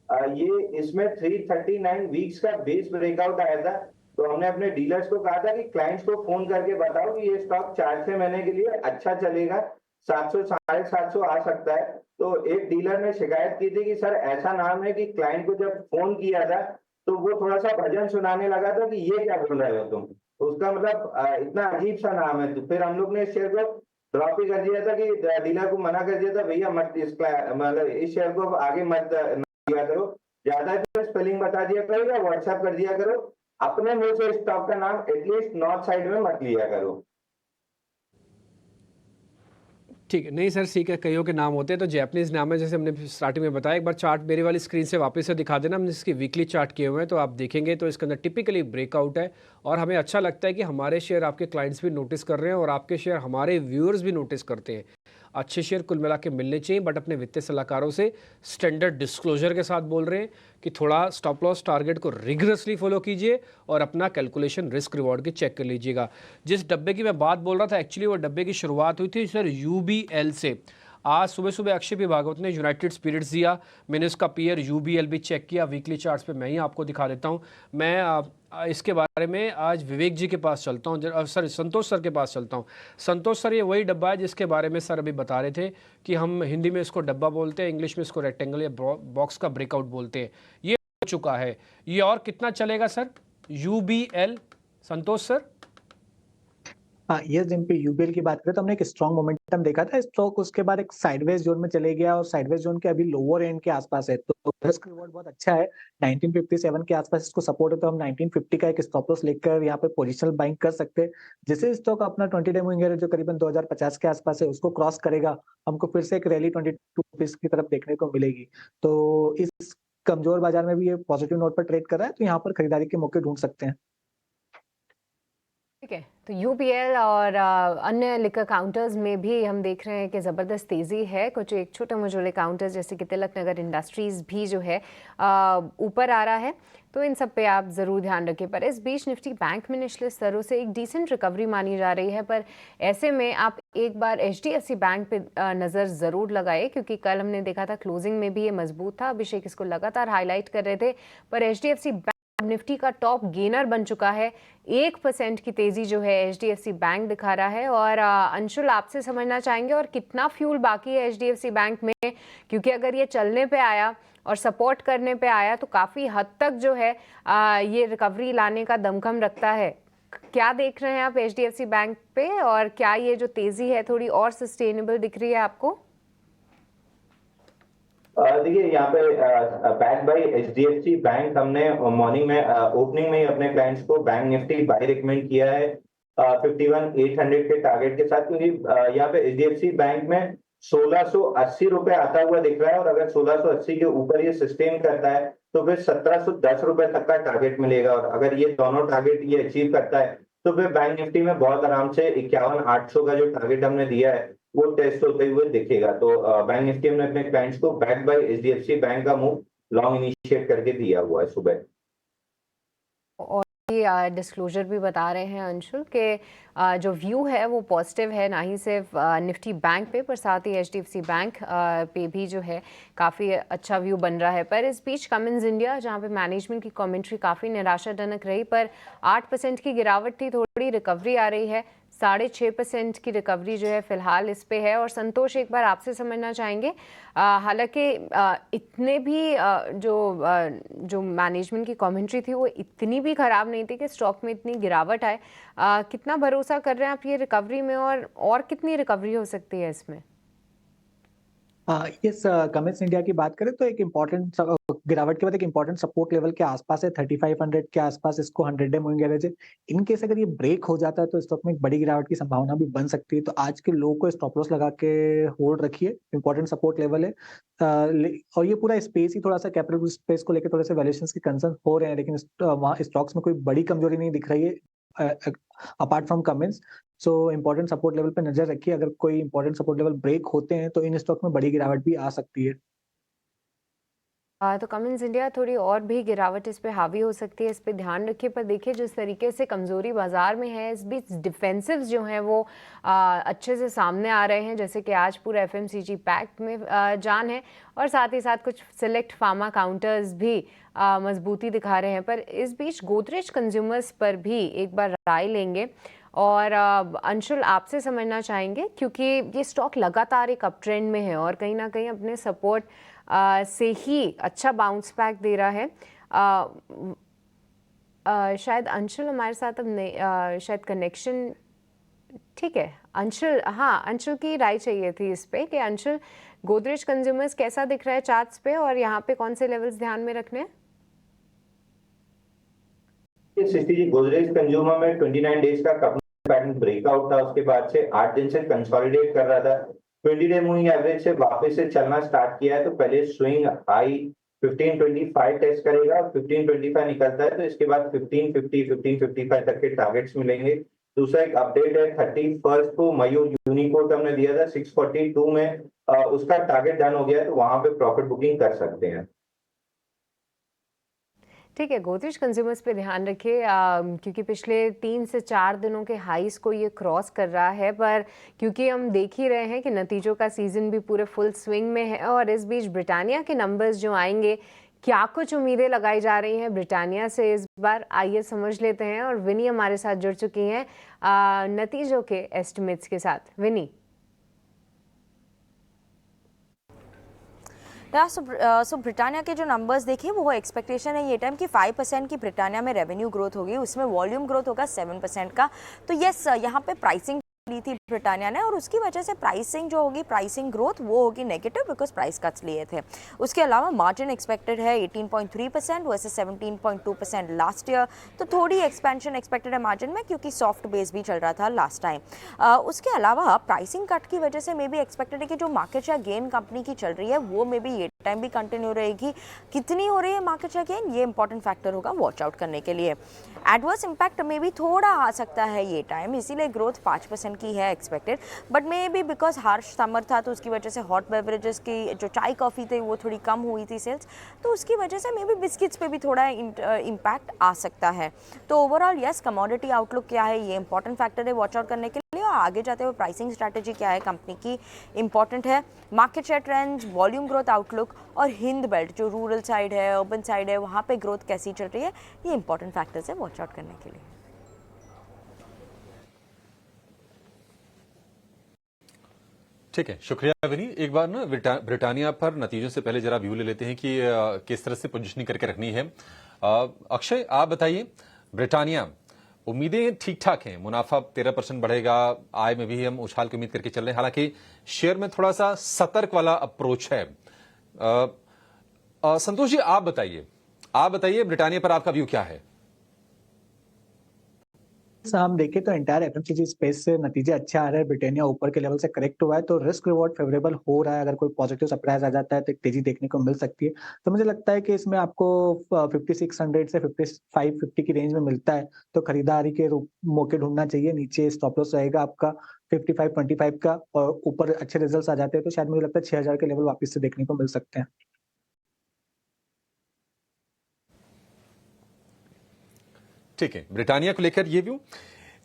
ये इसमें 339 वीक्स का बेस ब्रेकआउट आया था। तो हमने अपने डीलर्स को कहा था कि क्लाइंट्स को फोन करके बताओ कि ये स्टॉक 4-6 महीने के लिए अच्छा चलेगा, 700 750 आ सकता है। तो एक डीलर ने शिकायत की थी कि सर ऐसा नाम है कि क्लाइंट को जब फोन किया था तो वो थोड़ा सा भजन सुनाने लगा था कि ये क्या बोल रहे हो तुम। तो उसका मतलब इतना अजीब सा नाम है। तो फिर हम लोग ने इस शेयर को ड्रॉप ही कर दिया था कि डीलर को मना कर दिया था, भैया मत मतलब इस शेयर को आगे मत दिया करो, ज्यादा स्पेलिंग बता दिया करो या व्हाट्सएप कर दिया करो, अपने मुंह से स्टॉक का नाम एटलीस्ट नॉर्थ साइड में मत लिया करो। ठीक है, नहीं सर ठीक है, कईयों के नाम होते हैं तो जैपनीज नाम है, जैसे हमने स्टार्टिंग में बताया। एक बार चार्ट मेरी वाली स्क्रीन से वापस से दिखा देना, हमने इसकी वीकली चार्ट किए हुए हैं तो आप देखेंगे तो इसके अंदर टिपिकली ब्रेकआउट है। और हमें अच्छा लगता है कि हमारे शेयर आपके क्लाइंट्स भी नोटिस कर रहे हैं और आपके शेयर हमारे व्यूअर्स भी नोटिस करते हैं। अच्छे शेयर कुल मिला के मिलने चाहिए, बट अपने वित्तीय सलाहकारों से स्टैंडर्ड डिस्क्लोजर के साथ बोल रहे हैं कि थोड़ा स्टॉप लॉस टारगेट को रिगरसली फॉलो कीजिए और अपना कैलकुलेशन रिस्क रिवॉर्ड की चेक कर लीजिएगा। जिस डब्बे की मैं बात बोल रहा था, एक्चुअली वो डब्बे की शुरुआत हुई थी सर UBL से। आज सुबह सुबह अक्षय पी भागवत ने यूनाइटेड स्पिरिट्स दिया, मैंने उसका पीयर UBL भी चेक किया। वीकली चार्ट्स पे मैं ही आपको दिखा देता हूँ। मैं इसके बारे में आज विवेक जी के पास चलता हूँ, सर संतोष सर के पास चलता हूँ। संतोष सर, ये वही डब्बा है जिसके बारे में सर अभी बता रहे थे कि हम हिंदी में इसको डब्बा बोलते हैं, इंग्लिश में इसको रेक्टेंगल या बॉक्स का ब्रेकआउट बोलते हैं। ये हो चुका है, ये और कितना चलेगा सर UBL, संतोष सर? हाँ, ये जिन पे यूबीएल की बात करें तो हमने एक स्ट्रॉन्ग मोमेंटम देखा था स्टॉक, उसके बाद एक साइडवेज जोन में चले गया और साइडवेज जोन के अभी लोअर एंड के आसपास है, तो रिस्क रिवॉर्ड बहुत अच्छा है। 1957 के आसपास इसको सपोर्ट है, तो हम 1950 का एक स्टॉप लॉस लेकर यहाँ पे पोजिशनल बाइंग कर सकते हैं। जैसे स्टॉक अपना 20 डे मूविंग एवरेज जो करीबन 2050 के आसपास है उसको क्रॉस करेगा, हमको फिर से एक रैली 22 रुपीज की तरफ देखने को मिलेगी। तो इस कमजोर बाजार में भी ये पॉजिटिव नोट पर ट्रेड कर रहा है, तो यहाँ पर खरीदारी के मौके ढूंढ सकते हैं। ठीक है, तो UPL और अन्य लिकर काउंटर्स में भी हम देख रहे हैं कि ज़बरदस्त तेज़ी है। कुछ एक छोटे मझोले काउंटर्स जैसे कि तिलक नगर इंडस्ट्रीज़ भी जो है ऊपर आ रहा है, तो इन सब पे आप ज़रूर ध्यान रखें। पर इस बीच निफ्टी बैंक में निचले स्तरों से एक डिसेंट रिकवरी मानी जा रही है, पर ऐसे में आप एक बार HDFC बैंक पे नज़र ज़रूर लगाए, क्योंकि कल हमने देखा था क्लोजिंग में भी ये मजबूत था। अभिषेक इसको लगातार हाईलाइट कर रहे थे, पर HDFC निफ्टी का टॉप गेनर बन चुका है। 1% की तेजी जो है HDFC बैंक दिखा रहा है। और अंशुल, आपसे समझना चाहेंगे और कितना फ्यूल बाकी है HDFC बैंक में, क्योंकि अगर ये चलने पे आया और सपोर्ट करने पे आया तो काफ़ी हद तक जो है ये रिकवरी लाने का दमखम रखता है। क्या देख रहे हैं आप HDFC बैंक पे, और क्या ये जो तेजी है थोड़ी और सस्टेनेबल दिख रही है आपको? देखिए, यहाँ पे बैक बाय HDFC बैंक हमने मॉर्निंग में ओपनिंग में ही अपने क्लाइंट्स को बैंक निफ्टी बाय रिकमेंड किया है 51,800 के टारगेट के साथ, क्योंकि यहाँ पे HDFC बैंक में 1680 रुपए आता हुआ दिख रहा है, और अगर 1680 के ऊपर ये सस्टेन करता है तो फिर 1710 रुपए तक का टारगेट मिलेगा। और अगर ये दोनों टारगेट ये अचीव करता है तो फिर बैंक निफ्टी में बहुत आराम से 51,800 का जो टारगेट हमने दिया है वो टेस्ट होते हुए दिखेगा। तो बैंक निफ्टी हमने अपने क्लाइंट्स को बैक बाय HDFC बैंक का मूव लॉन्ग इनिशिएट करके दिया हुआ है सुबह। और डिस्क्लोजर भी बता रहे हैं अंशुल के जो व्यू है वो पॉजिटिव है, ना ही सिर्फ निफ्टी बैंक पे पर साथ ही HDFC बैंक पे भी जो है काफ़ी अच्छा व्यू बन रहा है। पर इस बीच कमिंस इंडिया, जहाँ पे मैनेजमेंट की कमेंट्री काफ़ी निराशाजनक रही, पर 8% की गिरावट थी, थोड़ी रिकवरी आ रही है। 6.5% की रिकवरी जो है फिलहाल इस पे है। और संतोष, एक बार आपसे समझना चाहेंगे, हालांकि इतने भी जो मैनेजमेंट की कमेंट्री थी वो इतनी भी ख़राब नहीं थी कि स्टॉक में इतनी गिरावट आए। कितना भरोसा कर रहे हैं आप ये रिकवरी में, और कितनी रिकवरी हो सकती है इसमें? इस कमिंस इंडिया की बात करें तो एक इम्पॉर्टेंट गिरावट के बाद एक इंपॉर्टेंट सपोर्ट लेवल के आसपास है, 3500 के आसपास इसको 100 डे मूविंग एवरेज है। इन केस अगर ये ब्रेक हो जाता है तो स्टॉक में एक बड़ी गिरावट की संभावना भी बन सकती है। तो आज के लो को स्टॉप लॉस लगा के होल्ड रखिए, इंपॉर्टेंट सपोर्ट लेवल है। और ये पूरा स्पेस ही थोड़ा सा कैपिटल स्पेस को लेकर थोड़े से वैल्यूएशंस के कंसर्न हो रहे हैं, लेकिन वहाँ स्टॉक्स में कोई बड़ी कमजोरी नहीं दिख रही है apart from comments. So important support level पे नजर रखिए, अगर कोई इंपॉर्टेंट सपोर्ट लेवल ब्रेक होते हैं तो इन स्टॉक में बड़ी गिरावट भी आ सकती है। तो कमिंस इंडिया थोड़ी और भी गिरावट इस पे हावी हो सकती है, इस पे ध्यान रखिए। पर देखिए जिस तरीके से कमज़ोरी बाजार में है, इस बीच डिफेंसिव्स जो हैं वो अच्छे से सामने आ रहे हैं, जैसे कि आज पूरा एफएमसीजी पैक्ट में जान है, और साथ ही साथ कुछ सिलेक्ट फार्मा काउंटर्स भी मजबूती दिखा रहे हैं। पर इस बीच गोदरेज कंज्यूमर्स पर भी एक बार राय लेंगे और अंशुल आपसे समझना चाहेंगे, क्योंकि ये स्टॉक लगातार एक अप ट्रेंड में है और कहीं ना कहीं अपने सपोर्ट से ही अच्छा बाउंस बैक दे रहा है। शायद अंशुल हमारे साथ अब नहीं, शायद कनेक्शन ठीक है। अंशुल, हाँ, अंशुल की राय चाहिए थी इस पे कि अंशुल गोदरेज कंज्यूमर्स कैसा दिख रहा है चार्ट्स पे और यहाँ पे कौन से लेवल्स ध्यान में रखने हैं? सृष्टि जी, गोदरेज कंज्यूमर में 29 डेज का पैटर्न ब्रेकआउट था, उसके बाद से 8 दिन से कंसोलिडेट कर रहा था। 20 डे मूविंग एवरेज से वापस से चलना स्टार्ट किया है, तो पहले स्विंग हाई 1525 टेस्ट करेगा, 1525 निकलता है तो इसके बाद 1550 1555 तक के टारगेट्स मिलेंगे। दूसरा एक अपडेट है, 31 को मयूर यूनिकोड हमने दिया था 642 में, उसका टारगेट डन हो गया है, तो वहां पे प्रॉफिट बुकिंग कर सकते हैं। ठीक है, गोदरेज कंज्यूमर्स पे ध्यान रखिए, क्योंकि पिछले 3 से 4 दिनों के हाईस को ये क्रॉस कर रहा है। पर क्योंकि हम देख ही रहे हैं कि नतीजों का सीजन भी पूरे फुल स्विंग में है और इस बीच ब्रिटानिया के नंबर्स जो आएंगे, क्या कुछ उम्मीदें लगाई जा रही हैं ब्रिटानिया से इस बार, आइए समझ लेते हैं। और विनी हमारे साथ जुड़ चुकी हैं नतीजों के एस्टिमेट्स के साथ। विनी। सो ब्रिटानिया के जो नंबर्स देखिए, वो एक्सपेक्टेशन है ये टाइम कि 5% की ब्रिटानिया में रेवेन्यू ग्रोथ होगी, उसमें वॉल्यूम ग्रोथ होगा 7% का। तो यस, यहाँ पे प्राइसिंग ली थी ब्रिटानिया ने और उसकी वजह से प्राइसिंग जो होगी, प्राइसिंग ग्रोथ वो होगी नेगेटिव, बिकॉज प्राइस कट्स लिए थे। उसके अलावा मार्जिन एक्सपेक्टेड है 18.3% वर्सेस 17.2% लास्ट ईयर, तो थोड़ी एक्सपेंशन एक्सपेक्टेड है मार्जिन में, क्योंकि सॉफ्ट बेस भी चल रहा था लास्ट टाइम। उसके अलावा प्राइसिंग कट की वजह से मे बी एक्सपेक्टेड है कि जो मार्केट शेयर गेन कंपनी की चल रही है वो मे बी ये टाइम भी कंटिन्यू रहेगी। कितनी हो रही है मार्केट शेयर गेन, ये इंपॉर्टेंट फैक्टर होगा वॉच आउट करने के लिए। एडवर्स इम्पैक्ट में भी थोड़ा आ सकता है ये टाइम, इसीलिए ग्रोथ 5% की है expected, but may be because harsh summer था तो उसकी वजह से हॉट बेवरेजेस की जो चाय कॉफ़ी थे वो थोड़ी कम हुई थी सेल्स, तो उसकी वजह से मे बी बिस्किट्स पे भी थोड़ा इम्पैक्ट आ सकता है। तो ओवरऑल यस, कमोडिटी आउटलुक क्या है ये इंपॉर्टेंट फैक्टर है वॉच आउट करने के लिए, और आगे जाते हुए प्राइसिंग स्ट्रैटेजी क्या है कंपनी की इंपॉर्टेंट है। Market share trends, volume growth outlook और हिंद बेल्ट जो रूरल साइड है, अर्बन साइड है, वहाँ पे ग्रोथ कैसी चल रही है, ये इंपॉर्टेंट फैक्टर्स है वॉच आउट करने के लिए। ठीक है, शुक्रिया विनी। एक बार ना ब्रिटानिया पर नतीजों से पहले जरा व्यू ले लेते हैं कि किस तरह से पोजीशनिंग करके रखनी है। अक्षय, आप बताइए, ब्रिटानिया उम्मीदें ठीक ठाक हैं, मुनाफा 13% बढ़ेगा, आय में भी हम उछाल की उम्मीद करके चल रहे हैं, हालांकि शेयर में थोड़ा सा सतर्क वाला अप्रोच है। संतोष जी, आप बताइए ब्रिटानिया पर आपका व्यू क्या है? हम देखें तो एंटायर एफएमसीजी स्पेस से नतीजे अच्छे आ रहे हैं, ब्रिटानिया ऊपर के लेवल से करेक्ट हुआ है, तो रिस्क रिवॉर्ड फेवरेबल हो रहा है। अगर कोई पॉजिटिव सरप्राइज आ जाता है तो एक तेजी देखने को मिल सकती है। तो मुझे लगता है कि इसमें आपको 5600 से 5550 की रेंज में मिलता है, तो खरीदारी के मौके ढूंढना चाहिए। नीचे स्टॉप लॉस रहेगा आपका 5525 का, और ऊपर अच्छे रिजल्ट आ जाते हैं तो शायद मुझे लगता है 6000 के लेवल वापस से देखने को मिल सकते हैं। ठीक है, ब्रिटानिया को लेकर ये व्यू।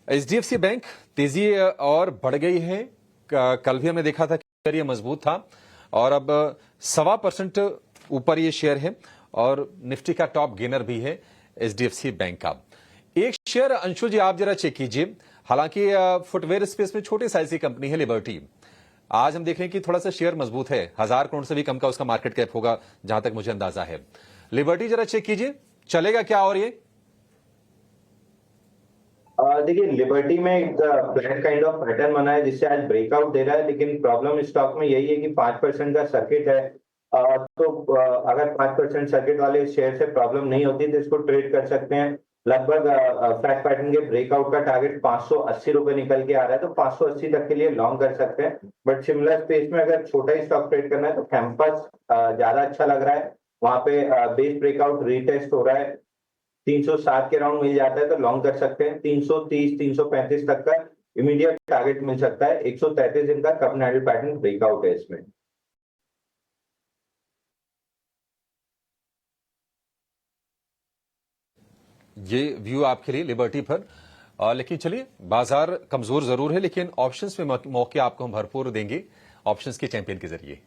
एचडीएफसी बैंक तेजी और बढ़ गई है, कल भी हमने देखा था कि ये मजबूत था और अब 1.25% ऊपर ये शेयर है और निफ्टी का टॉप गेनर भी है एचडीएफसी बैंक का। एक शेयर अंशु जी आप जरा चेक कीजिए, हालांकि फुटवेयर स्पेस में छोटी साइज की कंपनी है लिबर्टी। आज हम देख रहे हैं कि थोड़ा सा शेयर मजबूत है, 1000 करोड़ से भी कम का उसका मार्केट कैप होगा जहां तक मुझे अंदाजा है। लिबर्टी जरा चेक कीजिए, चलेगा क्या? और ये देखिए, लिबर्टी में एक फ्लैट काइंड ऑफ पैटर्न बना है जिससे आज ब्रेकआउट दे रहा है, लेकिन प्रॉब्लम स्टॉक में यही है कि 5% का सर्किट है। अगर 5% सर्किट वाले शेयर से प्रॉब्लम नहीं होती तो इसको ट्रेड कर सकते हैं। लगभग फ्लैट पैटर्न के ब्रेकआउट का टारगेट 580 रुपए निकल के आ रहा है, तो 580 तक के लिए लॉन्ग कर सकते हैं। बट सिमिलर स्पेस में अगर छोटा ही स्टॉक ट्रेड करना है तो कैंपस ज्यादा अच्छा लग रहा है। वहां पे बेस ब्रेकआउट रीटेस्ट हो रहा है, 307 के राउंड मिल जाता है तो लॉन्ग कर सकते हैं। 330 335 तक का इमीडिएट टारगेट मिल सकता है। 133 दिन का cup and handle pattern breakout है इसमें। ये व्यू आपके लिए लिबर्टी पर। लेकिन चलिए, बाजार कमजोर जरूर है, लेकिन ऑप्शंस में मौके आपको हम भरपूर देंगे ऑप्शंस के चैंपियन के जरिए।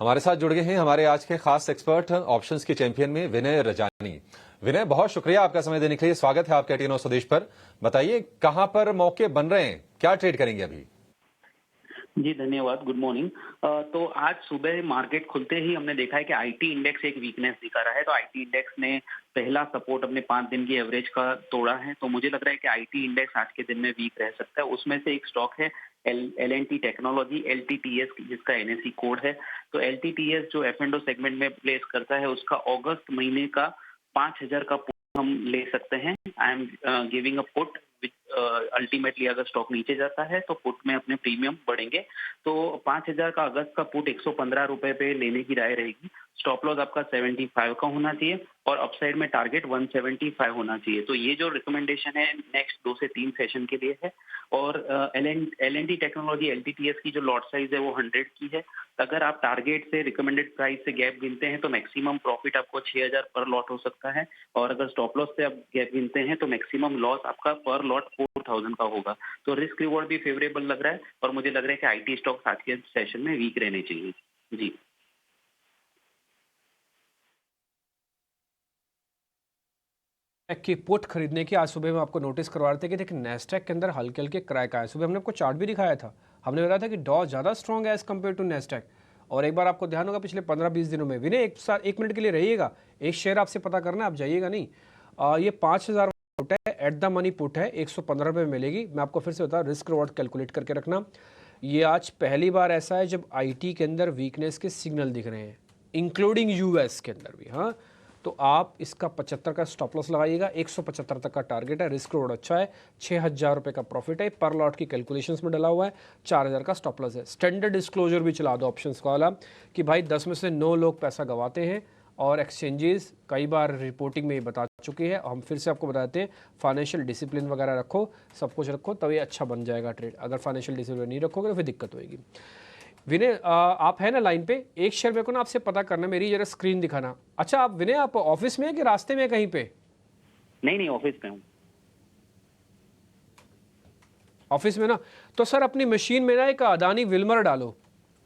हमारे साथ जुड़ गए हैं हमारे आज के खास एक्सपर्ट ऑप्शंस के चैंपियन में विनय रजानी। विनय, बहुत शुक्रिया आपका समय देने के लिए। स्वागत है आपके टीनो स्वदेश पर। बताइए, कहां पर मौके बन रहे हैं, क्या ट्रेड करेंगे अभी? जी धन्यवाद, गुड मॉर्निंग। तो आज सुबह मार्केट खुलते ही हमने देखा है कि आईटी इंडेक्स एक वीकनेस दिखा रहा है। तो आईटी इंडेक्स ने पहला सपोर्ट अपने 5 दिन की एवरेज का तोड़ा है। तो मुझे लग रहा है कि आईटी इंडेक्स आज के दिन में वीक रह सकता है। उसमें से एक स्टॉक है L&T टेक्नोलॉजी, LTTS, जिसका NSE कोड है। तो LTTS जो F&O सेगमेंट में प्लेस करता है, उसका अगस्त महीने का 5000 का पुट हम ले सकते हैं। I am giving a put ultimately अगर स्टॉक नीचे जाता है तो पुट में अपने प्रीमियम बढ़ेंगे। तो 5000 का अगस्त का पुट 115 रुपए पे लेने की राय रहेगी। स्टॉप लॉस आपका 75 का होना चाहिए और अपसाइड में टारगेट 175 होना चाहिए। तो ये जो रिकमेंडेशन है नेक्स्ट 2 से 3 सेशन के लिए है। और L&T टेक्नोलॉजी LTTS की जो लॉट साइज है वो 100 की है। अगर आप टारगेट से रिकमेंडेड प्राइस से गैप गिनते हैं तो मैक्सिमम प्रॉफिट आपको 6000 पर लॉट हो सकता है। और अगर स्टॉप लॉस से आप गैप गिनते हैं तो मैक्सिमम लॉस आपका पर लॉट 4000 का होगा। तो रिस्क रिवॉर्ड भी फेवरेबल लग रहा है और मुझे लग रहा है कि आईटी स्टॉक्स आज के सेशन में वीक रहने चाहिए। जी की पुट खरीदने की आज सुबह में आपको नोटिस करवा रहे थे कि देखिए नेस्डैक के अंदर हल्के हल्के क्रैक आए। सुबह हमने आपको चार्ट भी दिखाया था, हमने बताया था कि डॉ ज़्यादा स्ट्रॉन्ग है एज कम्पेयर टू नेस्डैक। और एक बार आपको ध्यान होगा पिछले 15-20 दिनों में विनय एक मिनट के लिए रहिएगा, एक शेयर आपसे पता करना, आप जाइएगा नहीं। ये 5000 पुट है, एट द मनी पुट है, 115 रुपये में मिलेगी। मैं आपको फिर से बता, रिस्क रिवॉर्ड कैलकुलेट करके रखना। ये आज पहली बार ऐसा है जब आईटी के अंदर वीकनेस के सिग्नल दिख रहे हैं, इंक्लूडिंग यूएस के अंदर भी। हाँ, तो आप इसका 75 का स्टॉप लॉस लगाइएगा, 175 तक का टारगेट है। रिस्क रिवॉर्ड अच्छा है, 6000 रुपये का प्रॉफिट है, पर लॉट की कैलकुलेशंस में डला हुआ है। 4000 का स्टॉप लॉस है। स्टैंडर्ड डिस्क्लोजर भी चला दो ऑप्शंस वाला कि भाई 10 में से 9 लोग पैसा गंवाते हैं और एक्सचेंजेस कई बार रिपोर्टिंग में ये बता चुकी है। हम फिर से आपको बताते हैं, फाइनेंशियल डिसिप्लिन वगैरह रखो, सब कुछ रखो, तभी अच्छा बन जाएगा ट्रेड। अगर फाइनेंशियल डिसिप्लिन नहीं रखोगे तो फिर दिक्कत होगी। विनय, आप है ना लाइन पे? एक शेयर मेरे को ना आपसे पता करना, मेरी जरा स्क्रीन दिखाना। अच्छा, आप विनय आप ऑफिस में हैं कि रास्ते में कहीं पे? नहीं, ऑफिस पे हूँ। ऑफिस में ना, तो सर अपनी मशीन में ना एक अदानी विल्मर डालो।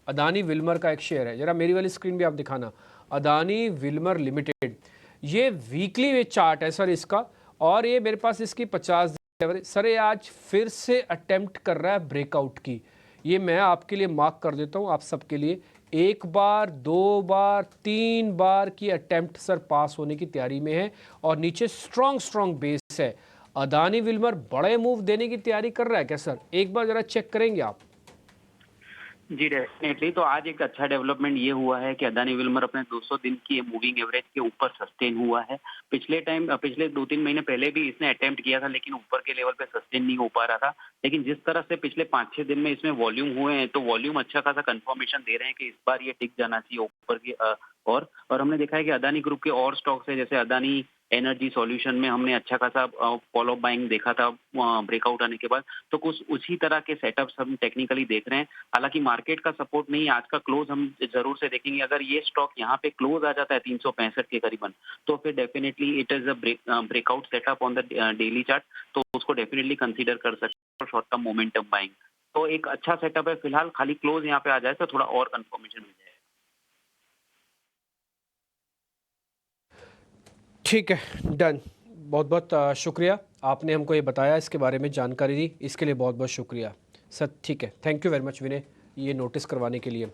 अदानी विल्मर का एक शेयर है, जरा मेरी वाली स्क्रीन भी आप दिखाना। अदानी विल्मर लिमिटेड, ये वीकली चार्ट है सर इसका, और ये मेरे पास इसकी 50 लेवल। सर ये आज फिर से अटेम्प्ट कर रहा है ब्रेकआउट की। ये मैं आपके लिए मार्क कर देता हूँ, आप सबके लिए। 1 बार, 2 बार, 3 बार की अटेम्प्ट सर पास होने की तैयारी में है और नीचे स्ट्रॉन्ग बेस है। अदानी विल्मर बड़े मूव देने की तैयारी कर रहा है क्या सर? एक बार जरा चेक करेंगे आप? जी डेफिनेटली। तो आज एक अच्छा डेवलपमेंट ये हुआ है कि अदानी विल्मर अपने 200 दिन की मूविंग एवरेज के ऊपर सस्टेन हुआ है। पिछले 2-3 महीने पहले भी इसने अटेम्प्ट किया था, लेकिन ऊपर के लेवल पे सस्टेन नहीं हो पा रहा था। लेकिन जिस तरह से पिछले 5-6 दिन में इसमें वॉल्यूम हुए हैं, तो वॉल्यूम अच्छा खासा कंफर्मेशन दे रहे हैं कि इस बार ये टिक जाना चाहिए ऊपर की। और हमने देखा है कि अदानी ग्रुप के और स्टॉक्स है, जैसे अदानी एनर्जी सॉल्यूशन में हमने अच्छा खासा फॉलो बाइंग देखा था ब्रेकआउट आने के बाद। तो कुछ उसी तरह के सेटअप्स हम टेक्निकली देख रहे हैं। हालांकि मार्केट का सपोर्ट नहीं, आज का क्लोज हम जरूर से देखेंगे। अगर ये स्टॉक यहाँ पे क्लोज आ जाता है 365 के करीबन, तो फिर definitely it is a breakout setup on the daily chart, तो उसको डेफिनेटली कंसीडर कर सकते हैं शॉर्ट टर्म मोमेंटम बाइंग। तो एक अच्छा सेटअप है फिलहाल, खाली क्लोज यहाँ पे आ जाए तो थोड़ा और कंफर्मेशन मिल जाए। ठीक है, डन। बहुत बहुत शुक्रिया, आपने हमको ये बताया, इसके बारे में जानकारी दी, इसके लिए बहुत बहुत शुक्रिया सर। ठीक है, थैंक यू वेरी मच विनय, ये नोटिस करवाने के लिए।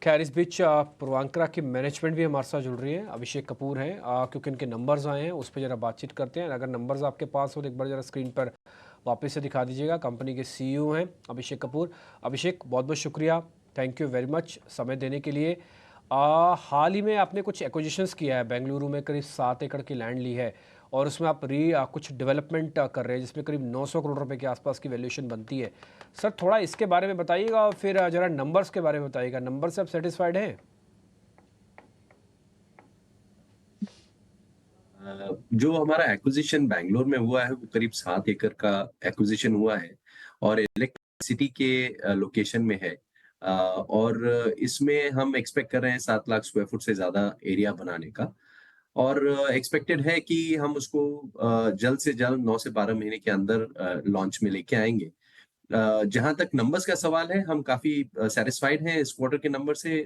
खैर इस बीच पूर्वांकरा की मैनेजमेंट भी हमारे साथ जुड़ रही है, अभिषेक कपूर हैं, क्योंकि इनके नंबर्स आए हैं उस पर ज़रा बातचीत करते हैं। अगर नंबर्स आपके पास हो तो एक बार ज़रा स्क्रीन पर वापस से दिखा दीजिएगा। कंपनी के सीईओ हैं अभिषेक कपूर। अभिषेक, बहुत बहुत शुक्रिया, थैंक यू वेरी मच समय देने के लिए। हाल ही में आपने कुछ एक्विजिशंस किया है, बेंगलुरु में करीब 7 एकड़ की लैंड ली है और उसमें आप कुछ डेवलपमेंट कर रहे हैं जिसमें करीब 900 करोड़ रुपए के आसपास की वैल्यूएशन बनती है। सर थोड़ा इसके बारे में बताइएगा और फिर ज़रा नंबर्स के बारे में बताइएगा। नंबर से आप सेटिस्फाइड हैं? जो हमारा एक्विजिशन बैंगलोर में हुआ है वो करीब 7 एकड़ का एक्विजिशन हुआ है और इलेक्ट्रिसिटी के लोकेशन में है। और इसमें हम एक्सपेक्ट कर रहे हैं 7 लाख स्क्वायर फुट से ज्यादा एरिया बनाने का और एक्सपेक्टेड है कि हम उसको जल्द से जल्द 9 से 12 महीने के अंदर लॉन्च में लेके आएंगे। जहां तक नंबर्स का सवाल है, हम काफी सेटिस्फाइड हैं इस क्वार्टर के नंबर से।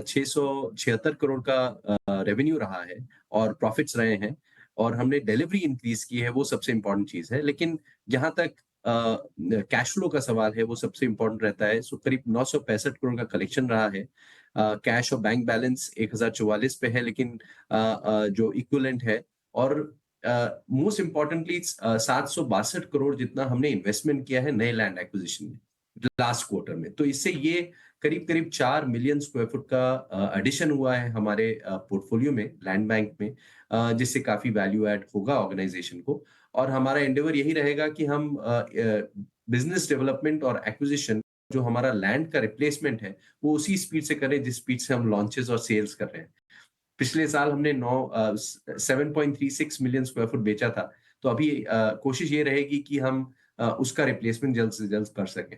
676 करोड़ का रेवेन्यू रहा है और प्रॉफिट्स रहे हैं और हमने डिलीवरी इंक्रीज की है, वो सबसे इंपॉर्टेंट चीज है। लेकिन जहां तक कैश फ्लो का सवाल है वो सबसे इंपॉर्टेंट रहता है। सो करीब 965 करोड़ का कलेक्शन रहा है। कैश और बैंक बैलेंस 1044 पे है, लेकिन जो इक्विवेलेंट है। और मोस्ट इम्पोर्टेंटली 762 करोड़ जितना हमने इन्वेस्टमेंट किया है नए लैंड एक्विजिशन में लास्ट क्वार्टर में। तो इससे ये करीब करीब 4 मिलियन स्क्वायर फुट का एडिशन हुआ है हमारे पोर्टफोलियो में, लैंड बैंक में, जिससे काफी वैल्यू ऐड होगा ऑर्गेनाइजेशन को। और हमारा एंडेवर यही रहेगा कि हम बिजनेस डेवलपमेंट और एक्विजिशन, जो हमारा लैंड का रिप्लेसमेंट है, वो उसी स्पीड से करें जिस स्पीड से हम लॉन्चेस और सेल्स कर रहे हैं। पिछले साल हमने 7.36 मिलियन स्क्वायर फुट बेचा था, तो अभी कोशिश ये रहेगी कि हम उसका रिप्लेसमेंट जल्द से जल्द कर सकें।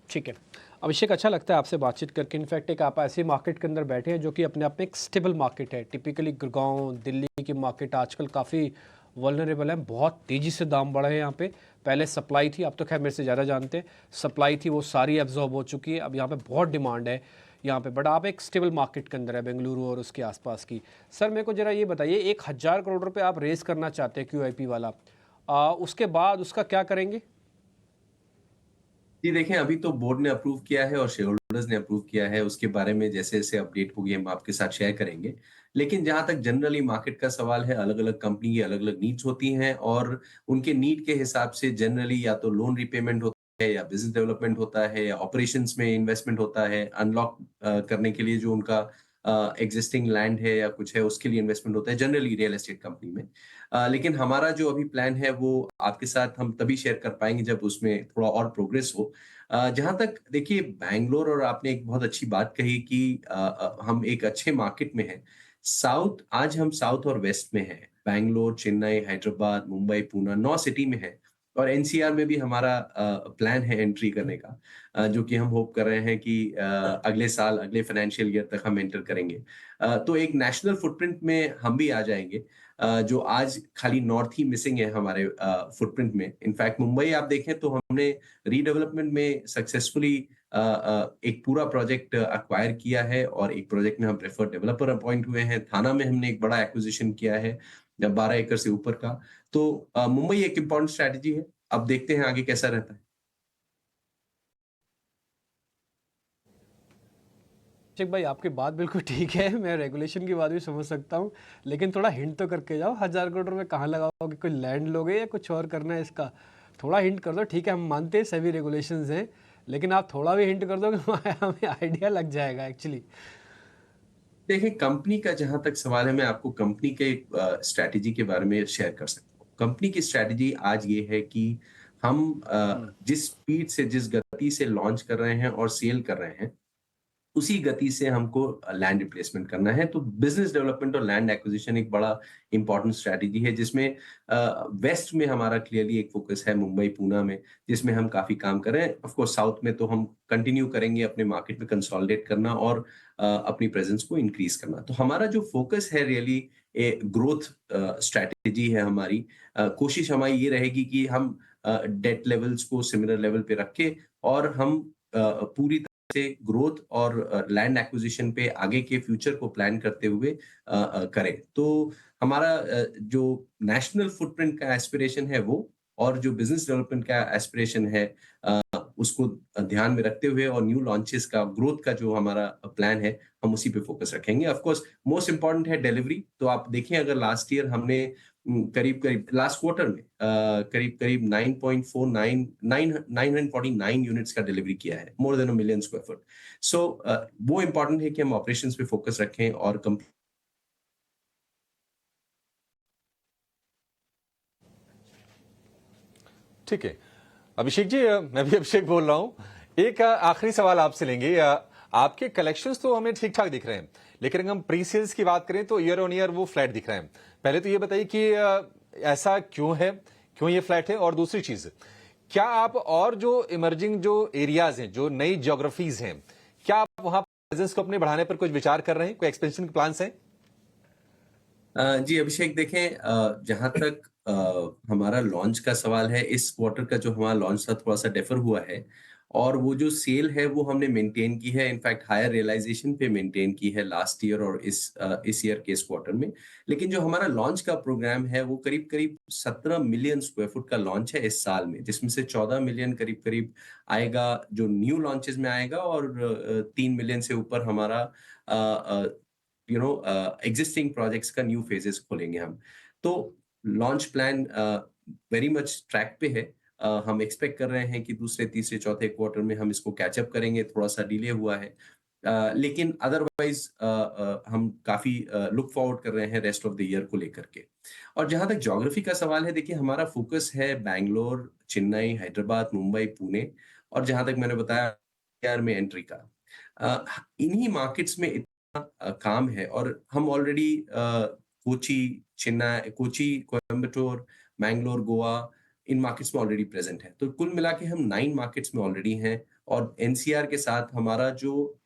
ठीक है अभिषेक, अच्छा लगता है आपसे बातचीत करके। इनफैक्ट एक आप ऐसे मार्केट के अंदर बैठे हैं जो कि अपने आप में एक स्टेबल मार्केट है। टिपिकली गुड़गांव, दिल्ली की मार्केट आजकल काफ़ी वल्नरेबल है, बहुत तेज़ी से दाम बढ़े हैं यहाँ पे। पहले सप्लाई थी, अब तो खैर मेरे से ज़्यादा जानते हैं, सप्लाई थी वो सारी एब्जॉर्ब हो चुकी है। अब यहाँ पे बहुत डिमांड है यहाँ पे, बट आप एक स्टेबल मार्केट के अंदर है बेंगलुरु और उसके आसपास की। सर मेरे को ज़रा ये बताइए, 1000 करोड़ रुपये आप रेज़ करना चाहते हैं QIP वाला, उसके बाद उसका क्या करेंगे? जी देखें, अभी तो बोर्ड ने अप्रूव किया है और शेयर होल्डर्स ने अप्रूव किया है। उसके बारे में जैसे जैसे अपडेट होगी हम आपके साथ शेयर करेंगे। लेकिन जहां तक जनरली मार्केट का सवाल है, अलग अलग कंपनी की अलग अलग नीड्स होती हैं और उनके नीड के हिसाब से जनरली या तो लोन रिपेमेंट होता है या बिजनेस डेवलपमेंट होता है या ऑपरेशंस में इन्वेस्टमेंट होता है, अनलॉक करने के लिए जो उनका एग्जिस्टिंग लैंड है या कुछ है उसके लिए इन्वेस्टमेंट होता है जनरली रियल एस्टेट कंपनी में। लेकिन हमारा जो अभी प्लान है वो आपके साथ हम तभी शेयर कर पाएंगे जब उसमें थोड़ा और प्रोग्रेस हो। जहां तक देखिए बैंगलोर, और आपने एक बहुत अच्छी बात कही कि हम एक अच्छे मार्केट में हैं। आज हम साउथ और वेस्ट में हैं। बैंगलोर, चेन्नई, हैदराबाद, मुंबई, पूना 9 सिटी में है और NCR में भी हमारा प्लान है एंट्री करने का, जो कि हम होप कर रहे हैं कि अगले साल, अगले फाइनेंशियल ईयर तक हम एंटर करेंगे। तो एक नेशनल फुटप्रिंट में हम भी आ जाएंगे, जो आज खाली नॉर्थ ही मिसिंग है हमारे फुटप्रिंट में। इनफैक्ट मुंबई आप देखें तो हमने रीडेवलपमेंट में सक्सेसफुली एक पूरा प्रोजेक्ट अक्वायर किया है और एक प्रोजेक्ट में हम प्रेफर्ड डेवलपर अपॉइंट हुए हैं। थाना में हमने एक बड़ा एक्विजिशन किया है 12 एकड़ से ऊपर का। तो मुंबई एक इम्पॉर्टेंट स्ट्रैटेजी है। अब देखते हैं आगे कैसा रहता है। अभिषेक भाई, आपकी बात बिल्कुल ठीक है, मैं रेगुलेशन की बात भी समझ सकता हूँ, लेकिन थोड़ा हिंट तो करके जाओ। 1000 करोड़ रुपये कहाँ लगाओगे? कोई लैंड लोगे या कुछ और करना है इसका? थोड़ा हिंट कर दो। ठीक है, हम मानते हैं सभी रेगुलेशंस हैं, लेकिन आप थोड़ा भी हिंट कर दो कि हमें आइडिया लग जाएगा एक्चुअली। देखिए, कंपनी का जहां तक सवाल है, मैं आपको कंपनी के स्ट्रैटेजी के बारे में शेयर कर सकता हूँ। कंपनी की स्ट्रैटेजी आज ये है कि हम जिस स्पीड से, जिस गति से लॉन्च कर रहे हैं और सेल कर रहे हैं, उसी गति से हमको लैंड रिप्लेसमेंट करना है। तो बिजनेस डेवलपमेंट और लैंड एक्विजिशन एक बड़ा इंपॉर्टेंट स्ट्रैटेजी है, जिसमें वेस्ट में हमारा क्लियरली एक फोकस है, मुंबई, पूना में, जिसमें हम काफी काम कर रहे हैं। ऑफ कोर्स साउथ में तो हम कंटिन्यू करेंगे अपने मार्केट में कंसोलिडेट करना और अपनी प्रेजेंस को इंक्रीज करना। तो हमारा जो फोकस है रियली ग्रोथ स्ट्रैटेजी है हमारी। कोशिश हमारी ये रहेगी कि हम डेट लेवल्स को सिमिलर लेवल पे रख के और हम पूरी से ग्रोथ और लैंड एक्विजिशन पे आगे के फ्यूचर को प्लान करते हुए करें। तो हमारा जो नेशनल फुटप्रिंट का एस्पिरेशन है वो, और जो बिजनेस डेवलपमेंट का एस्पिरेशन है उसको ध्यान में रखते हुए और न्यू लॉन्चेस का ग्रोथ का जो हमारा प्लान है हम उसी पे फोकस रखेंगे। ऑफ कोर्स मोस्ट इंपॉर्टेंट है डिलीवरी। तो आप देखें अगर लास्ट ईयर हमने करीब लास्ट क्वार्टर में करीब 949 यूनिट्स का डिलीवरी किया है, more than 1 million square foot. So वो इंपॉर्टेंट है कि हम ऑपरेशंस पे फोकस रखें और ठीक है अभिषेक जी, मैं भी अभिषेक बोल रहा हूं। एक आखिरी सवाल आपसे लेंगे। आपके कलेक्शंस तो हमें ठीक ठाक दिख रहे हैं, लेकिन अगर हम प्री सेल्स की बात करें तो ईयर ऑन ईयर वो फ्लैट दिख रहे हैं। पहले तो ये बताइए कि ऐसा क्यों है, क्यों ये फ्लैट है? और दूसरी चीज, क्या आप और जो इमर्जिंग जो एरियाज हैं, जो नई ज्योग्राफीज हैं, क्या आप वहां प्रेजेंस को अपने बढ़ाने पर कुछ विचार कर रहे हैं? कोई एक्सपेंशन के प्लान्स हैं? जी अभिषेक, देखें जहां तक हमारा लॉन्च का सवाल है, इस क्वार्टर का जो हमारा लॉन्च था थोड़ा सा डेफर हुआ है और वो जो सेल है वो हमने मेंटेन की है, इनफैक्ट हायर रियलाइजेशन पे मेंटेन की है लास्ट ईयर और इस ईयर के इस क्वार्टर में। लेकिन जो हमारा लॉन्च का प्रोग्राम है वो करीब करीब 17 मिलियन स्क्वायर फुट का लॉन्च है इस साल में, जिसमें से 14 मिलियन करीब करीब आएगा जो न्यू लॉन्चेस में आएगा और 3 मिलियन से ऊपर हमारा एग्जिस्टिंग प्रोजेक्ट्स का न्यू फेजेस खोलेंगे हम। तो launch plan very much track पे है। हम एक्सपेक्ट कर रहे हैं कि दूसरे तीसरे चौथे क्वार्टर में हम इसको कैचअप करेंगे, थोड़ा सा डिले हुआ है लेकिन अदरवाइज हम काफी लुक फॉरवर्ड कर रहे हैं रेस्ट ऑफ द ईयर को लेकर के। और जहां तक ज्योग्राफी का सवाल है, देखिए हमारा फोकस है बैंगलोर, चेन्नई, हैदराबाद, मुंबई, पुणे और जहां तक मैंने बताया में एंट्री का। इन्हीं मार्केट्स में काम है और हम already Kochi, Coimbatore, Mangalore, Goa in markets में ऑलरेडी प्रेजेंट है। तो कुल मिला के हम 9 मार्केट्स में ऑलरेडी हैं और एनसीआर के साथ हमारा जो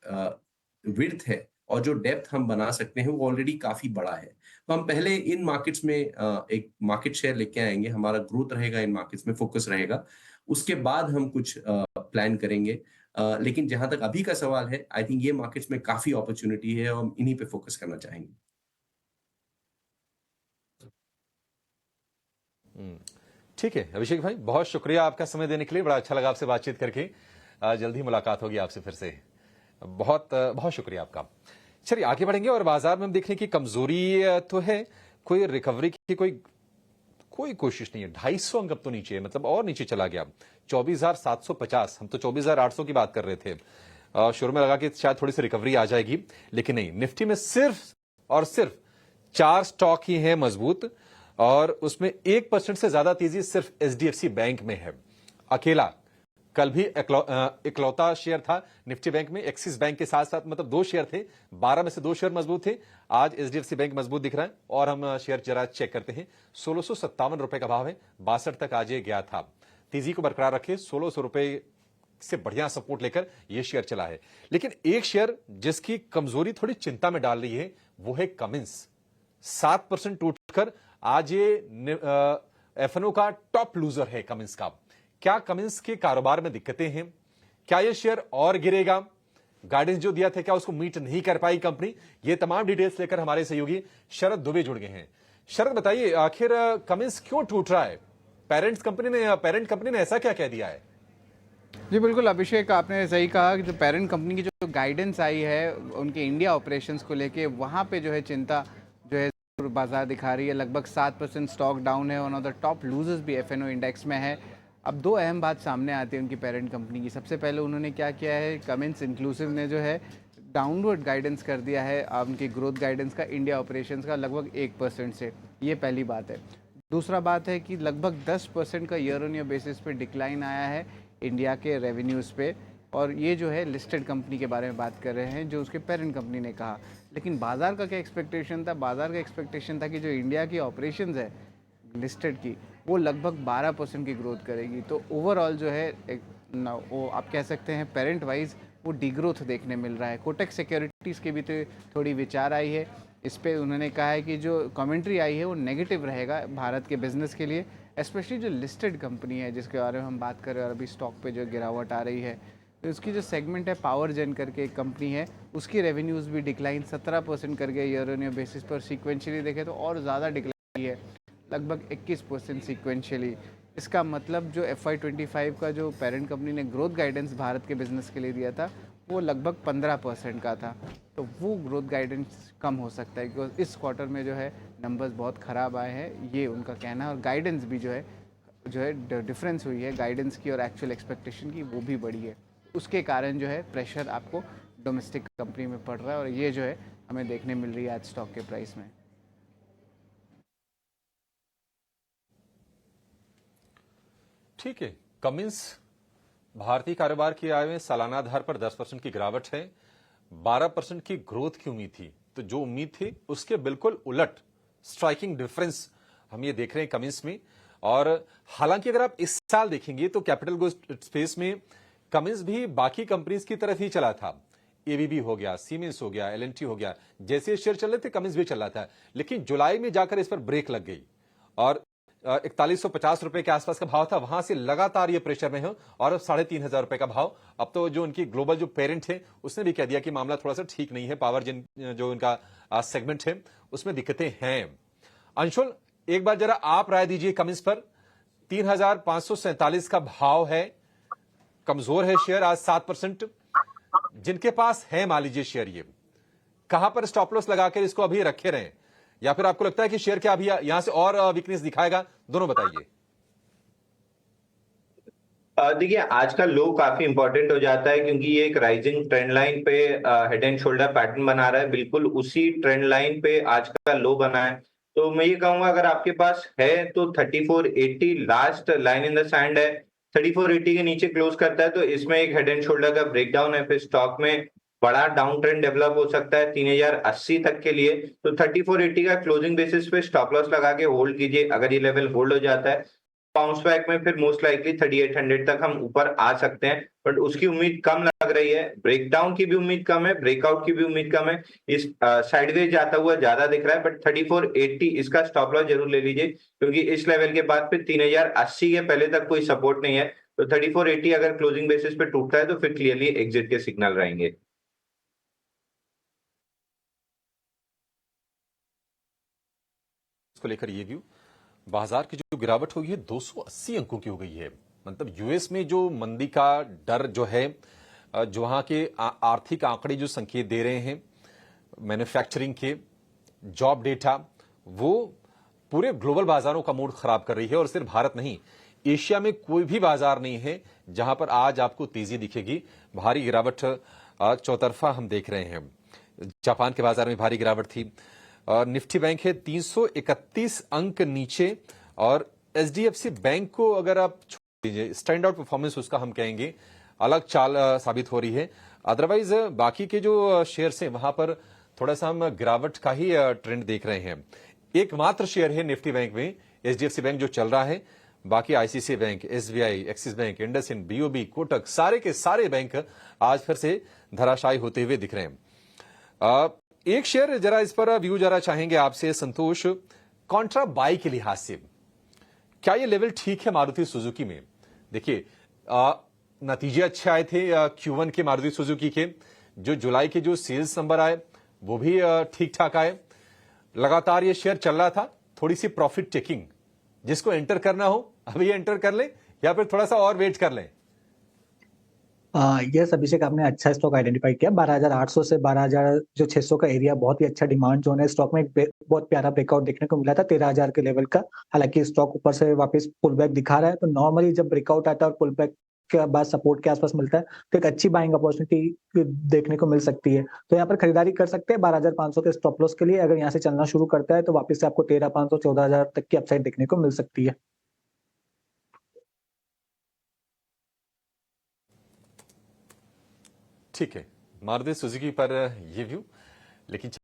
विड्थ है और जो डेप्थ हम बना सकते हैं वो ऑलरेडी काफी बड़ा है। तो हम पहले इन मार्केट्स में एक मार्केट शेयर लेके आएंगे, हमारा ग्रोथ रहेगा, इन मार्केट्स में फोकस रहेगा, उसके बाद हम कुछ प्लान करेंगे। लेकिन जहां तक अभी का सवाल है, आई थिंक ये मार्केट्स में काफी अपॉर्चुनिटी है और हम इन्हीं पे फोकस करना चाहेंगे। ठीक है अभिषेक भाई, बहुत शुक्रिया आपका समय देने के लिए। बड़ा अच्छा लगा आपसे बातचीत करके। जल्द ही मुलाकात होगी आपसे फिर से। बहुत बहुत शुक्रिया आपका। चलिए आगे बढ़ेंगे और बाजार में हम देखने की कमजोरी तो है, कोई रिकवरी की कोई कोशिश नहीं है। 250 अंक अब तो नीचे है, मतलब और नीचे चला गया 24,750। हम तो 24,800 की बात कर रहे थे। शुरू में लगा कि शायद थोड़ी सी रिकवरी आ जाएगी, लेकिन नहीं। निफ्टी में सिर्फ और सिर्फ 4 स्टॉक ही हैं मजबूत और उसमें 1% से ज्यादा तेजी सिर्फ एचडीएफसी बैंक में है अकेला। कल भी इकलौता शेयर था निफ्टी बैंक में, एक्सिस बैंक के साथ साथ, मतलब 2 शेयर थे, 12 में से 2 शेयर मजबूत थे। आज एचडीएफसी बैंक मजबूत दिख रहा है और हम शेयर जरा चेक करते हैं। 1657 रुपए का भाव है, 62 तक आज ये गया था। तेजी को बरकरार रखे, 1600 रुपए से बढ़िया सपोर्ट लेकर ये शेयर चला है। लेकिन एक शेयर जिसकी कमजोरी थोड़ी चिंता में डाल रही है वो है कमिंस। 7% टूटकर आज ये एफएनओ का टॉप लूजर है कमिंस का। क्या कमिंस के कारोबार में दिक्कतें हैं? क्या ये शेयर और गिरेगा? गाइडेंस जो दिया था क्या उसको मीट नहीं कर पाई कंपनी? ये तमाम डिटेल्स लेकर हमारे सहयोगी शरद दुबे जुड़ गए हैं। शरद बताइए, आखिर कमिंस क्यों टूट रहा है? पेरेंट कंपनी ने ऐसा क्या कह दिया है? जी बिल्कुल अभिषेक, आपने सही कहा कि जो पेरेंट कंपनी की जो गाइडेंस आई है उनके इंडिया ऑपरेशंस को लेके, वहाँ पे जो है चिंता जो है बाजार दिखा रही है। लगभग 7% स्टॉक डाउन है। One of the top losers भी एफएनओ इंडेक्स में है। अब 2 अहम बात सामने आती है उनकी पेरेंट कंपनी की। सबसे पहले उन्होंने क्या किया है, कमिंस इंक्लूसिव ने जो है डाउनवर्ड गाइडेंस कर दिया है उनकी ग्रोथ गाइडेंस का इंडिया ऑपरेशंस का लगभग 1% से। ये पहली बात है। दूसरा बात है कि लगभग 10% का ईयर ऑन ईयर बेसिस पे डिक्लाइन आया है इंडिया के रेवेन्यूज़ पे, और ये जो है लिस्टेड कंपनी के बारे में बात कर रहे हैं जो उसके पेरेंट कंपनी ने कहा। लेकिन बाजार का क्या एक्सपेक्टेशन था? बाजार का एक्सपेक्टेशन था कि जो इंडिया की ऑपरेशंस है लिस्टेड की, वो लगभग 12% की ग्रोथ करेगी। तो ओवरऑल जो है वो आप कह सकते हैं पेरेंट वाइज वो डीग्रोथ देखने मिल रहा है। कोटक सिक्योरिटीज़ की भी तो थोड़ी विचार आई है इस पर। उन्होंने कहा है कि जो कमेंट्री आई है वो नेगेटिव रहेगा भारत के बिजनेस के लिए, स्पेशली जो लिस्टेड कंपनी है जिसके बारे में हम बात कर रहे हैं और अभी स्टॉक पे जो गिरावट आ रही है। तो उसकी जो सेगमेंट है पावर जेन करके एक कंपनी है, उसकी रेवेन्यूज़ भी डिक्लाइन 17% कर गए ईयर ऑन ईयर बेसिस पर। सीक्वेंशियली देखें तो और ज़्यादा डिक्लाइन है, लगभग 21% सीक्वेंशियली। इसका मतलब जो FY25 का जो पेरेंट कंपनी ने ग्रोथ गाइडेंस भारत के बिजनेस के लिए दिया था वो लगभग 15% का था, तो वो ग्रोथ गाइडेंस कम हो सकता है क्योंकि इस क्वार्टर में जो है नंबर्स बहुत ख़राब आए हैं, ये उनका कहना है। और गाइडेंस भी जो है डिफरेंस हुई है गाइडेंस की और एक्चुअल एक्सपेक्टेशन की, वो भी बढ़ी है। उसके कारण जो है प्रेशर आपको डोमेस्टिक कंपनी में पड़ रहा है और ये जो है हमें देखने मिल रही है आज स्टॉक के प्राइस में। ठीक है, कमिंस भारतीय कारोबार की आय में सालाना आधार पर 10% की गिरावट है। 12% की ग्रोथ की उम्मीद थी, तो जो उम्मीद थी उसके बिल्कुल उलट स्ट्राइकिंग डिफरेंस हम ये देख रहे हैं कमिंस में। और हालांकि अगर आप इस साल देखेंगे तो कैपिटल गुड्स स्पेस में कमिंस भी बाकी कंपनीज की तरफ ही चला था। एबीबी हो गया, सीमेंस हो गया, एलएनटी हो गया, जैसे शेयर चल रहे थे कमिंस भी चल रहा था। लेकिन जुलाई में जाकर इस पर ब्रेक लग गई और 4150 रुपए के आसपास का भाव था, वहां से लगातार ये प्रेशर में है और अब 3500 रुपए का भाव। अब तो जो उनकी ग्लोबल जो पेरेंट है उसने भी कह दिया कि मामला थोड़ा सा ठीक नहीं है, पावर जिन जो उनका सेगमेंट है उसमें दिक्कतें हैं। अंशुल, एक बार जरा आप राय दीजिए कमिंस पर। 3547 का भाव है, कमजोर है शेयर आज 7%। जिनके पास है मान लीजिए शेयर, ये कहां पर स्टॉप लॉस लगाकर इसको अभी रखे रहे, या फिर आपको लगता है कि शेयर क्या अभी यहां से और वीकनेस दिखाएगा? दोनों बताइए। देखिए, आज का लो काफी इंपॉर्टेंट हो जाता है क्योंकि ये एक राइजिंग ट्रेंड लाइन पे हेड एंड शोल्डर पैटर्न बना रहा है। बिल्कुल उसी ट्रेंड लाइन पे आज का लो बना है। तो मैं ये कहूंगा अगर आपके पास है तो 3480 last line in the sand है। 3480 के नीचे क्लोज करता है तो इसमें एक हेड एंड शोल्डर का ब्रेकडाउन है, फिर स्टॉक में बड़ा डाउन ट्रेंड डेवलप हो सकता है 3080 तक के लिए। तो 3480 का क्लोजिंग बेसिस पे स्टॉप लॉस लगा के होल्ड कीजिए। अगर ये लेवल होल्ड हो जाता है बाउंस बैक में फिर मोस्ट लाइकली 3800 तक हम ऊपर आ सकते हैं, बट उसकी उम्मीद कम लग रही है। ब्रेकडाउन की भी उम्मीद कम है, ब्रेकआउट की भी उम्मीद कम है। इस साइडवेज जाता हुआ ज्यादा दिख रहा है, बट 3480 इसका स्टॉप लॉस जरूर ले लीजिए क्योंकि इस लेवल के बाद फिर 3080 के पहले तक कोई सपोर्ट नहीं है। तो 3480 अगर क्लोजिंग बेसिस पे टूटता है तो फिर क्लियरली एग्जिट के सिग्नल रहेंगे। इसको लेकर ये व्यू, बाजार की जो गिरावट हुई है 280 अंकों की हो गई है। मतलब यूएस में जो मंदी का डर जो है, जो वहां के आर्थिक आंकड़े जो संकेत दे रहे हैं मैन्युफैक्चरिंग के, जॉब डेटा, वो पूरे ग्लोबल बाजारों का मूड खराब कर रही है। और सिर्फ भारत नहीं, एशिया में कोई भी बाजार नहीं है जहां पर आज आपको तेजी दिखेगी। भारी गिरावट चौतरफा हम देख रहे हैं। जापान के बाजार में भारी गिरावट थी। निफ्टी बैंक है 331 अंक नीचे और एचडीएफसी बैंक को अगर आप छोड़ दीजिए, स्टैंड आउट परफॉर्मेंस उसका हम कहेंगे अलग चाल साबित हो रही है। अदरवाइज बाकी के जो शेयर्स हैं वहां पर थोड़ा सा हम गिरावट का ही ट्रेंड देख रहे हैं। एकमात्र शेयर है निफ्टी बैंक में एचडीएफसी बैंक जो चल रहा है, बाकी ICICI bank, SBI, axis bank, IndusInd, BOB, Kotak, सारे के सारे बैंक आज फिर से धराशायी होते हुए दिख रहे हैं। एक शेयर जरा इस पर व्यू जरा चाहेंगे आपसे संतोष, कॉन्ट्रा बाई के लिहाज से क्या ये लेवल ठीक है मारुति सुजुकी में? देखिए नतीजे अच्छे आए थे Q1 के मारुति सुजुकी के, जो जुलाई के जो सेल्स नंबर आए वो भी ठीक ठाक आए। लगातार ये शेयर चल रहा था, थोड़ी सी प्रॉफिट टेकिंग, जिसको एंटर करना हो अभी एंटर कर ले या फिर थोड़ा सा और वेट कर लें। यस अभिषेक, आपने अच्छा स्टॉक आइडेंटिफाई किया। 12800 से 12600 का एरिया बहुत ही अच्छा डिमांड जोन है। स्टॉक में एक बहुत प्यारा ब्रेकआउट देखने को मिला था 13000 के लेवल का। हालांकि स्टॉक ऊपर से वापस पुल बैक दिखा रहा है, तो नॉर्मली जब ब्रेकआउट आता है और पुल बैक के बाद सपोर्ट के आसपास मिलता है तो एक अच्छी बाइंग अपॉर्चुनिटी देखने को मिल सकती है। तो यहाँ पर खरीदारी कर सकते हैं 12500 के स्टॉप लॉस के लिए। अगर यहाँ से चलना शुरू करता है तो वापस से आपको 13500 14000 तक की अपसाइड देखने को मिल सकती है। ठीक है, मारुति सुजुकी पर ये व्यू। लेकिन